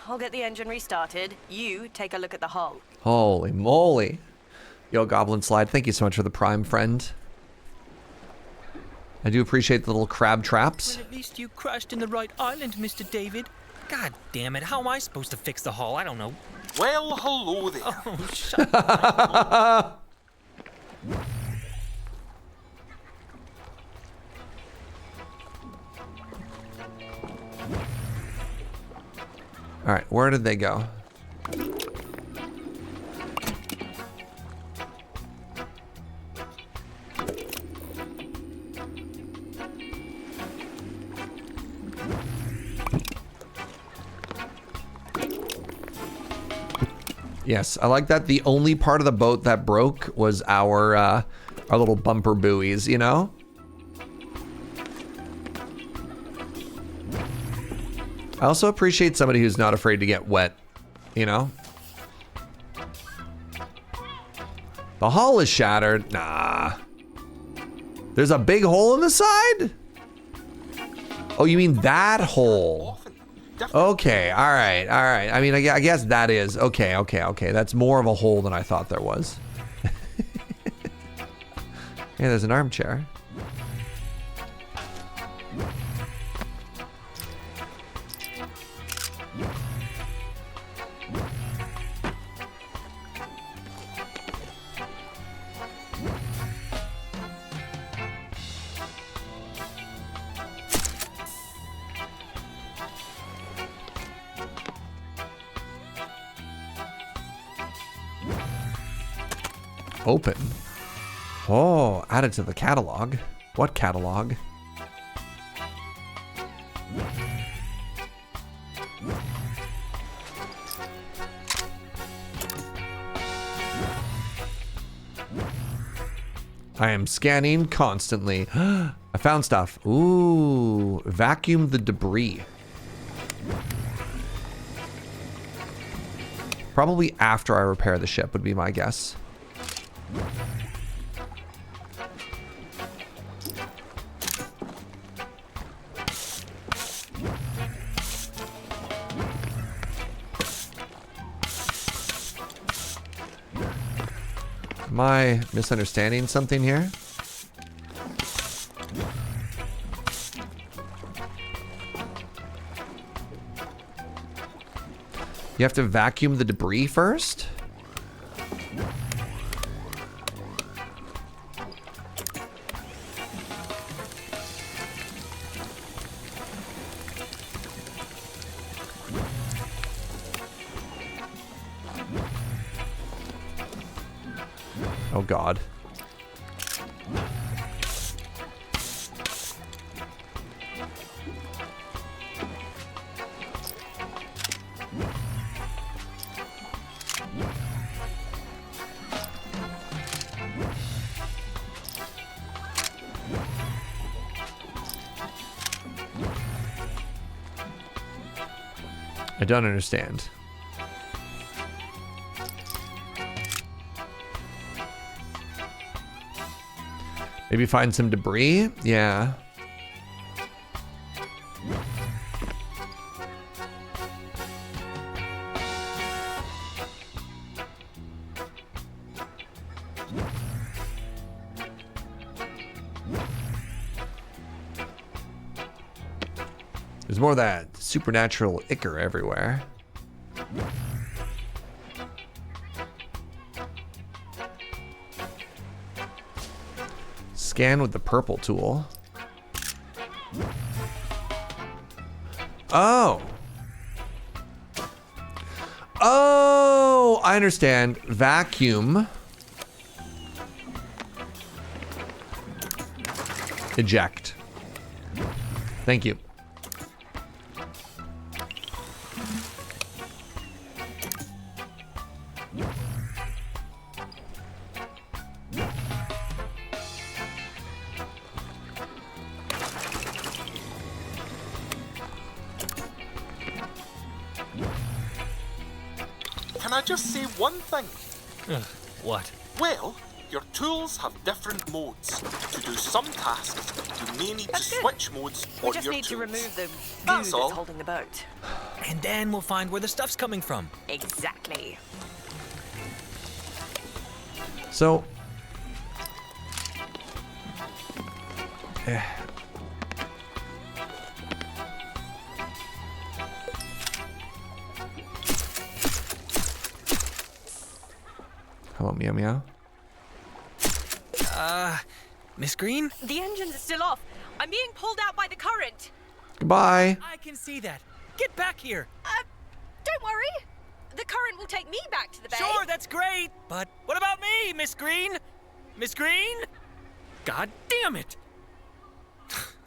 I'll get the engine restarted. You take a look at the hull. Holy moly. Yo, Goblin Slide, thank you so much for the Prime, friend. I do appreciate the little crab traps. Well, at least you crashed in the right island, Mr. David. God damn it, how am I supposed to fix the hull? I don't know. Well, hello there. Oh, shut up. All right, where did they go? Yes, I like that. The only part of the boat that broke was our little bumper buoys, you know? I also appreciate somebody who's not afraid to get wet, you know? The hull is shattered. Nah. There's a big hole in the side? Oh, you mean that hole? Okay, all right, all right. I mean, I guess that is. Okay. That's more of a hole than I thought there was. Yeah, there's an armchair. Open. Oh, added to the catalog. What catalog? I am scanning constantly. I found stuff. Ooh, vacuum the debris. Probably after I repair the ship would be my guess. Am I misunderstanding something here? You have to vacuum the debris first? Oh God. I don't understand. Maybe find some debris? Yeah. There's more of that supernatural ichor everywhere. Scan with the purple tool. Oh. Oh, I understand. Vacuum. Eject. Thank you. Can I just say one thing? What? Well, your tools have different modes. To do some tasks, you may need to switch modes We on just your need to tools. remove the goo That's that's all. holding the boat. And then we'll find where the stuff's coming from. Exactly. So. Hello, meow meow. Miss Green? The engines are still off. I'm being pulled out by the current. Goodbye. I can see that. Get back here. Don't worry. The current will take me back to the bay. Sure, that's great. But what about me, Miss Green? Miss Green? God damn it.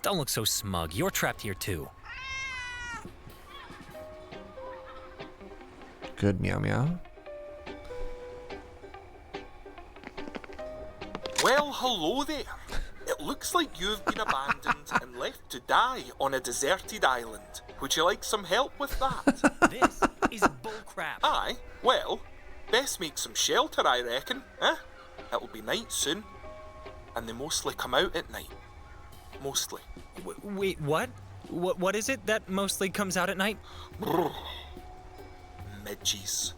Don't look so smug. You're trapped here too. Good meow meow. Well, hello there. It looks like you've been abandoned and left to die on a deserted island. Would you like some help with that? This is bullcrap. Aye, well, best make some shelter, I reckon, eh? It'll be night soon. And they mostly come out at night. Mostly. Wait, what? What is it that mostly comes out at night? Midges.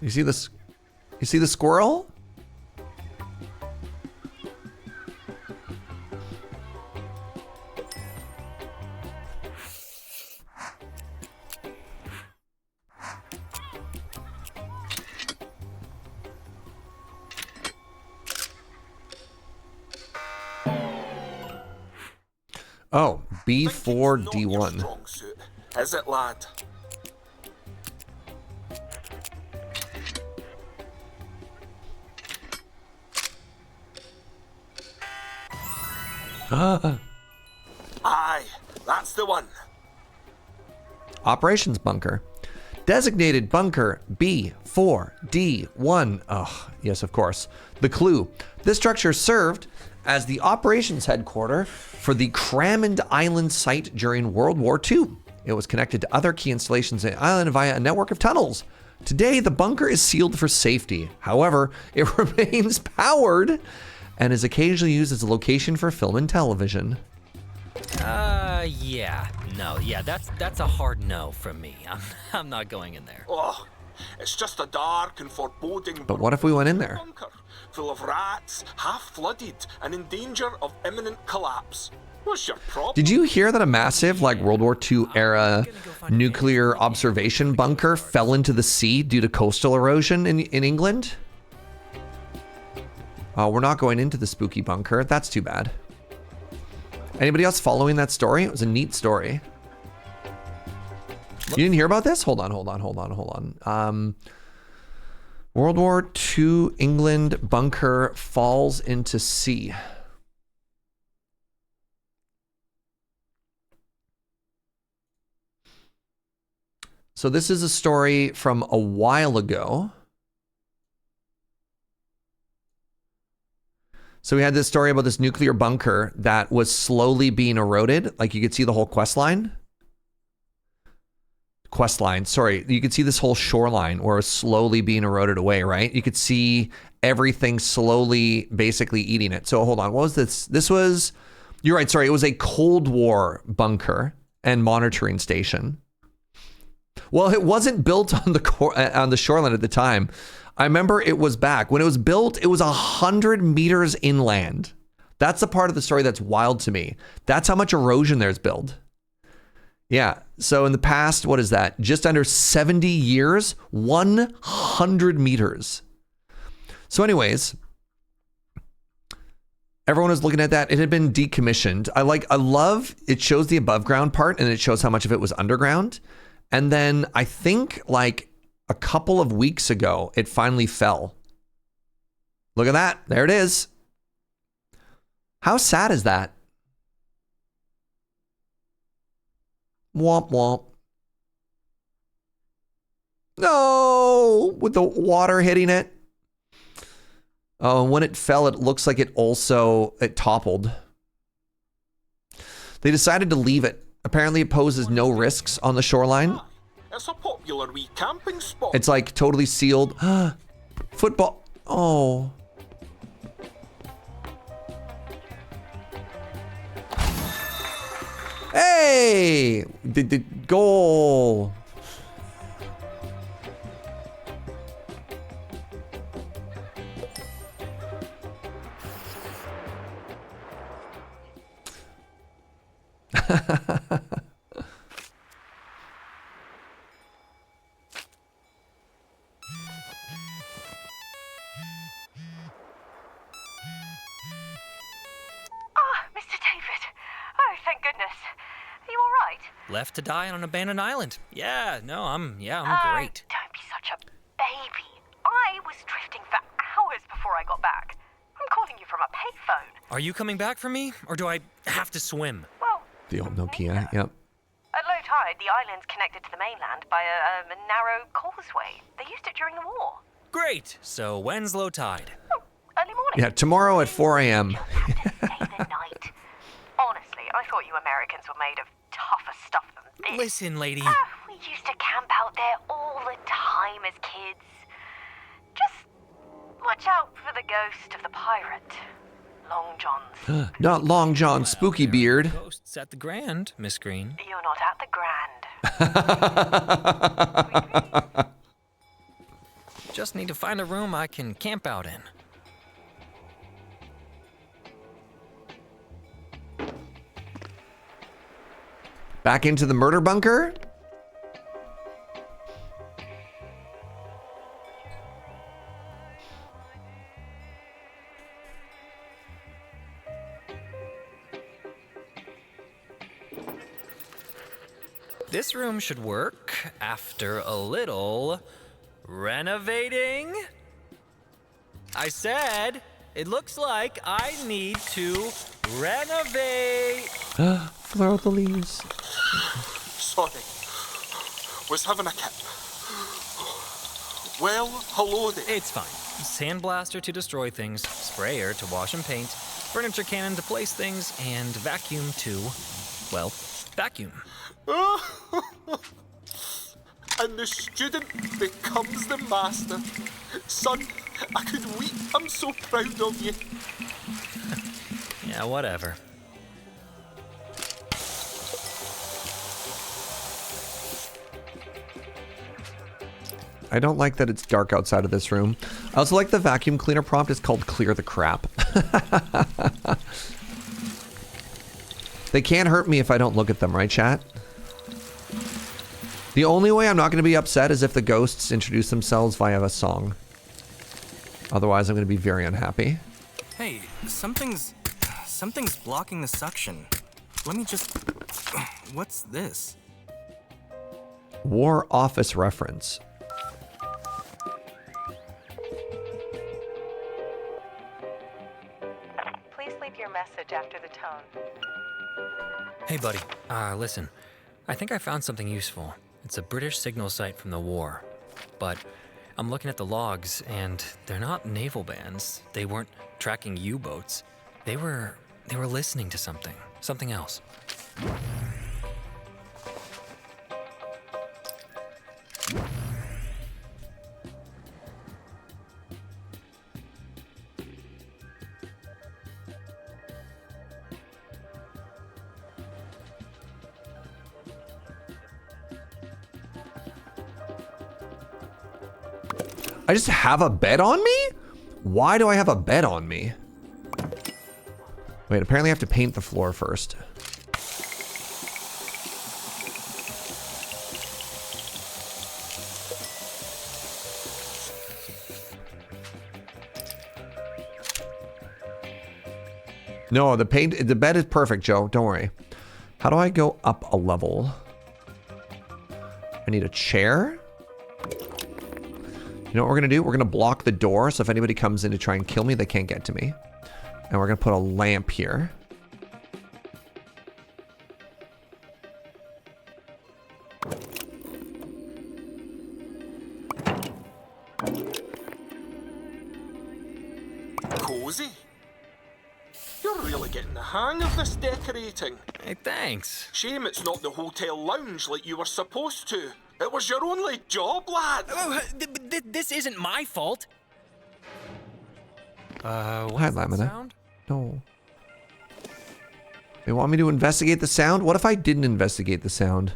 You see this? You see the squirrel? Oh, B4D1. Thinking's not your strong suit, is it, lad? Aye, that's the one. Operations bunker. Designated bunker B4D1. Oh, yes, of course. The clue. This structure served as the operations headquarters for the Cramond Island site during World War II. It was connected to other key installations on the island via a network of tunnels. Today, the bunker is sealed for safety. However, it remains powered and is occasionally used as a location for film and television. Yeah. No, yeah, that's a hard no from me. I'm not going in there. Oh, it's just a dark and foreboding But what if we went in there? bunker, full of rats, half flooded, and in danger of imminent collapse. What's your problem? Did you hear that a massive, like World War II era nuclear observation bunker fell into the sea due to coastal erosion in England? Oh, we're not going into the spooky bunker. That's too bad. Anybody else following that story? It was a neat story. You didn't hear about this? Hold on. World War II England bunker falls into sea. So this is a story from a while ago. So we had this story about this nuclear bunker that was slowly being eroded. Like you could see the whole questline. Sorry. You could see this whole shoreline where it was slowly being eroded away, right? You could see everything slowly basically eating it. So hold on. What was this? You're right. Sorry. It was a Cold War bunker and monitoring station. Well, it wasn't built on the shoreline at the time. I remember it was back. When it was built, it was 100 meters inland. That's the part of the story that's wild to me. That's how much erosion there's built. Yeah. So in the past, what is that? Just under 70 years, 100 meters. So anyways, Everyone was looking at that. It had been decommissioned. I love it shows the above ground part and it shows how much of it was underground. And then I think like a couple of weeks ago, it finally fell. Look at that. There it is. How sad is that? Womp womp. No, with the water hitting it. Oh, when it fell, it looks like it toppled. They decided to leave it. Apparently, it poses no risks on the shoreline. It's a popular wee camping spot. It's like totally sealed. Football. Oh. Hey! The goal. Mr. David. Oh, thank goodness. Are you all right? Left to die on an abandoned island. Yeah, no, I'm great. Don't be such a baby. I was drifting for hours before I got back. I'm calling you from a payphone. Are you coming back for me, or do I have to swim? Well, The old Nokia, yep. at low tide, the island's connected to the mainland by a narrow causeway. They used it during the war. Great. So when's low tide? Oh, early morning. Yeah, tomorrow at 4 a.m. Stay the night. Honestly, I thought you Americans were made of tougher stuff than this. Listen, lady. We used to camp out there all the time as kids. Just watch out for the ghost of the pirate, Long John's. Not Long John Spooky Beard. Ghosts at the Grand, Miss Green. You're not at the Grand. Just need to find a room I can camp out in. Back into the murder bunker. This room should work after a little renovating. I said, it looks like I need to renovate. Flower the leaves. Sorry. Was having a kip. Well, hello there. It's fine. Sandblaster to destroy things, sprayer to wash and paint, furniture cannon to place things, and vacuum to, well, vacuum. And the student becomes the master. Son, I could weep. I'm so proud of you. Yeah, whatever. I don't like that it's dark outside of this room. I also like the vacuum cleaner prompt. It's called Clear the Crap. They can't hurt me if I don't look at them, right, chat? The only way I'm not going to be upset is if the ghosts introduce themselves via a song. Otherwise, I'm going to be very unhappy. Hey, something's blocking the suction. Let me just... What's this? War Office reference. Please leave your message after the tone. Hey, buddy. Listen. I think I found something useful. It's a British signal site from the war. But I'm looking at the logs, and they're not naval bands. They weren't tracking U-boats. They were listening to something. Something else. I just have a bed on me? Why do I have a bed on me? Wait, apparently I have to paint the floor first. No, the bed is perfect, Joe. Don't worry. How do I go up a level? I need a chair. You know what we're gonna do? We're gonna block the door, so if anybody comes in to try and kill me, they can't get to me. And we're gonna put a lamp here. Cozy. You're really getting the hang of this decorating. Hey, thanks. Shame it's not the hotel lounge like you were supposed to. It was your only job, lad. Oh, this isn't my fault. Hi, What's that Lamina. sound? No. They want me to investigate the sound? What if I didn't investigate the sound?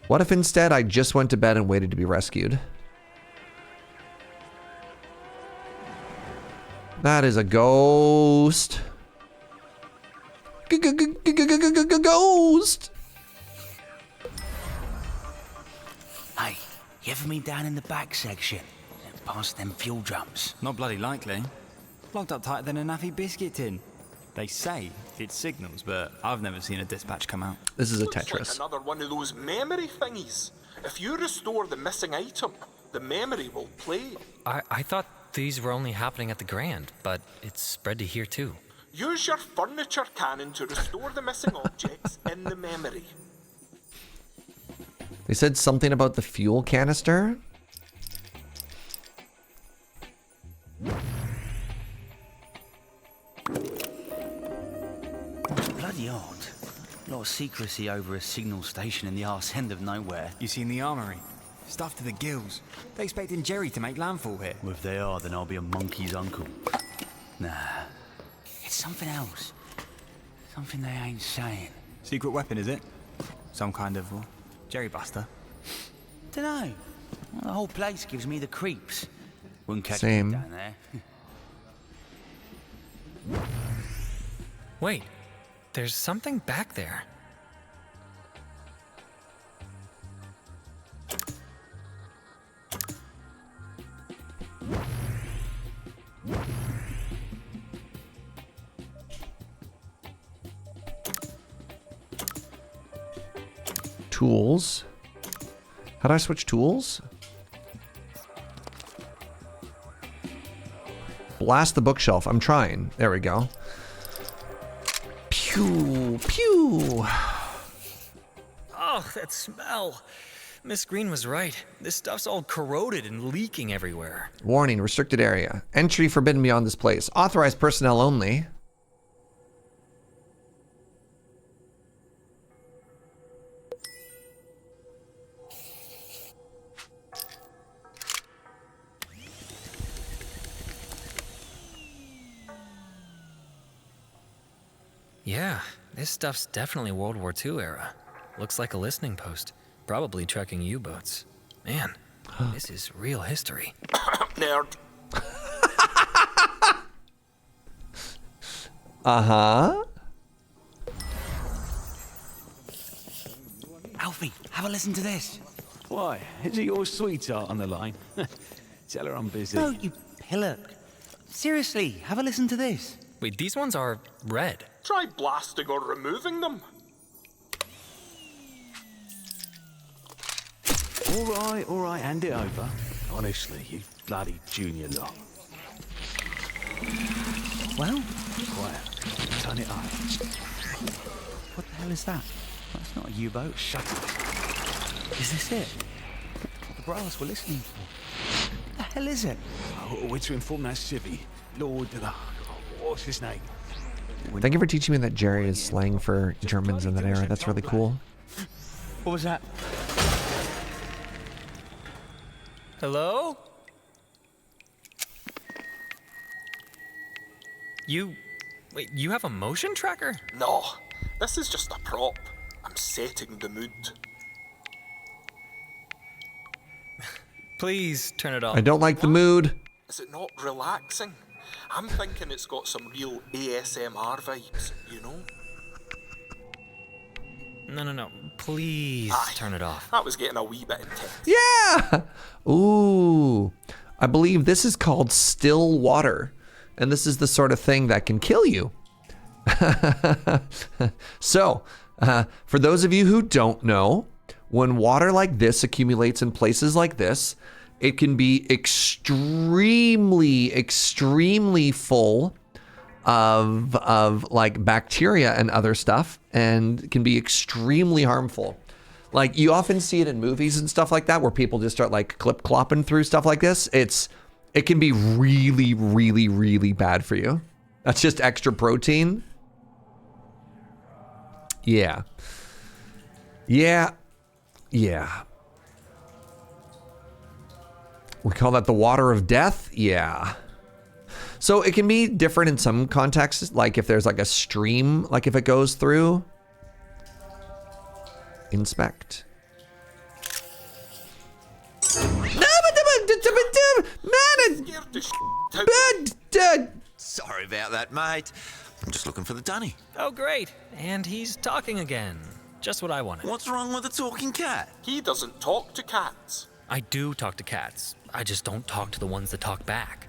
What if instead I just went to bed and waited to be rescued? That is a ghost. Ghost. Hey, you ever been down in the back section? Past them fuel drums? Not bloody likely. Locked up tighter than a naffy biscuit tin. They say it signals, but I've never seen a dispatch come out. This is a Looks Tetris. like another one of those memory thingies. If you restore the missing item, the memory will play. I thought these were only happening at the Grand, but it's spread to here too. Use your furniture cannon to restore the missing objects in the memory. They said something about the fuel canister. It's bloody odd. A lot of secrecy over a signal station in the arse end of nowhere. You seen the armory? Stuff to the gills. They expecting Jerry to make landfall here. Well, if they are, then I'll be a monkey's uncle. Nah. It's something else. Something they ain't saying. Secret weapon, is it? Some kind of Jerry Buster. Dunno. The whole place gives me the creeps. Wouldn't catch Same. me down there. Wait, there's something back there. Tools. How do I switch tools? Blast the bookshelf. I'm trying. There we go. Pew, pew. Oh, that smell. Miss Green was right. This stuff's all corroded and leaking everywhere. Warning, restricted area. Entry forbidden beyond this place. Authorized personnel only. Yeah, this stuff's definitely World War II era. Looks like a listening post. Probably tracking U-boats. Man, this is real history. Nerd. Uh-huh. Alfie, have a listen to this. Why? Is it your sweetheart on the line? Tell her I'm busy. No, you pillock. Seriously, have a listen to this. Wait, these ones are red. Try blasting or removing them. All right, hand it over. Honestly, you bloody junior lot. Well, Quiet. Turn it up. what the hell is that? That's not a U-boat. Shut it. Is this it? What the brass were listening for? What the hell is it? Oh, we're to inform that civvy. Lord, what's his name? Thank you for teaching me that Jerry is slang for Germans in that era. That's really cool. What was that? Hello? Wait, you have a motion tracker? No, this is just a prop. I'm setting the mood. Please turn it off. I don't like the mood. Is it not relaxing? I'm thinking it's got some real ASMR vibes, you know? No. Please turn it off. That was getting a wee bit intense. Yeah. Ooh. I believe this is called still water. And this is the sort of thing that can kill you. So, for those of you who don't know, when water like this accumulates in places like this, it can be extremely full of like bacteria and other stuff, and can be extremely harmful. Like, you often see it in movies and stuff like that, where people just start like clip-clopping through stuff like this. It can be really bad for you. That's just extra protein. Yeah. We call that the water of death? Yeah. So it can be different in some contexts, like if there's like a stream, like if it goes through. Inspect. Sorry about that, mate. I'm just looking for the dunny. Oh, great. And he's talking again. Just what I wanted. What's wrong with a talking cat? He doesn't talk to cats. I do talk to cats. I just don't talk to the ones that talk back.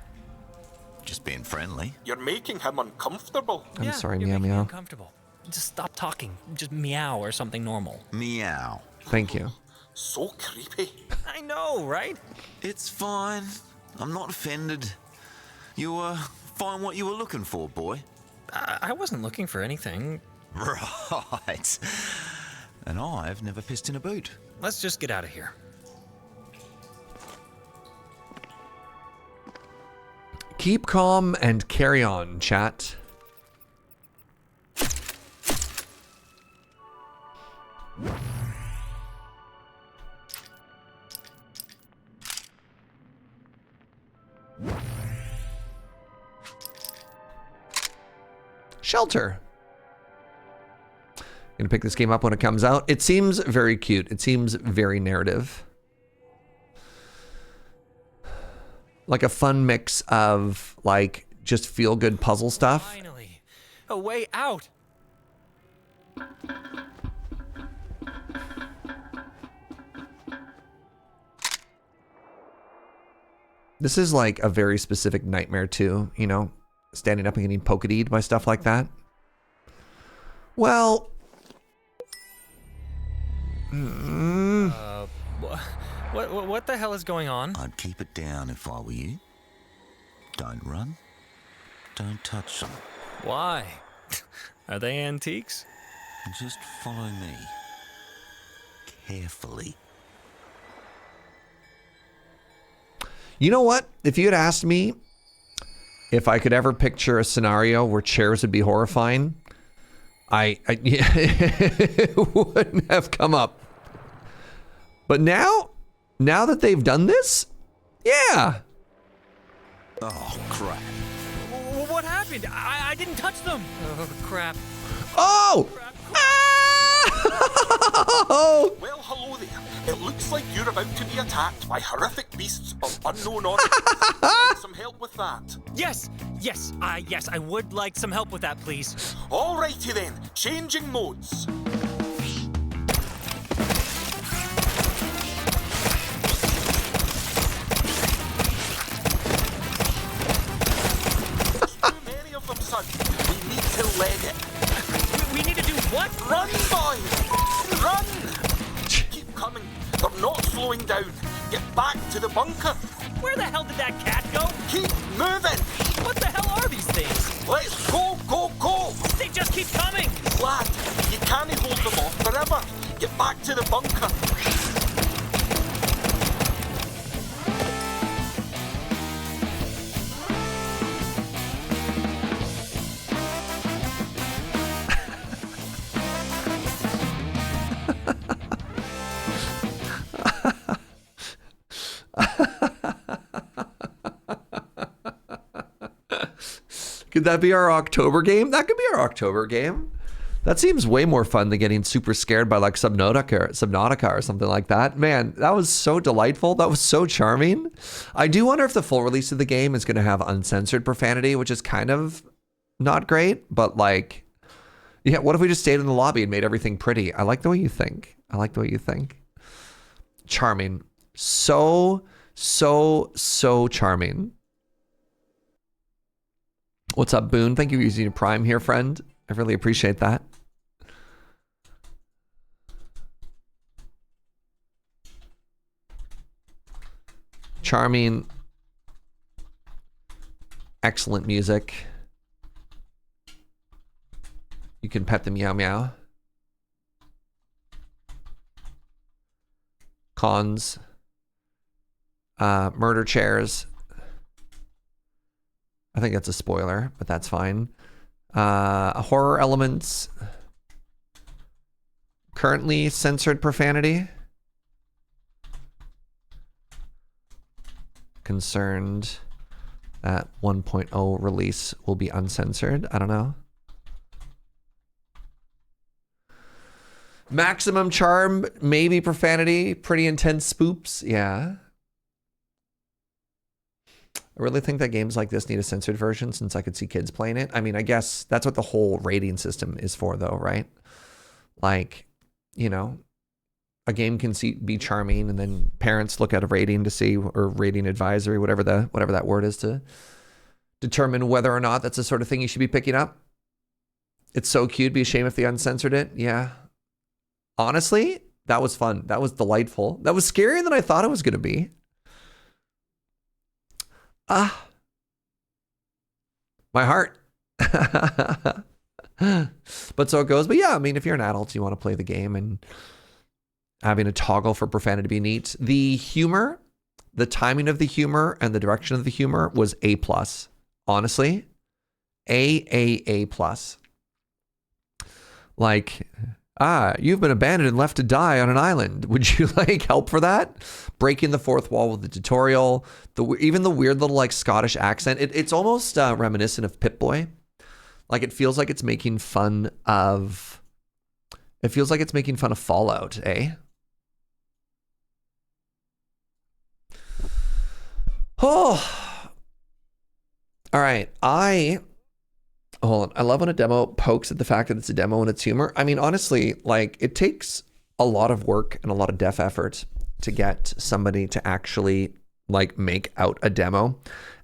Just being friendly. You're making him uncomfortable. I'm sorry, you're meow making me meow. uncomfortable. Just stop talking. Just meow or something normal. Meow. Thank you. So creepy. I know, right? It's fine. I'm not offended. You, find what you were looking for, boy. I wasn't looking for anything. Right. And I've never pissed in a boot. Let's just get out of here. Keep calm and carry on, chat. Shelter. Gonna pick this game up when it comes out. It seems very cute. It seems very narrative. Like a fun mix of like just feel good puzzle stuff. Finally, a way out. This is like a very specific nightmare too, you know, standing up and getting poked by stuff like that. Well, What the hell is going on? I'd keep it down if I were you. Don't run. Don't touch them. Why? Are they antiques? Just follow me. Carefully. you know what? If you had asked me if I could ever picture a scenario where chairs would be horrifying, it wouldn't have come up. But now that they've done this, yeah. Oh, crap. What happened? I didn't touch them. Oh, crap. Oh! Oh! Well, hello there. It looks like you're about to be attacked by horrific beasts of unknown origin. Need some help with that? Yes, I would like some help with that, please. Alrighty then, changing modes. Too many of them, son. We need to leg it. We need to do what? Run, boys! Run! Keep coming. They're not slowing down. Get back to the bunker. Where the hell did that cat go? Keep moving. What the hell are these things? Let's go, go, go. They just keep coming. Lad, you can't hold them off forever. Get back to the bunker. Could that be our October game? That could be our October game. That seems way more fun than getting super scared by like Subnautica or something like that. Man, that was so delightful. That was so charming. I do wonder if the full release of the game is going to have uncensored profanity, which is kind of not great. But like, yeah, what if we just stayed in the lobby and made everything pretty? I like the way you think. Charming. So charming. What's up, Boone? Thank you for using your Prime here, friend. I really appreciate that. Charming. Excellent music. You can pet the meow meow. Cons. Murder chairs. I think that's a spoiler, but that's fine. Horror elements. Currently censored profanity. Concerned that 1.0 release will be uncensored. I don't know. Maximum charm, maybe profanity, pretty intense spoops. Yeah. I really think that games like this need a censored version since I could see kids playing it. I mean, I guess that's what the whole rating system is for though, right? Like, you know, a game can be charming and then parents look at a rating to see, or rating advisory, whatever that word is, to determine whether or not that's the sort of thing you should be picking up. It's so cute. Be a shame if they uncensored it. Yeah. Honestly, that was fun. That was delightful. That was scarier than I thought it was going to be. My heart. But so it goes. But yeah, I mean, if you're an adult, you want to play the game, and having a toggle for profanity to be neat. The humor, the timing of the humor and the direction of the humor was A+. Honestly, A+. Like, you've been abandoned and left to die on an island. Would you like help for that? Breaking the fourth wall with the tutorial. Even the weird little like Scottish accent. It's almost reminiscent of Pip-Boy. Like it feels like it's making fun of. It feels like it's making fun of Fallout, eh? Oh. All right. Hold on. I love when a demo pokes at the fact that it's a demo and it's humor. I mean, honestly, like it takes a lot of work and a lot of def effort to get somebody to actually like make out a demo.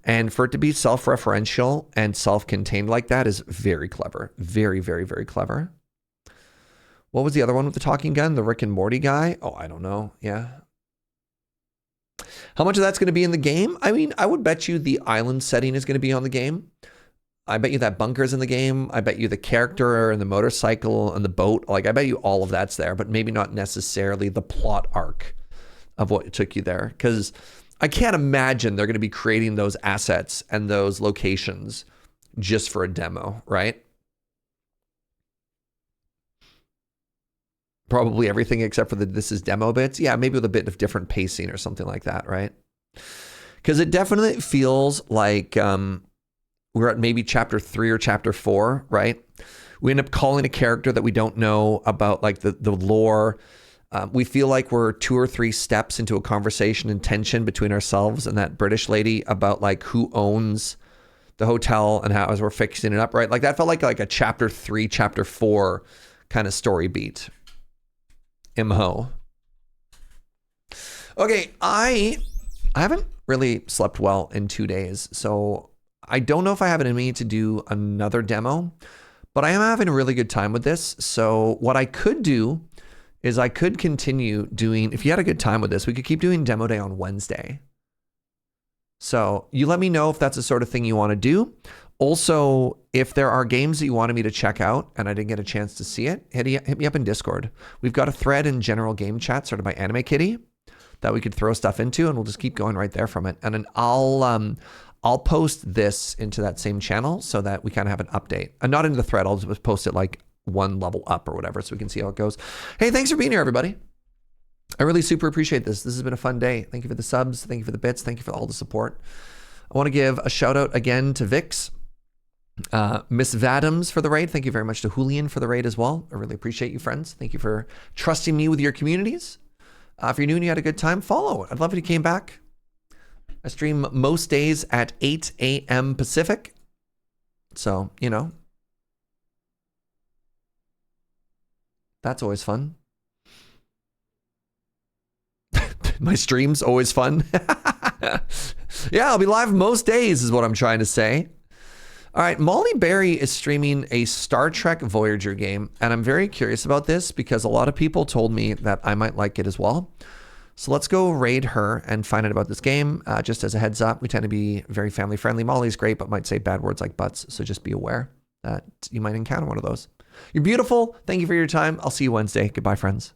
And for it to be self-referential and self-contained like that is very clever. Very, very, very clever. What was the other one with the talking gun? The Rick and Morty guy? Oh, I don't know. Yeah. How much of that's going to be in the game? I mean, I would bet you the island setting is going to be on the game. I bet you that bunker's in the game. I bet you the character and the motorcycle and the boat. Like, I bet you all of that's there, but maybe not necessarily the plot arc of what took you there. Because I can't imagine they're going to be creating those assets and those locations just for a demo, right? Probably everything except for the this is demo bits. Yeah, maybe with a bit of different pacing or something like that, right? Because it definitely feels like we're at maybe chapter 3 or chapter 4, right? We end up calling a character that we don't know about, like the lore. We feel like we're 2 or 3 steps into a conversation and tension between ourselves and that British lady about like who owns the hotel and how as we're fixing it up, right? Like that felt like a chapter 3, chapter 4 kind of story beat. Imho. Okay, I haven't really slept well in 2 days, so I don't know if I have it in me to do another demo, but I am having a really good time with this. So what I could do is I could continue doing, if you had a good time with this, we could keep doing demo day on Wednesday. So you let me know if that's the sort of thing you want to do. Also, if there are games that you wanted me to check out and I didn't get a chance to see it, hit me up in Discord. We've got a thread in general game chat started by Anime Kitty that we could throw stuff into, and we'll just keep going right there from it. And then I'll post this into that same channel so that we kind of have an update. And not into the thread, I'll just post it like one level up or whatever so we can see how it goes. Hey, thanks for being here, everybody. I really super appreciate this. This has been a fun day. Thank you for the subs. Thank you for the bits. Thank you for all the support. I want to give a shout out again to Vix. Miss Vadams for the raid. Thank you very much to Julian for the raid as well. I really appreciate you, friends. Thank you for trusting me with your communities. If you're new and you had a good time, follow. I'd love if you came back. I stream most days at 8 a.m. Pacific. So, you know, that's always fun. My stream's always fun. Yeah, I'll be live most days is what I'm trying to say. All right, Molly Berry is streaming a Star Trek Voyager game, and I'm very curious about this because a lot of people told me that I might like it as well. So let's go raid her and find out about this game. Just as a heads up, we tend to be very family friendly. Molly's great, but might say bad words like butts. So just be aware that you might encounter one of those. You're beautiful. Thank you for your time. I'll see you Wednesday. Goodbye, friends.